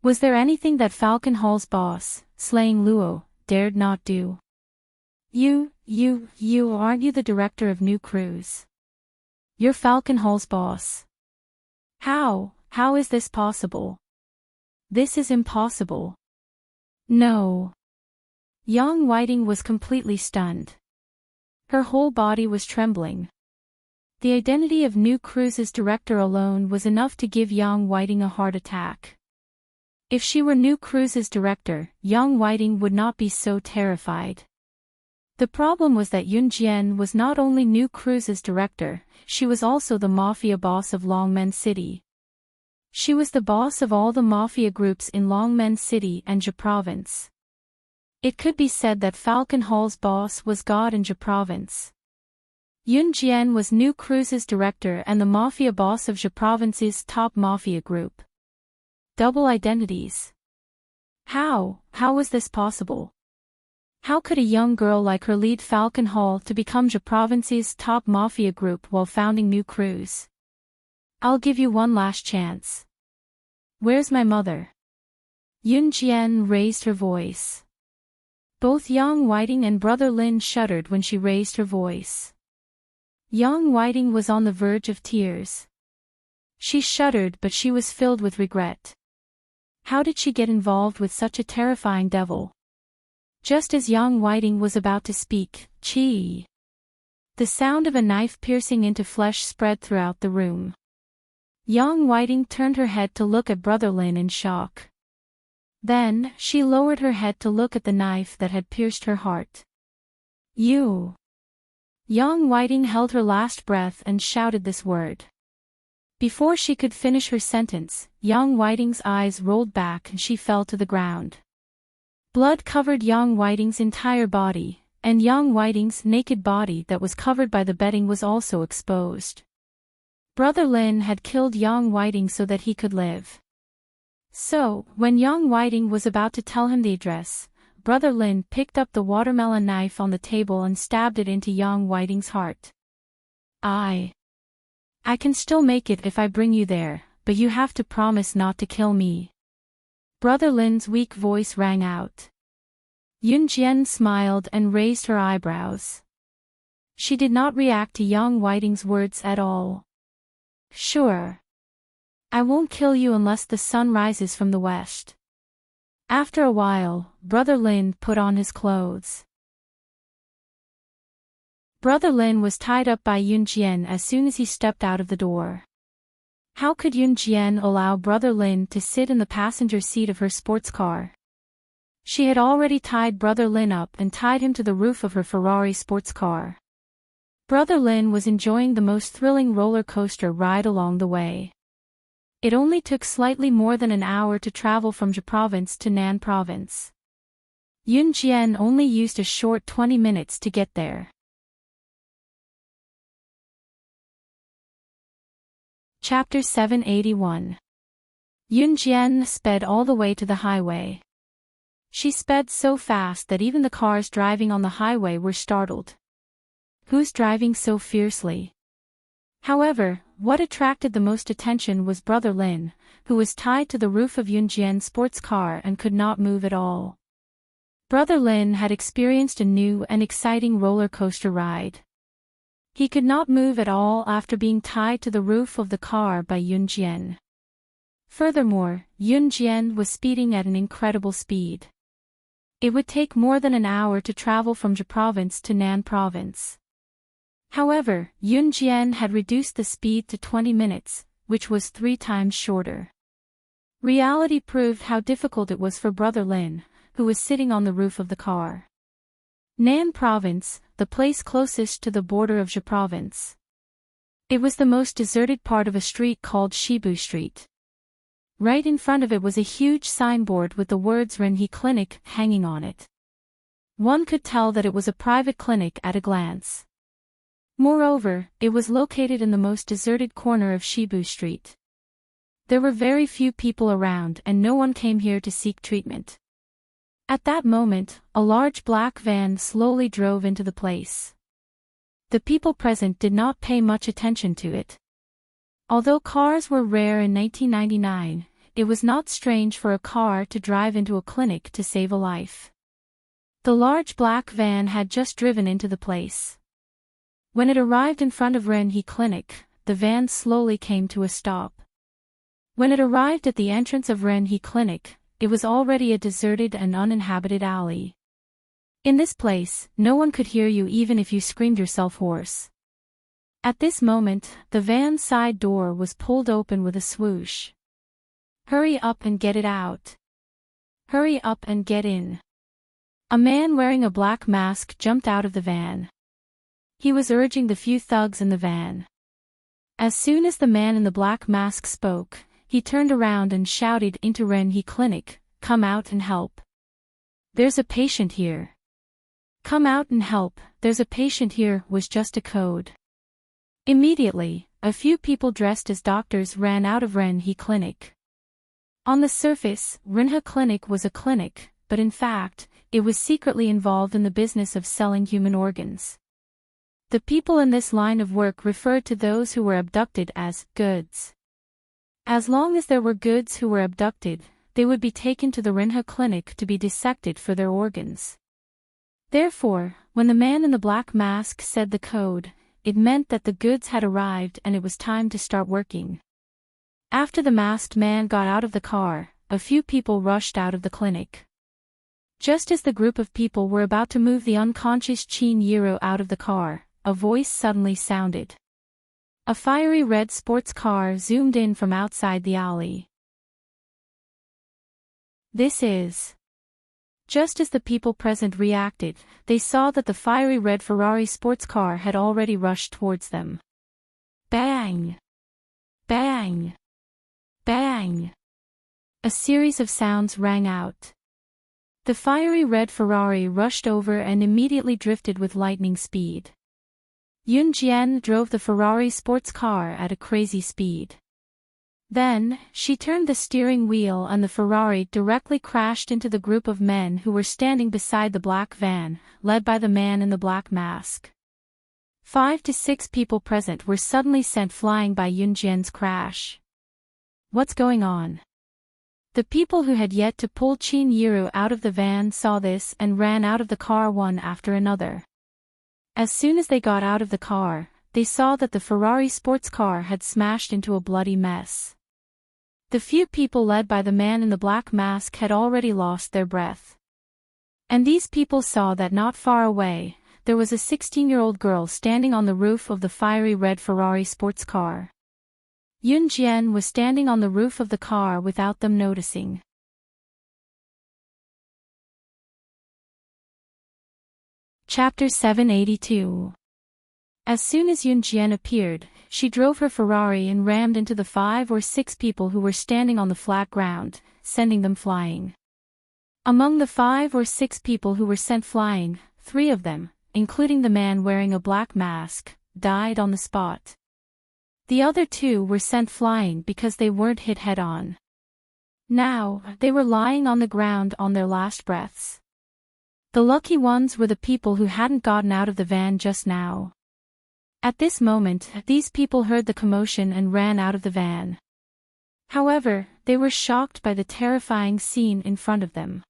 Was there anything that Falcon Hall's boss, Slaying Luo, dared not do? You aren't you the director of New Cruise? You're Falcon Hall's boss. How is this possible? This is impossible. No. Yang Whiting was completely stunned. Her whole body was trembling. The identity of New Cruise's director alone was enough to give Yang Whiting a heart attack. If she were New Cruise's director, Yang Whiting would not be so terrified. The problem was that Yunjian was not only New Cruise's director, she was also the mafia boss of Longmen City. She was the boss of all the mafia groups in Longmen City and Ja Province. It could be said that Falcon Hall's boss was God in Ja Province. Yunjian was New Cruise's director and the mafia boss of Ja Province's top mafia group. Double identities. How was this possible? How could a young girl like her lead Falcon Hall to become Ja Province's top mafia group while founding New Cruise? I'll give you one last chance. Where's my mother? Yunjian raised her voice. Both Yang Whiting and Brother Lin shuddered when she raised her voice. Yang Whiting was on the verge of tears. She shuddered, but she was filled with regret. How did she get involved with such a terrifying devil? Just as Yang Whiting was about to speak, "Chi!" The sound of a knife piercing into flesh spread throughout the room. Yang Whiting turned her head to look at Brother Lin in shock. Then, she lowered her head to look at the knife that had pierced her heart. You! Yang Whiting held her last breath and shouted this word. Before she could finish her sentence, Yang Whiting's eyes rolled back and she fell to the ground. Blood covered Yang Whiting's entire body, and Yang Whiting's naked body that was covered by the bedding was also exposed. Brother Lin had killed Yang Whiting so that he could live. So, when Yang Whiting was about to tell him the address, Brother Lin picked up the watermelon knife on the table and stabbed it into Yang Whiting's heart. I can still make it if I bring you there, but you have to promise not to kill me. Brother Lin's weak voice rang out. Yunjian smiled and raised her eyebrows. She did not react to young Whiting's words at all. Sure. I won't kill you unless the sun rises from the west. After a while, Brother Lin put on his clothes. Brother Lin was tied up by Yun Jian as soon as he stepped out of the door. How could Yun Jian allow Brother Lin to sit in the passenger seat of her sports car? She had already tied Brother Lin up and tied him to the roof of her Ferrari sports car. Brother Lin was enjoying the most thrilling roller coaster ride along the way. It only took slightly more than an hour to travel from Zhe Province to Nan Province. Yun Jian only used a short 20 minutes to get there. Chapter 781. Yun Jian sped all the way to the highway. She sped so fast that even the cars driving on the highway were startled. Who's driving so fiercely? However, what attracted the most attention was Brother Lin, who was tied to the roof of Yun Jian's sports car and could not move at all. Brother Lin had experienced a new and exciting roller coaster ride. He could not move at all after being tied to the roof of the car by Yun Jian. Furthermore, Yun Jian was speeding at an incredible speed. It would take more than an hour to travel from Zhe Province to Nan Province. However, Yun Jian had reduced the speed to 20 minutes, which was 3 times shorter. Reality proved how difficult it was for Brother Lin, who was sitting on the roof of the car. Nan Province, the place closest to the border of Zhe Province. It was the most deserted part of a street called Shibu Street. Right in front of it was a huge signboard with the words Renhe Clinic hanging on it. One could tell that it was a private clinic at a glance. Moreover, it was located in the most deserted corner of Shibu Street. There were very few people around and no one came here to seek treatment. At that moment, a large black van slowly drove into the place. The people present did not pay much attention to it. Although cars were rare in 1999, it was not strange for a car to drive into a clinic to save a life. The large black van had just driven into the place. When it arrived in front of Renhe Clinic, the van slowly came to a stop. When it arrived at the entrance of Renhe Clinic, it was already a deserted and uninhabited alley. In this place, no one could hear you even if you screamed yourself hoarse. At this moment, the van's side door was pulled open with a swoosh. Hurry up and get it out. Hurry up and get in. A man wearing a black mask jumped out of the van. He was urging the few thugs in the van. As soon as the man in the black mask spoke, he turned around and shouted into Renhe Clinic, "Come out and help. There's a patient here. Come out and help, there's a patient here," was just a code. Immediately, a few people dressed as doctors ran out of Renhe Clinic. On the surface, Renhe Clinic was a clinic, but in fact, it was secretly involved in the business of selling human organs. The people in this line of work referred to those who were abducted as goods. As long as there were goods who were abducted, they would be taken to the Renhe Clinic to be dissected for their organs. Therefore, when the man in the black mask said the code, it meant that the goods had arrived and it was time to start working. After the masked man got out of the car, a few people rushed out of the clinic. Just as the group of people were about to move the unconscious Qin Yiro out of the car, a voice suddenly sounded. A fiery red sports car zoomed in from outside the alley. This is. Just as the people present reacted, they saw that the fiery red Ferrari sports car had already rushed towards them. Bang! Bang! Bang! A series of sounds rang out. The fiery red Ferrari rushed over and immediately drifted with lightning speed. Yun Jian drove the Ferrari sports car at a crazy speed. Then, she turned the steering wheel and the Ferrari directly crashed into the group of men who were standing beside the black van, led by the man in the black mask. 5 to 6 people present were suddenly sent flying by Yun Jian's crash. What's going on? The people who had yet to pull Qin Yiro out of the van saw this and ran out of the car one after another. As soon as they got out of the car, they saw that the Ferrari sports car had smashed into a bloody mess. The few people led by the man in the black mask had already lost their breath. And these people saw that not far away, there was a 16-year-old girl standing on the roof of the fiery red Ferrari sports car. Yunjian was standing on the roof of the car without them noticing. Chapter 782. As soon as Yunjian appeared, she drove her Ferrari and rammed into the 5 or 6 people who were standing on the flat ground, sending them flying. Among the 5 or 6 people who were sent flying, 3 of them, including the man wearing a black mask, died on the spot. The other 2 were sent flying because they weren't hit head-on. Now, they were lying on the ground on their last breaths. The lucky ones were the people who hadn't gotten out of the van just now. At this moment, these people heard the commotion and ran out of the van. However, they were shocked by the terrifying scene in front of them.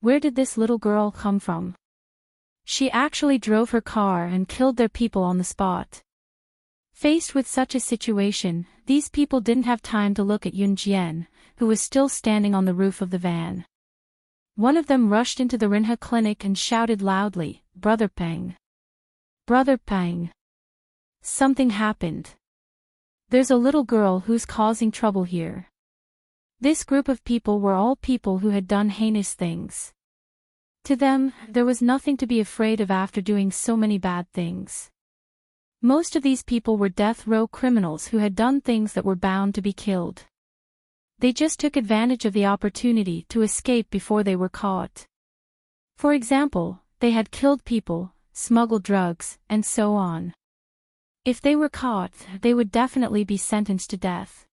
Where did this little girl come from? She actually drove her car and killed their people on the spot. Faced with such a situation, these people didn't have time to look at Yunjian, who was still standing on the roof of the van. One of them rushed into the Rinha clinic and shouted loudly, "Brother Peng! Brother Peng! Something happened. There's a little girl who's causing trouble here." This group of people were all people who had done heinous things. To them, there was nothing to be afraid of after doing so many bad things. Most of these people were death row criminals who had done things that were bound to be killed. They just took advantage of the opportunity to escape before they were caught. For example, they had killed people, smuggled drugs, and so on. If they were caught, they would definitely be sentenced to death.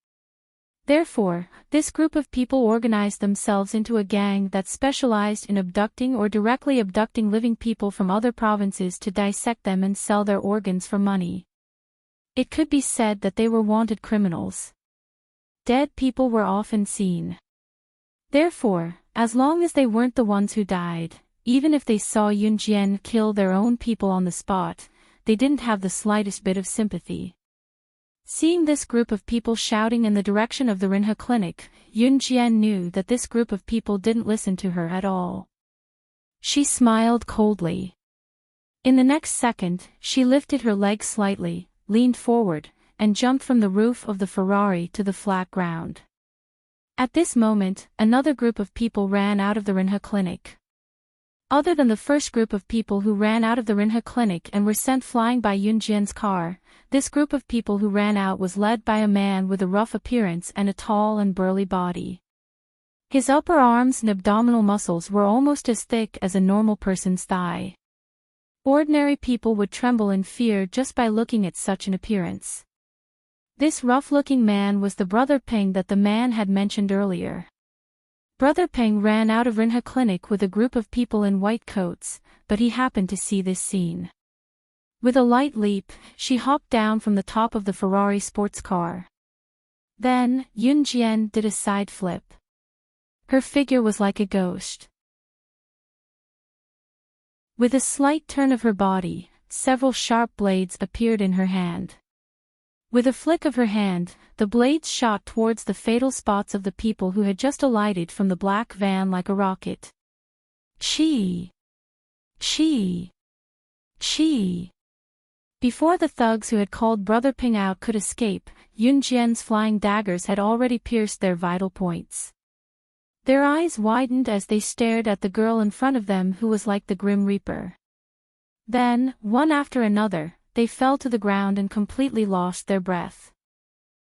Therefore, this group of people organized themselves into a gang that specialized in abducting or directly abducting living people from other provinces to dissect them and sell their organs for money. It could be said that they were wanted criminals. Dead people were often seen. Therefore, as long as they weren't the ones who died, even if they saw Yunjian kill their own people on the spot, they didn't have the slightest bit of sympathy. Seeing this group of people shouting in the direction of the Rinha clinic, Yunjian knew that this group of people didn't listen to her at all. She smiled coldly. In the next second, she lifted her leg slightly, leaned forward, and jumped from the roof of the Ferrari to the flat ground. At this moment, another group of people ran out of the Rinha clinic. Other than the first group of people who ran out of the Rinha clinic and were sent flying by Yunjian's car, this group of people who ran out was led by a man with a rough appearance and a tall and burly body. His upper arms and abdominal muscles were almost as thick as a normal person's thigh. Ordinary people would tremble in fear just by looking at such an appearance. This rough-looking man was the Brother Peng that the man had mentioned earlier. Brother Peng ran out of Rinha clinic with a group of people in white coats, but he happened to see this scene. With a light leap, she hopped down from the top of the Ferrari sports car. Then, Yunjian did a side flip. Her figure was like a ghost. With a slight turn of her body, several sharp blades appeared in her hand. With a flick of her hand, the blades shot towards the fatal spots of the people who had just alighted from the black van like a rocket. Chee! Chee! Chee! Before the thugs who had called Brother Peng out could escape, Yunjian's flying daggers had already pierced their vital points. Their eyes widened as they stared at the girl in front of them who was like the Grim Reaper. Then, one after another, they fell to the ground and completely lost their breath.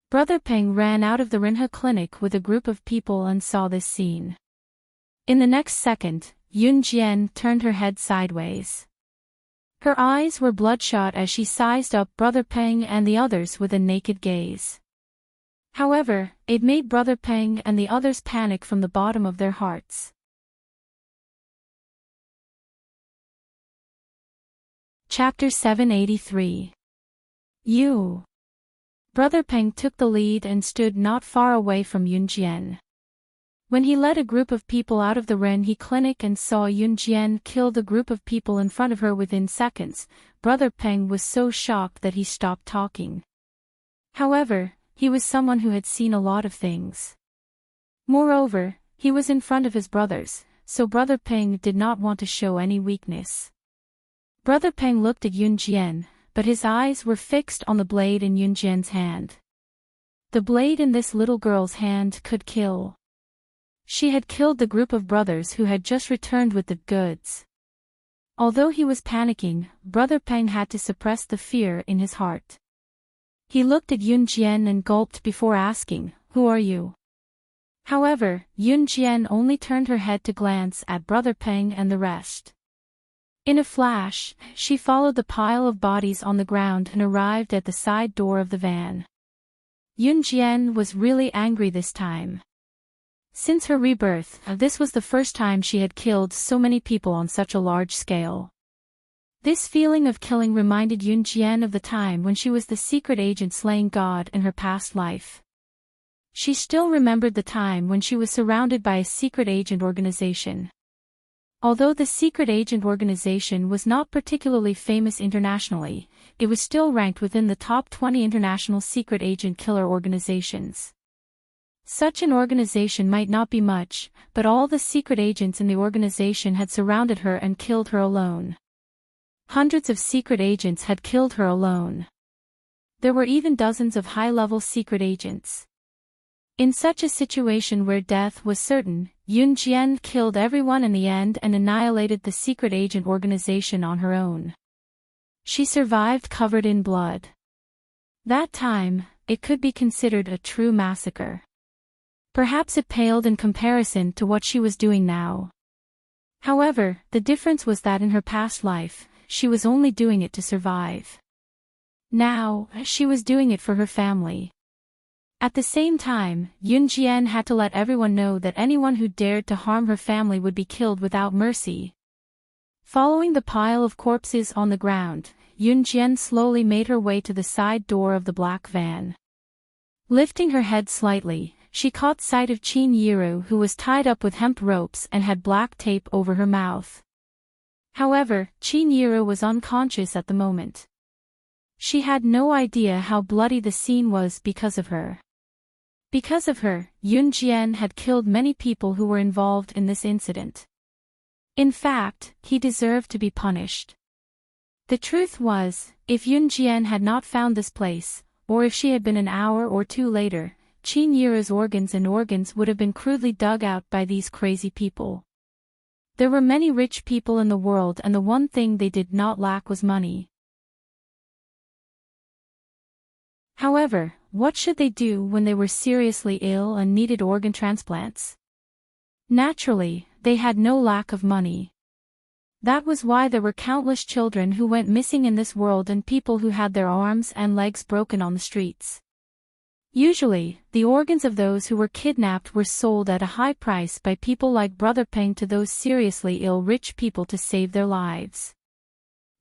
Brother Peng ran out of the Rinha clinic with a group of people and saw this scene. In the next second, Yunjian turned her head sideways. Her eyes were bloodshot as she sized up Brother Peng and the others with a naked gaze. However, it made Brother Peng and the others panic from the bottom of their hearts. Chapter 783. Brother Peng took the lead and stood not far away from Yunjian. When he led a group of people out of the Renhe clinic and saw Yunjian kill the group of people in front of her within seconds, Brother Peng was so shocked that he stopped talking. However, he was someone who had seen a lot of things. Moreover, he was in front of his brothers, so Brother Peng did not want to show any weakness. Brother Peng looked at Yunjian, but his eyes were fixed on the blade in Yunjian's hand. The blade in this little girl's hand could kill. She had killed the group of brothers who had just returned with the goods. Although he was panicking, Brother Peng had to suppress the fear in his heart. He looked at Yunjian and gulped before asking, "Who are you?" However, Yunjian only turned her head to glance at Brother Peng and the rest. In a flash, she followed the pile of bodies on the ground and arrived at the side door of the van. Yunjian was really angry this time. Since her rebirth, this was the first time she had killed so many people on such a large scale. This feeling of killing reminded Yunjian of the time when she was the secret agent slaying God in her past life. She still remembered the time when she was surrounded by a secret agent organization. Although the secret agent organization was not particularly famous internationally, it was still ranked within the top 20 international secret agent killer organizations. Such an organization might not be much, but all the secret agents in the organization had surrounded her and killed her alone. Hundreds of secret agents had killed her alone. There were even dozens of high-level secret agents. In such a situation where death was certain, Yunjian killed everyone in the end and annihilated the secret agent organization on her own. She survived covered in blood. That time, it could be considered a true massacre. Perhaps it paled in comparison to what she was doing now. However, the difference was that in her past life, she was only doing it to survive. Now, she was doing it for her family. At the same time, Yunjian had to let everyone know that anyone who dared to harm her family would be killed without mercy. Following the pile of corpses on the ground, Yunjian slowly made her way to the side door of the black van. Lifting her head slightly, she caught sight of Qin Yiru, who was tied up with hemp ropes and had black tape over her mouth. However, Qin Yiru was unconscious at the moment. She had no idea how bloody the scene was because of her. Because of her, Yunjian had killed many people who were involved in this incident. In fact, he deserved to be punished. The truth was, if Yunjian had not found this place, or if she had been an hour or two later, Qin Yiru's organs would have been crudely dug out by these crazy people. There were many rich people in the world, and the one thing they did not lack was money. However, what should they do when they were seriously ill and needed organ transplants? Naturally, they had no lack of money. That was why there were countless children who went missing in this world and people who had their arms and legs broken on the streets. Usually, the organs of those who were kidnapped were sold at a high price by people like Brother Peng to those seriously ill rich people to save their lives.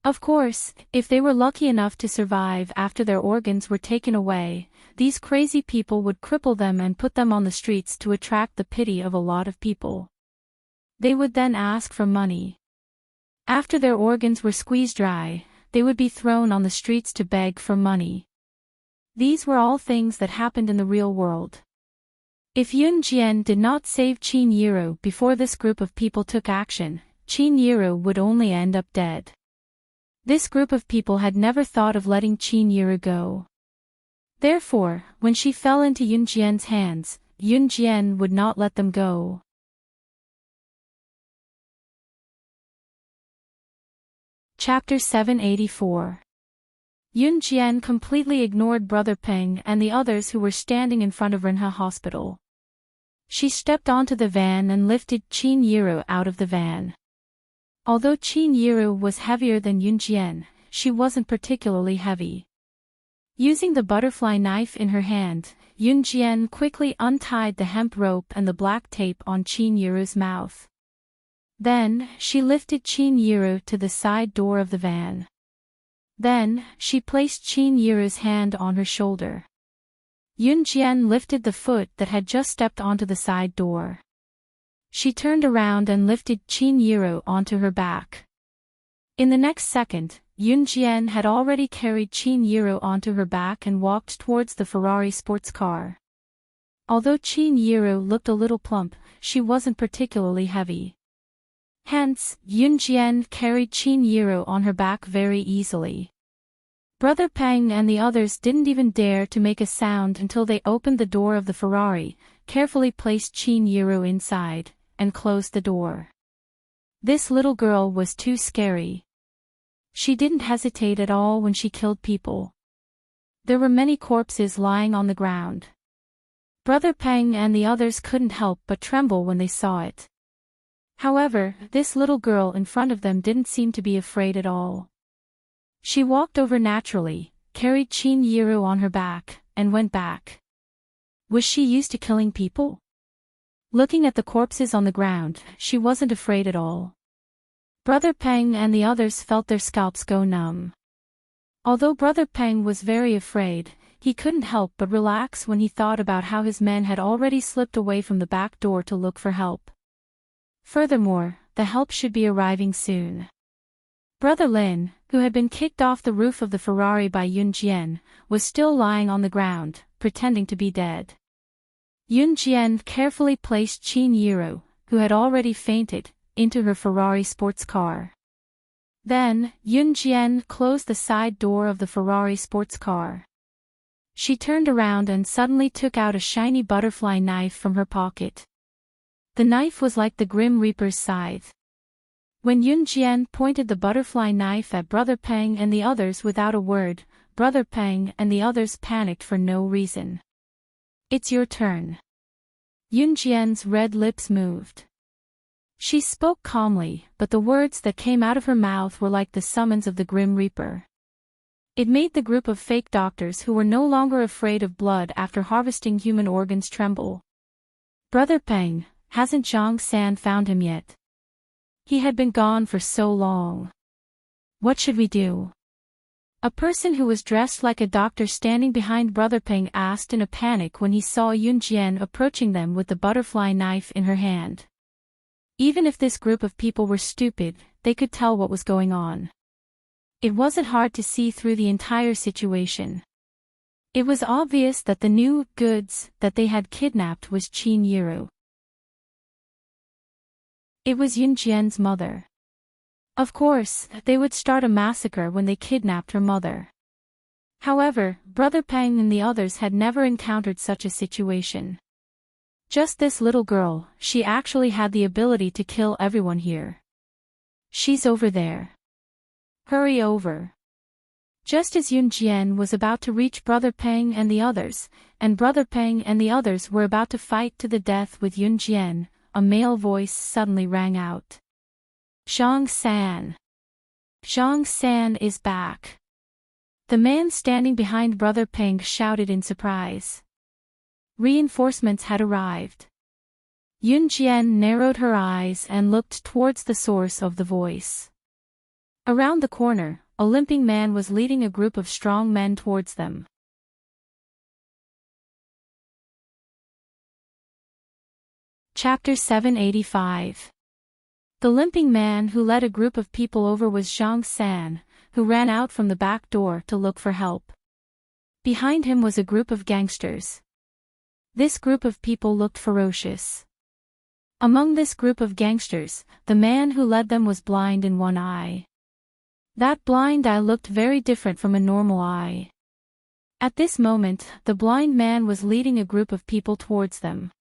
Of course, if they were lucky enough to survive after their organs were taken away, these crazy people would cripple them and put them on the streets to attract the pity of a lot of people. They would then ask for money. After their organs were squeezed dry, they would be thrown on the streets to beg for money. These were all things that happened in the real world. If Yunjian did not save Qin Yiru before this group of people took action, Qin Yiru would only end up dead. This group of people had never thought of letting Qin Yiru go. Therefore, when she fell into Yunjian's hands, Yunjian would not let them go. Chapter 784. Yunjian completely ignored Brother Peng and the others who were standing in front of Renhe Hospital. She stepped onto the van and lifted Qin Yiru out of the van. Although Qin Yiru was heavier than Yunjian, she wasn't particularly heavy. Using the butterfly knife in her hand, Yunjian quickly untied the hemp rope and the black tape on Qin Yiru's mouth. Then, she lifted Qin Yiru to the side door of the van. Then, she placed Qin Yiru's hand on her shoulder. Yunjian lifted the foot that had just stepped onto the side door. She turned around and lifted Qin Yiro onto her back. In the next second, Yunjian had already carried Qin Yiro onto her back and walked towards the Ferrari sports car. Although Qin Yiro looked a little plump, she wasn't particularly heavy. Hence, Yunjian carried Qin Yiro on her back very easily. Brother Peng and the others didn't even dare to make a sound until they opened the door of the Ferrari, carefully placed Qin Yiro inside, and closed the door. This little girl was too scary. She didn't hesitate at all when she killed people. There were many corpses lying on the ground. Brother Peng and the others couldn't help but tremble when they saw it. However, this little girl in front of them didn't seem to be afraid at all. She walked over naturally, carried Qin Yiro on her back, and went back. Was she used to killing people? Looking at the corpses on the ground, she wasn't afraid at all. Brother Peng and the others felt their scalps go numb. Although Brother Peng was very afraid, he couldn't help but relax when he thought about how his men had already slipped away from the back door to look for help. Furthermore, the help should be arriving soon. Brother Lin, who had been kicked off the roof of the Ferrari by Yunjian, was still lying on the ground, pretending to be dead. Yunjian carefully placed Qin Yiro, who had already fainted, into her Ferrari sports car. Then, Yunjian closed the side door of the Ferrari sports car. She turned around and suddenly took out a shiny butterfly knife from her pocket. The knife was like the Grim Reaper's scythe. When Yunjian pointed the butterfly knife at Brother Peng and the others without a word, Brother Peng and the others panicked for no reason. "It's your turn." Yunjian's red lips moved. She spoke calmly, but the words that came out of her mouth were like the summons of the Grim Reaper. It made the group of fake doctors who were no longer afraid of blood after harvesting human organs tremble. "Brother Peng, hasn't Zhang San found him yet? He had been gone for so long. What should we do?" A person who was dressed like a doctor standing behind Brother Peng asked in a panic when he saw Yunjian approaching them with the butterfly knife in her hand. Even if this group of people were stupid, they could tell what was going on. It wasn't hard to see through the entire situation. It was obvious that the new goods that they had kidnapped was Qin Yiro. It was Yunjian's mother. Of course, they would start a massacre when they kidnapped her mother. However, Brother Peng and the others had never encountered such a situation. Just this little girl, she actually had the ability to kill everyone here. "She's over there. Hurry over." Just as Yunjian was about to reach Brother Peng and the others, and Brother Peng and the others were about to fight to the death with Yunjian, a male voice suddenly rang out. "Zhang San. Zhang San is back." The man standing behind Brother Peng shouted in surprise. Reinforcements had arrived. Yunjian narrowed her eyes and looked towards the source of the voice. Around the corner, a limping man was leading a group of strong men towards them. Chapter 785. The limping man who led a group of people over was Zhang San, who ran out from the back door to look for help. Behind him was a group of gangsters. This group of people looked ferocious. Among this group of gangsters, the man who led them was blind in one eye. That blind eye looked very different from a normal eye. At this moment, the blind man was leading a group of people towards them.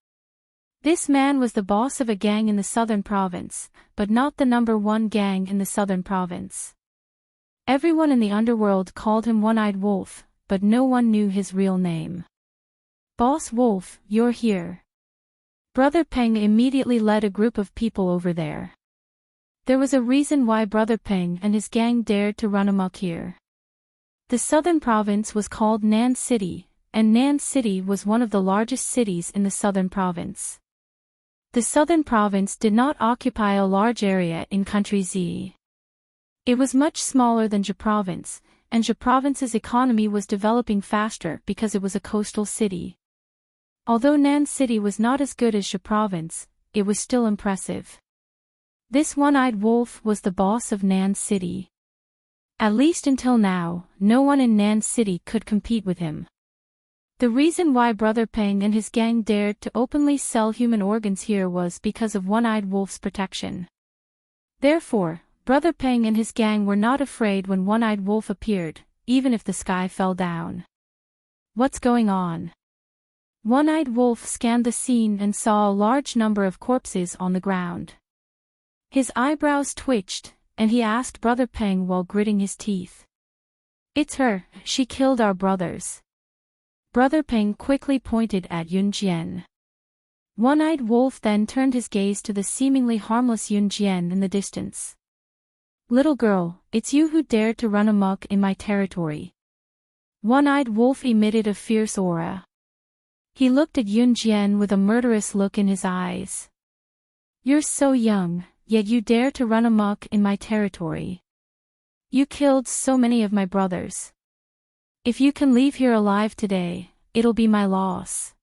This man was the boss of a gang in the southern province, but not the #1 gang in the southern province. Everyone in the underworld called him One-Eyed Wolf, but no one knew his real name. "Boss Wolf, you're here." Brother Peng immediately led a group of people over there. There was a reason why Brother Peng and his gang dared to run amok here. The southern province was called Nan City, and Nan City was one of the largest cities in the southern province. The southern province did not occupy a large area in Country Z. It was much smaller than Zhe Province, and Zhe Province's economy was developing faster because it was a coastal city. Although Nan City was not as good as Zhe Province, it was still impressive. This one-eyed wolf was the boss of Nan City. At least until now, no one in Nan City could compete with him. The reason why Brother Peng and his gang dared to openly sell human organs here was because of One-Eyed Wolf's protection. Therefore, Brother Peng and his gang were not afraid when One-Eyed Wolf appeared, even if the sky fell down. What's going on? One-Eyed Wolf scanned the scene and saw a large number of corpses on the ground. His eyebrows twitched, and he asked Brother Peng while gritting his teeth. "It's her, she killed our brothers." Brother Peng quickly pointed at Yun Jian. One-Eyed Wolf then turned his gaze to the seemingly harmless Yun Jian in the distance. "Little girl, it's you who dared to run amok in my territory." One-Eyed Wolf emitted a fierce aura. He looked at Yun Jian with a murderous look in his eyes. "You're so young, yet you dare to run amok in my territory. You killed so many of my brothers. If you can leave here alive today, it'll be my loss."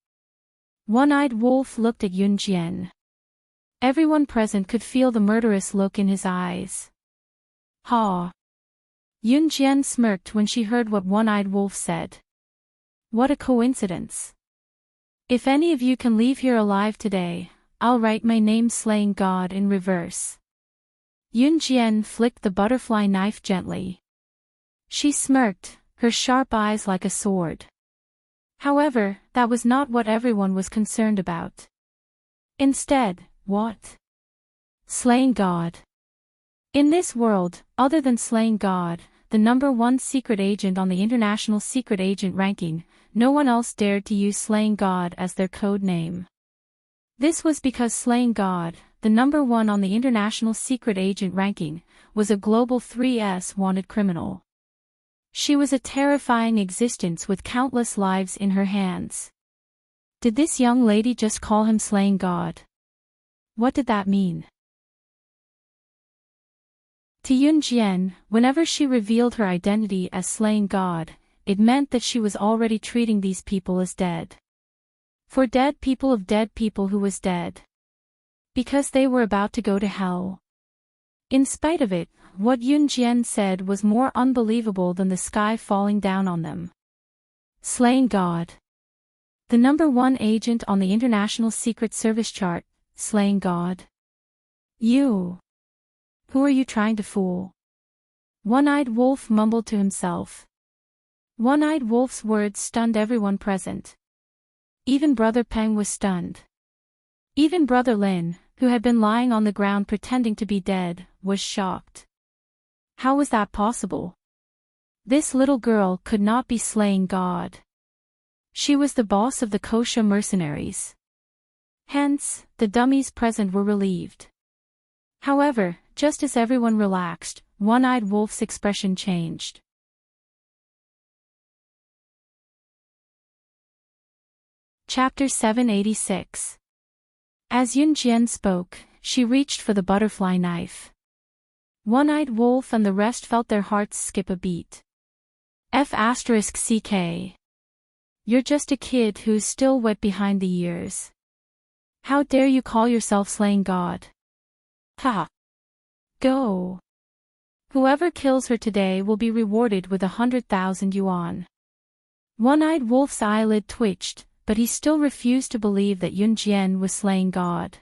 One-Eyed Wolf looked at Yun Jian. Everyone present could feel the murderous look in his eyes. "Ha!" Yun Jian smirked when she heard what One-Eyed Wolf said. "What a coincidence. If any of you can leave here alive today, I'll write my name Slaying God in reverse." Yun Jian flicked the butterfly knife gently. She smirked, her sharp eyes like a sword. However, that was not what everyone was concerned about. Instead, what? Slaying God. In this world, other than Slaying God, the #1 secret agent on the international secret agent ranking, no one else dared to use Slaying God as their code name. This was because Slaying God, the #1 on the international secret agent ranking, was a global 3S wanted criminal. She was a terrifying existence with countless lives in her hands. Did this young lady just call him Slaying God? What did that mean? To Yun Jian, whenever she revealed her identity as Slaying God, it meant that she was already treating these people as dead. For dead people of dead people who was dead. Because they were about to go to hell. In spite of it, what Yun Jian said was more unbelievable than the sky falling down on them. Slaying God. The #1 agent on the International Secret Service chart, Slaying God. You. Who are you trying to fool? One-Eyed Wolf mumbled to himself. One-Eyed Wolf's words stunned everyone present. Even Brother Peng was stunned. Even Brother Lin, who had been lying on the ground pretending to be dead, was shocked. How was that possible? This little girl could not be Slaying God. She was the boss of the Kosha mercenaries. Hence, the dummies present were relieved. However, just as everyone relaxed, One-Eyed Wolf's expression changed. Chapter 786. As Yun Jian spoke, she reached for the butterfly knife. One-Eyed Wolf and the rest felt their hearts skip a beat. F***CK. You're just a kid who's still wet behind the ears. How dare you call yourself Slaying God? Ha! Go! Whoever kills her today will be rewarded with 100,000 yuan. One-Eyed Wolf's eyelid twitched, but he still refused to believe that Yun Jian was Slaying God.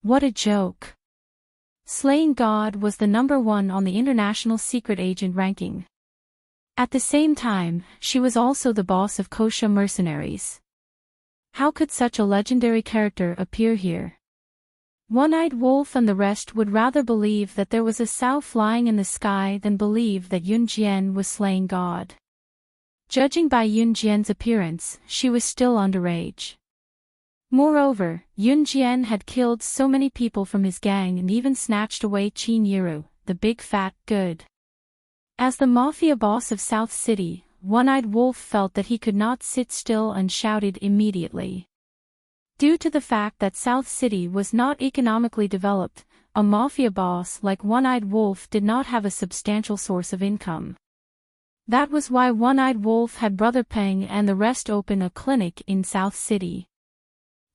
What a joke! Slaying God was the #1 on the International Secret Agent ranking. At the same time, she was also the boss of Kosha mercenaries. How could such a legendary character appear here? One-Eyed Wolf and the rest would rather believe that there was a sow flying in the sky than believe that Yun Jian was Slaying God. Judging by Yun Jian's appearance, she was still underage. Moreover, Yun Jian had killed so many people from his gang and even snatched away Qin Yiru, the big fat good. As the mafia boss of South City, One-Eyed Wolf felt that he could not sit still and shouted immediately. Due to the fact that South City was not economically developed, a mafia boss like One-Eyed Wolf did not have a substantial source of income. That was why One-Eyed Wolf had Brother Peng and the rest open a clinic in South City.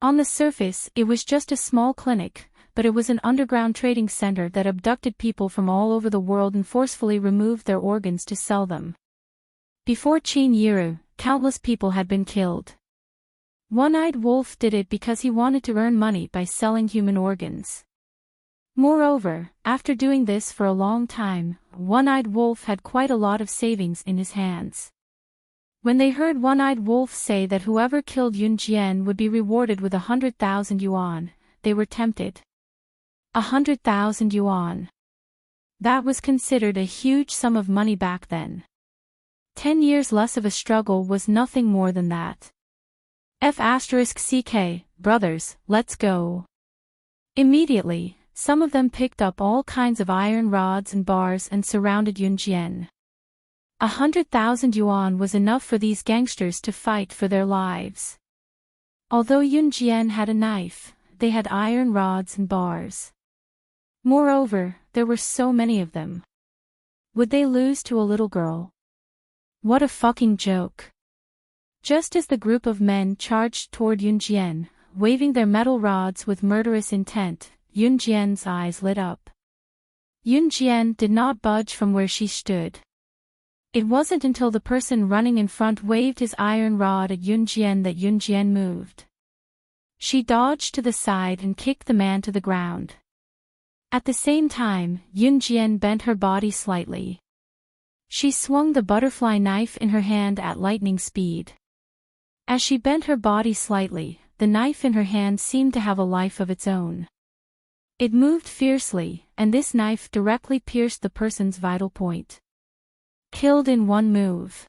On the surface, it was just a small clinic, but it was an underground trading center that abducted people from all over the world and forcefully removed their organs to sell them. Before Qin Yiru, countless people had been killed. One-Eyed Wolf did it because he wanted to earn money by selling human organs. Moreover, after doing this for a long time, One-Eyed Wolf had quite a lot of savings in his hands. When they heard One-Eyed Wolf say that whoever killed Yun Jian would be rewarded with 100,000 yuan, they were tempted. 100,000 yuan. That was considered a huge sum of money back then. 10 years less of a struggle was nothing more than that. F***CK, brothers, let's go. Immediately, some of them picked up all kinds of iron rods and bars and surrounded Yun Jian. 100,000 yuan was enough for these gangsters to fight for their lives. Although Yun Jian had a knife, they had iron rods and bars. Moreover, there were so many of them. Would they lose to a little girl? What a fucking joke. Just as the group of men charged toward Yun Jian, waving their metal rods with murderous intent, Yun Jian's eyes lit up. Yun Jian did not budge from where she stood. It wasn't until the person running in front waved his iron rod at Yun Jian that Yun Jian moved. She dodged to the side and kicked the man to the ground. At the same time, Yun Jian bent her body slightly. She swung the butterfly knife in her hand at lightning speed. As she bent her body slightly, the knife in her hand seemed to have a life of its own. It moved fiercely, and this knife directly pierced the person's vital point. Killed in one move.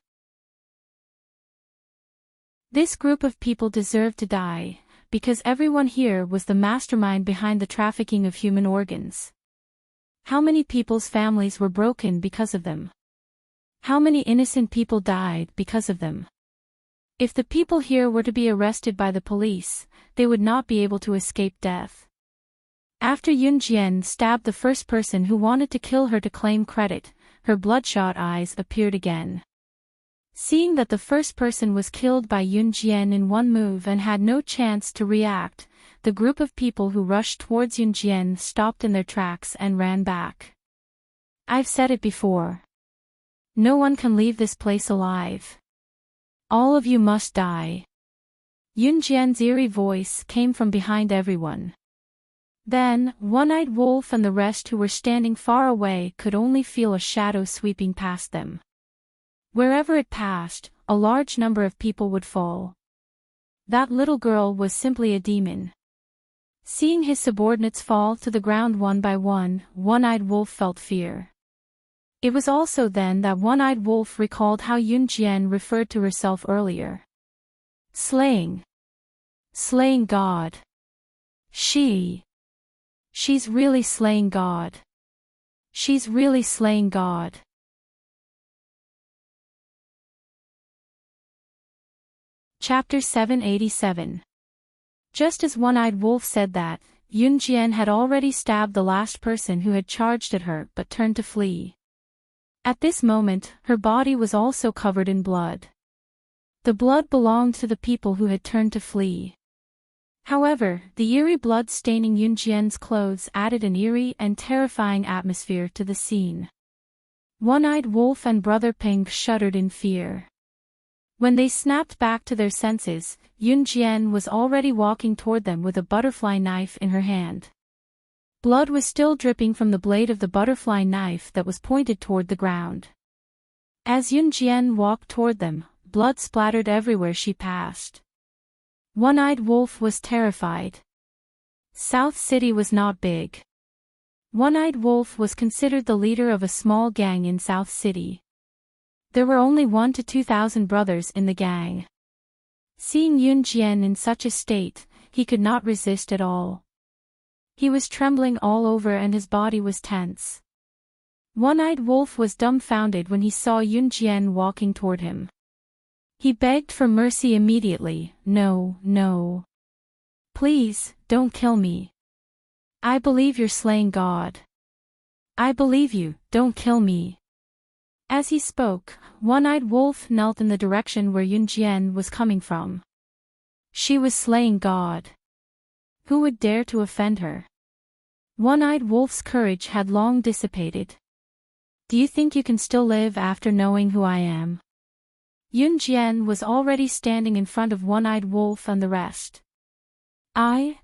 This group of people deserved to die, because everyone here was the mastermind behind the trafficking of human organs. How many people's families were broken because of them? How many innocent people died because of them? If the people here were to be arrested by the police, they would not be able to escape death. After Yun Jian stabbed the first person who wanted to kill her to claim credit, her bloodshot eyes appeared again. Seeing that the first person was killed by Yun Jian in one move and had no chance to react, the group of people who rushed towards Yun Jian stopped in their tracks and ran back. I've said it before. No one can leave this place alive. All of you must die. Yun Jian's eerie voice came from behind everyone. Then, One-Eyed Wolf and the rest who were standing far away could only feel a shadow sweeping past them. Wherever it passed, a large number of people would fall. That little girl was simply a demon. Seeing his subordinates fall to the ground one by one, One-Eyed Wolf felt fear. It was also then that One-Eyed Wolf recalled how Yun Jian referred to herself earlier. Slaying. Slaying God. She's really slaying God. She's really slaying God. Chapter 787. Just as One-Eyed Wolf said that, Yun Jian had already stabbed the last person who had charged at her but turned to flee. At this moment, her body was also covered in blood. The blood belonged to the people who had turned to flee. However, the eerie blood staining Yun Jian's clothes added an eerie and terrifying atmosphere to the scene. One-Eyed Wolf and Brother Pink shuddered in fear. When they snapped back to their senses, Yun Jian was already walking toward them with a butterfly knife in her hand. Blood was still dripping from the blade of the butterfly knife that was pointed toward the ground. As Yun Jian walked toward them, blood splattered everywhere she passed. One-Eyed Wolf was terrified. South City was not big. One-Eyed Wolf was considered the leader of a small gang in South City. There were only 1,000 to 2,000 brothers in the gang. Seeing Yun Jian in such a state, he could not resist at all. He was trembling all over and his body was tense. One-Eyed Wolf was dumbfounded when he saw Yun Jian walking toward him. He begged for mercy immediately. No. Please, don't kill me. I believe you're slaying God. I believe you, don't kill me. As he spoke, One-Eyed Wolf knelt in the direction where Yun Jian was coming from. She was slaying God. Who would dare to offend her? One-Eyed Wolf's courage had long dissipated. Do you think you can still live after knowing who I am? Yunjian was already standing in front of One-Eyed Wolf and the rest. I.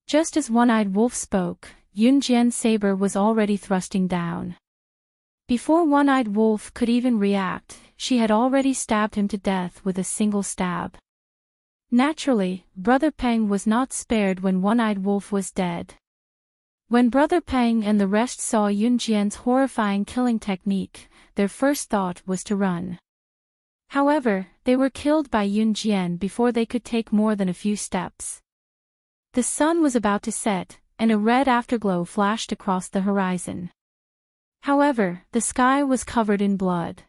Just as One-Eyed Wolf spoke, Yunjian's saber was already thrusting down. Before One-Eyed Wolf could even react, she had already stabbed him to death with a single stab. Naturally, Brother Peng was not spared when One-Eyed Wolf was dead. When Brother Peng and the rest saw Yunjian's horrifying killing technique, their first thought was to run. However, they were killed by Yunjian before they could take more than a few steps. The sun was about to set, and a red afterglow flashed across the horizon. However, the sky was covered in blood.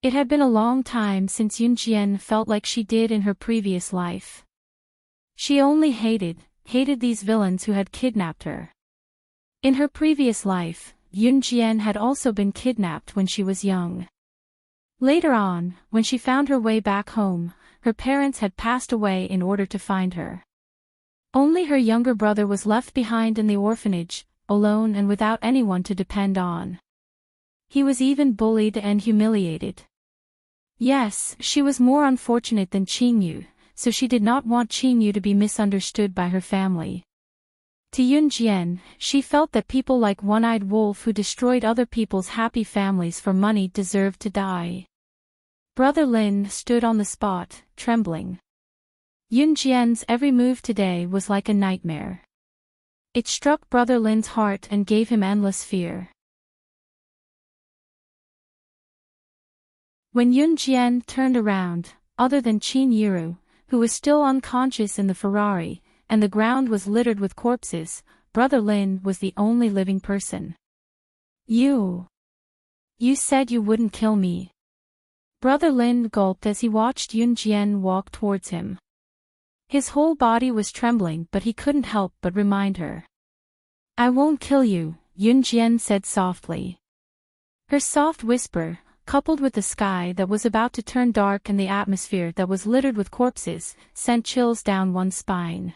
It had been a long time since Yunjian felt like she did in her previous life. She only hated these villains who had kidnapped her. In her previous life, Yunjian had also been kidnapped when she was young. Later on, when she found her way back home, her parents had passed away in order to find her. Only her younger brother was left behind in the orphanage, alone and without anyone to depend on. He was even bullied and humiliated. Yes, she was more unfortunate than Qingyu, so she did not want Qingyu to be misunderstood by her family. To Yunjian, she felt that people like One-Eyed Wolf who destroyed other people's happy families for money deserved to die. Brother Lin stood on the spot, trembling. Yunjian's every move today was like a nightmare. It struck Brother Lin's heart and gave him endless fear. When Yunjian turned around, other than Qin Yiru, who was still unconscious in the Ferrari, and the ground was littered with corpses, Brother Lin was the only living person. You said you wouldn't kill me. Brother Lin gulped as he watched Yunjian walk towards him. His whole body was trembling, but he couldn't help but remind her. I won't kill you, Yunjian said softly. Her soft whisper, coupled with the sky that was about to turn dark and the atmosphere that was littered with corpses, sent chills down one's spine.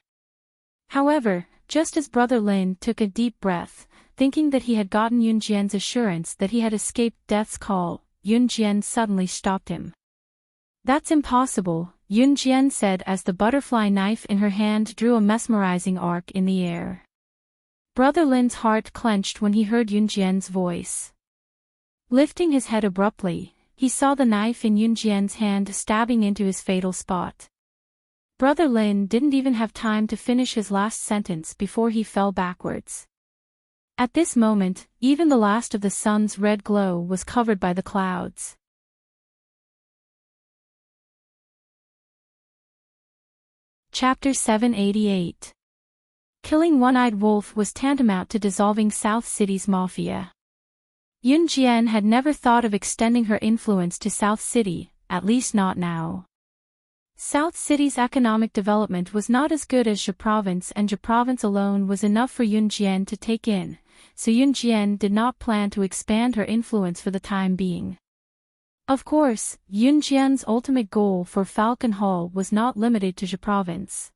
However, just as Brother Lin took a deep breath, thinking that he had gotten Yunjian's assurance that he had escaped death's call, Yunjian suddenly stopped him. That's impossible, Yunjian said as the butterfly knife in her hand drew a mesmerizing arc in the air. Brother Lin's heart clenched when he heard Yunjian's voice. Lifting his head abruptly, he saw the knife in Yunjian's hand stabbing into his fatal spot. Brother Lin didn't even have time to finish his last sentence before he fell backwards. At this moment, even the last of the sun's red glow was covered by the clouds. Chapter 788. Killing One-Eyed Wolf was tantamount to dissolving South City's mafia. Yunjian had never thought of extending her influence to South City, at least not now. South City's economic development was not as good as Zhe Province, and Zhe Province alone was enough for Yunjian to take in, so Yunjian did not plan to expand her influence for the time being. Of course, Yunjian's ultimate goal for Falcon Hall was not limited to Zhe Province.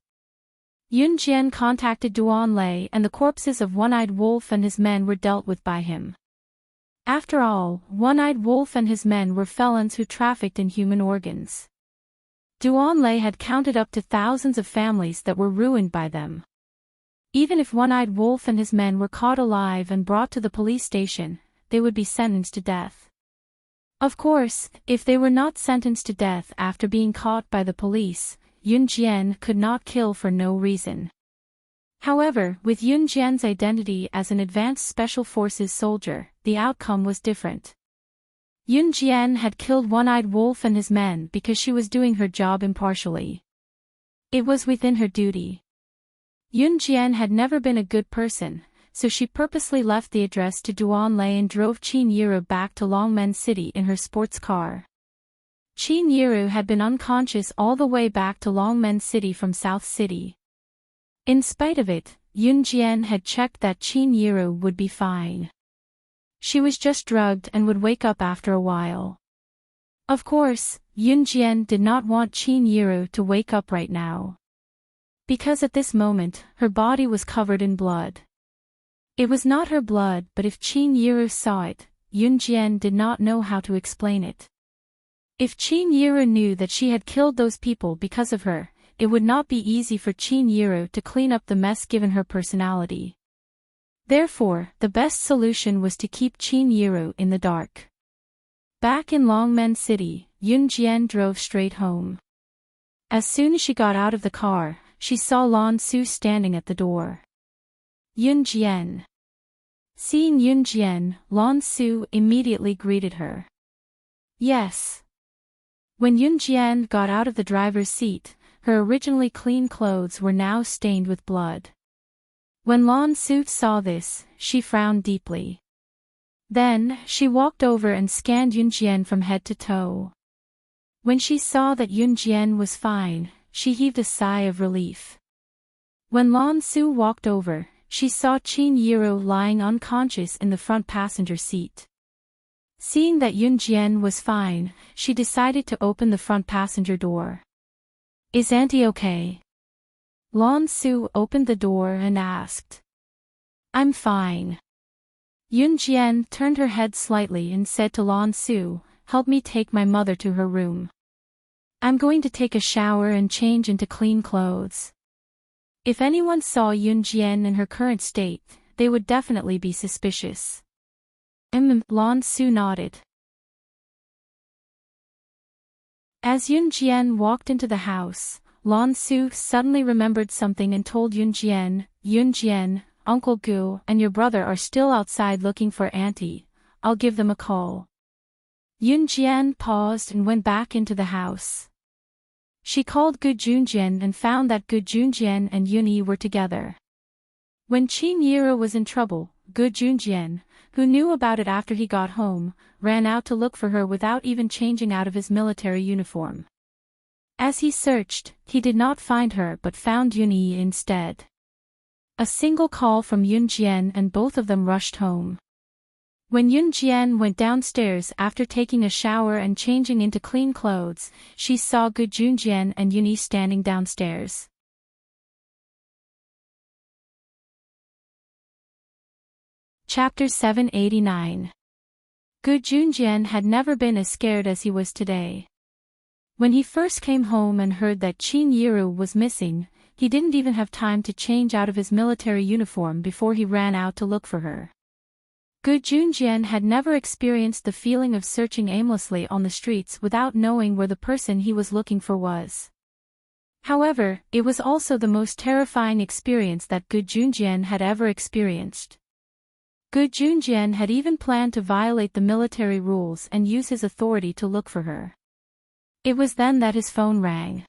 Yunjian contacted Duan Lei, and the corpses of One-Eyed Wolf and his men were dealt with by him. After all, One-Eyed Wolf and his men were felons who trafficked in human organs. Duan Lei had counted up to thousands of families that were ruined by them. Even if One-Eyed Wolf and his men were caught alive and brought to the police station, they would be sentenced to death. Of course, if they were not sentenced to death after being caught by the police, Yunjian could not kill for no reason. However, with Yunjian's identity as an advanced special forces soldier, the outcome was different. Yunjian had killed One-Eyed Wolf and his men because she was doing her job impartially. It was within her duty. Yunjian had never been a good person, so she purposely left the address to Duan Lei and drove Qin Yiru back to Longmen City in her sports car. Qin Yiru had been unconscious all the way back to Longmen City from South City. In spite of it, Yunjian had checked that Qin Yiru would be fine. She was just drugged and would wake up after a while. Of course, Yunjian did not want Qin Yiru to wake up right now. Because at this moment, her body was covered in blood. It was not her blood, but if Qin Yiru saw it, Yunjian did not know how to explain it. If Qin Yiru knew that she had killed those people because of her, it would not be easy for Qin Yiru to clean up the mess given her personality. Therefore, the best solution was to keep Qin Yiru in the dark. Back in Longmen City, Yunjian drove straight home. As soon as she got out of the car, she saw Lan Su standing at the door. Yunjian. Seeing Yunjian, Lan Su immediately greeted her. Yes. When Yunjian got out of the driver's seat, her originally clean clothes were now stained with blood. When Lan Su saw this, she frowned deeply. Then, she walked over and scanned Yunjian from head to toe. When she saw that Yunjian was fine, she heaved a sigh of relief. When Lan Su walked over, she saw Qin Yiru lying unconscious in the front passenger seat. Seeing that Yunjian was fine, she decided to open the front passenger door. Is Auntie okay? Lan Su opened the door and asked. I'm fine. Yunjian turned her head slightly and said to Lan Su, help me take my mother to her room. I'm going to take a shower and change into clean clothes. If anyone saw Yunjian in her current state, they would definitely be suspicious. Lan Su nodded. As Yunjian walked into the house, Lan Su suddenly remembered something and told Yunjian, Uncle Gu and your brother are still outside looking for Auntie. I'll give them a call. Yunjian paused and went back into the house. She called Gu Junjian and found that Gu Junjian and Yunyi were together. When Qin Yiru was in trouble, Gu Junjian, who knew about it after he got home, ran out to look for her without even changing out of his military uniform. As he searched, he did not find her but found Yunyi instead. A single call from Yunjian and both of them rushed home. When Yunjian went downstairs after taking a shower and changing into clean clothes, she saw Gu Junjian and Yunyi standing downstairs. Chapter 789. Gu Junjian had never been as scared as he was today. When he first came home and heard that Qin Yiru was missing, he didn't even have time to change out of his military uniform before he ran out to look for her. Gu Junjian had never experienced the feeling of searching aimlessly on the streets without knowing where the person he was looking for was. However, it was also the most terrifying experience that Gu Junjian had ever experienced. Gu Junjian had even planned to violate the military rules and use his authority to look for her. It was then that his phone rang.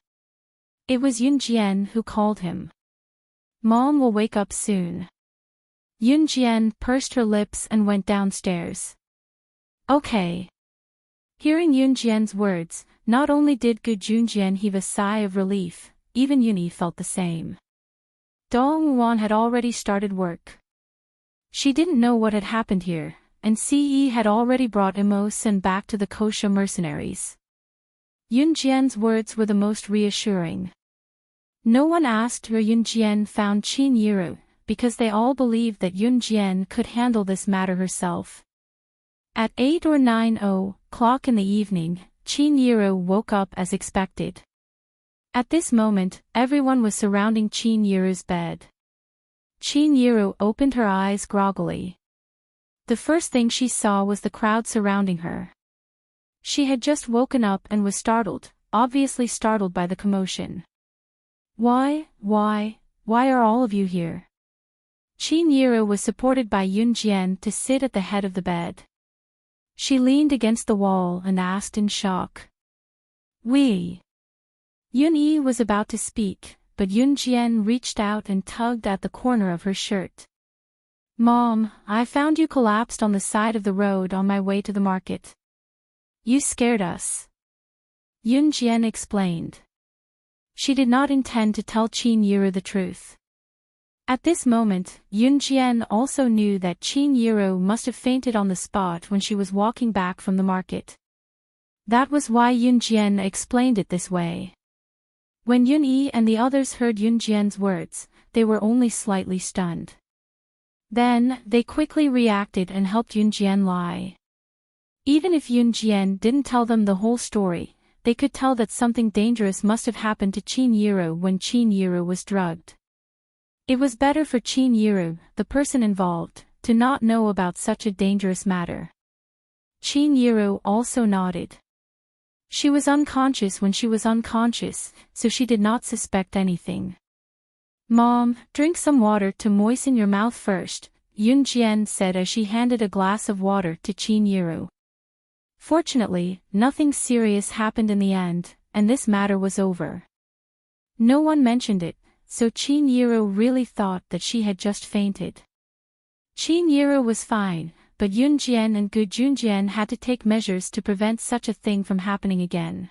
It was Yunjian who called him. Mom will wake up soon. Yunjian pursed her lips and went downstairs. Okay. Hearing Yunjian's words, not only did Gu Junjian heave a sigh of relief, even Yunyi felt the same. Dong Wan had already started work. She didn't know what had happened here, and Ce had already brought Immerse back to the Kosha mercenaries. Yunjian's words were the most reassuring. No one asked where Yunjian found Qin Yiru, because they all believed that Yunjian could handle this matter herself. At 8 or 9 o'clock in the evening, Qin Yiru woke up as expected. At this moment, everyone was surrounding Qin Yiru's bed. Qin Yiru opened her eyes groggily. The first thing she saw was the crowd surrounding her. She had just woken up and was startled, obviously startled by the commotion. Why are all of you here? Qin Yiru was supported by Yunjian to sit at the head of the bed. She leaned against the wall and asked in shock. We. Yunyi was about to speak, but Yunjian reached out and tugged at the corner of her shirt. Mom, I found you collapsed on the side of the road on my way to the market. You scared us. Yunjian explained. She did not intend to tell Qin Yiru the truth. At this moment, Yunjian also knew that Qin Yiru must have fainted on the spot when she was walking back from the market. That was why Yunjian explained it this way. When Yun-yi and the others heard Yunjian's words, they were only slightly stunned. Then, they quickly reacted and helped Yunjian lie. Even if Yunjian didn't tell them the whole story, they could tell that something dangerous must have happened to Qin Yiru when Qin Yiru was drugged. It was better for Qin Yiru, the person involved, to not know about such a dangerous matter. Qin Yiru also nodded. She was unconscious when she was unconscious, so she did not suspect anything. "Mom, drink some water to moisten your mouth first," Yunjian said as she handed a glass of water to Qin Yiru. Fortunately, nothing serious happened in the end, and this matter was over. No one mentioned it, so Qin Yiru really thought that she had just fainted. Qin Yiru was fine, but Yunjian and Gu Junjian had to take measures to prevent such a thing from happening again.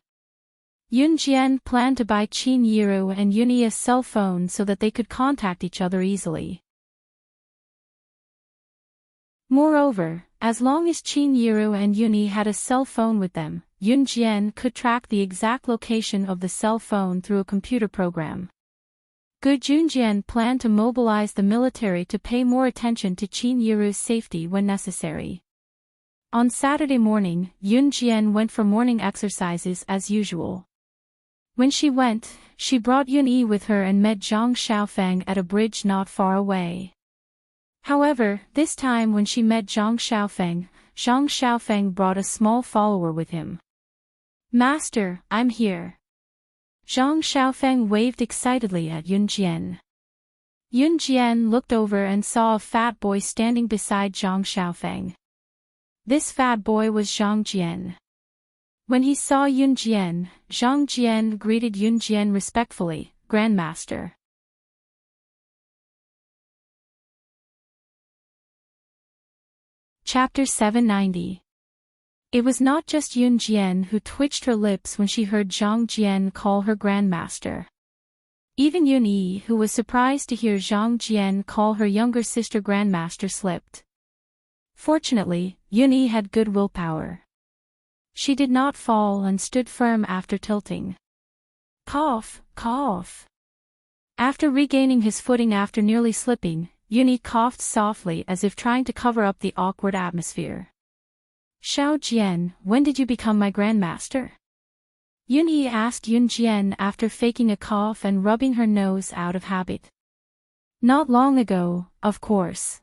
Yunjian planned to buy Qin Yiru and Yuni a cell phone so that they could contact each other easily. Moreover, as long as Qin Yiru and Yuni had a cell phone with them, Yunjian could track the exact location of the cell phone through a computer program. Gu Junjian planned to mobilize the military to pay more attention to Qin Yiru's safety when necessary. On Saturday morning, Yunjian went for morning exercises as usual. When she went, she brought Yun-yi with her and met Zhang Xiaofeng at a bridge not far away. However, this time when she met Zhang Xiaofeng brought a small follower with him. "Master, I'm here." Zhang Xiaofeng waved excitedly at Yunjian. Yunjian looked over and saw a fat boy standing beside Zhang Xiaofeng. This fat boy was Zhang Jian. When he saw Yunjian, Zhang Jian greeted Yunjian respectfully, "Grandmaster." Chapter 790. It was not just Yunjian who twitched her lips when she heard Zhang Jian call her grandmaster. Even Yun-yi, who was surprised to hear Zhang Jian call her younger sister grandmaster, slipped. Fortunately, Yun-yi had good willpower. She did not fall and stood firm after tilting. Cough, cough. After regaining his footing after nearly slipping, Yun-yi coughed softly as if trying to cover up the awkward atmosphere. "Xiao Jian, when did you become my grandmaster?" Yun-yi asked Yunjian after faking a cough and rubbing her nose out of habit. "Not long ago, of course."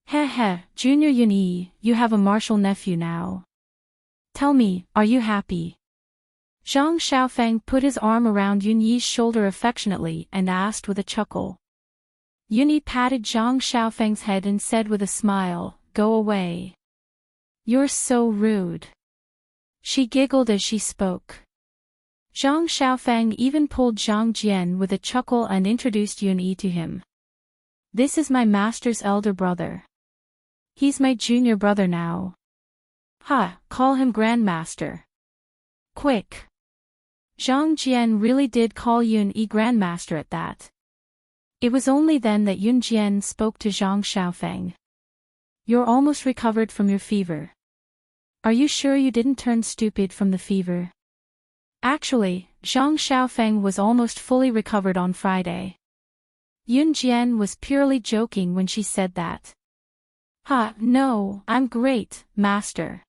"Heh, Junior Yun-yi, you have a martial nephew now. Tell me, are you happy?" Zhang Xiaofeng put his arm around Yun-yi's shoulder affectionately and asked with a chuckle. Yun-yi patted Zhang Xiaofeng's head and said with a smile, "Go away. You're so rude." She giggled as she spoke. Zhang Xiaofeng even pulled Zhang Jian with a chuckle and introduced Yun-yi to him. "This is my master's elder brother. He's my junior brother now. Call him grandmaster. Quick." Zhang Jian really did call Yun-yi grandmaster at that. It was only then that Yunjian spoke to Zhang Xiaofeng. "You're almost recovered from your fever. Are you sure you didn't turn stupid from the fever?" Actually, Zhang Xiaofeng was almost fully recovered on Friday. Yunjian was purely joking when she said that. No, I'm great, master."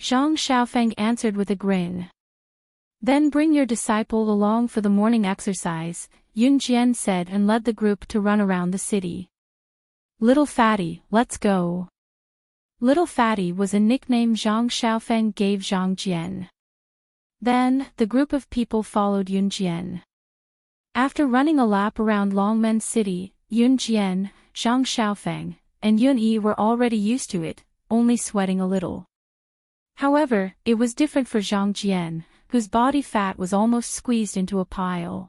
Zhang Xiaofeng answered with a grin. "Then bring your disciple along for the morning exercise," Yunjian said and led the group to run around the city. "Little Fatty, let's go." Little Fatty was a nickname Zhang Xiaofeng gave Zhang Jian. Then, the group of people followed Yunjian. After running a lap around Longmen City, Yunjian, Zhang Xiaofeng, and Yun-yi were already used to it, only sweating a little. However, it was different for Zhang Jian, whose body fat was almost squeezed into a pile.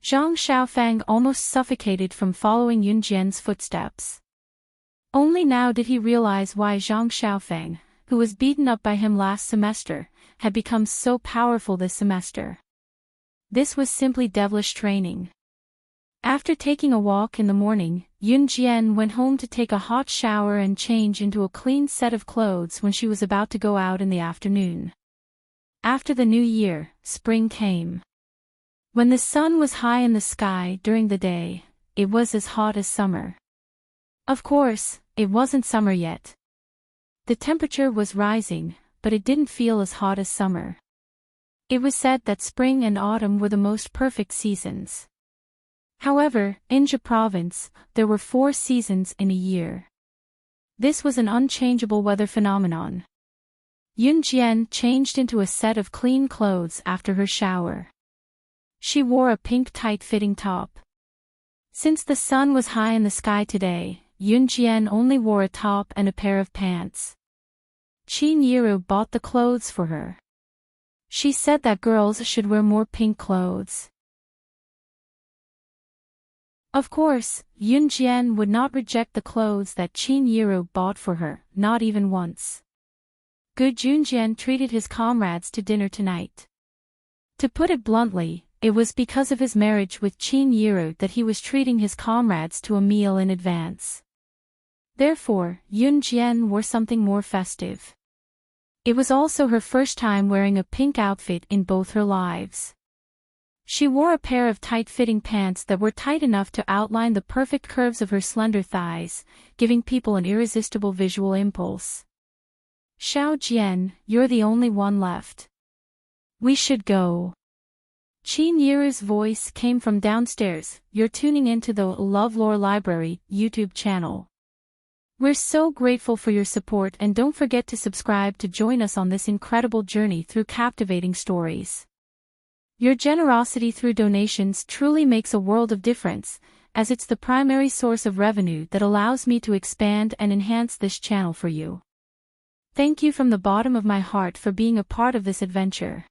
Zhang Xiaofeng almost suffocated from following Yunjian's footsteps. Only now did he realize why Zhang Xiaofeng, who was beaten up by him last semester, had become so powerful this semester. This was simply devilish training. After taking a walk in the morning, Yunjian went home to take a hot shower and change into a clean set of clothes when she was about to go out in the afternoon. After the new year, spring came. When the sun was high in the sky during the day, it was as hot as summer. Of course, it wasn't summer yet. The temperature was rising, but it didn't feel as hot as summer. It was said that spring and autumn were the most perfect seasons. However, in Jeju province, there were 4 seasons in a year. This was an unchangeable weather phenomenon. Yoonjian changed into a set of clean clothes after her shower. She wore a pink tight-fitting top. Since the sun was high in the sky today, Yoonjian only wore a top and a pair of pants. Chin Yiru bought the clothes for her. She said that girls should wear more pink clothes. Of course, Yoonjian would not reject the clothes that Chin Yiru bought for her, not even once. Good Yoonjian treated his comrades to dinner tonight. To put it bluntly, it was because of his marriage with Chin Yiru that he was treating his comrades to a meal in advance. Therefore, Yoonjian wore something more festive. It was also her first time wearing a pink outfit in both her lives. She wore a pair of tight-fitting pants that were tight enough to outline the perfect curves of her slender thighs, giving people an irresistible visual impulse. Xiao Jian, you're the only one left. We should go. Chin Yiru's voice came from downstairs. You're tuning into the LoveLore Library YouTube channel. We're so grateful for your support, and don't forget to subscribe to join us on this incredible journey through captivating stories. Your generosity through donations truly makes a world of difference, as it's the primary source of revenue that allows me to expand and enhance this channel for you. Thank you from the bottom of my heart for being a part of this adventure.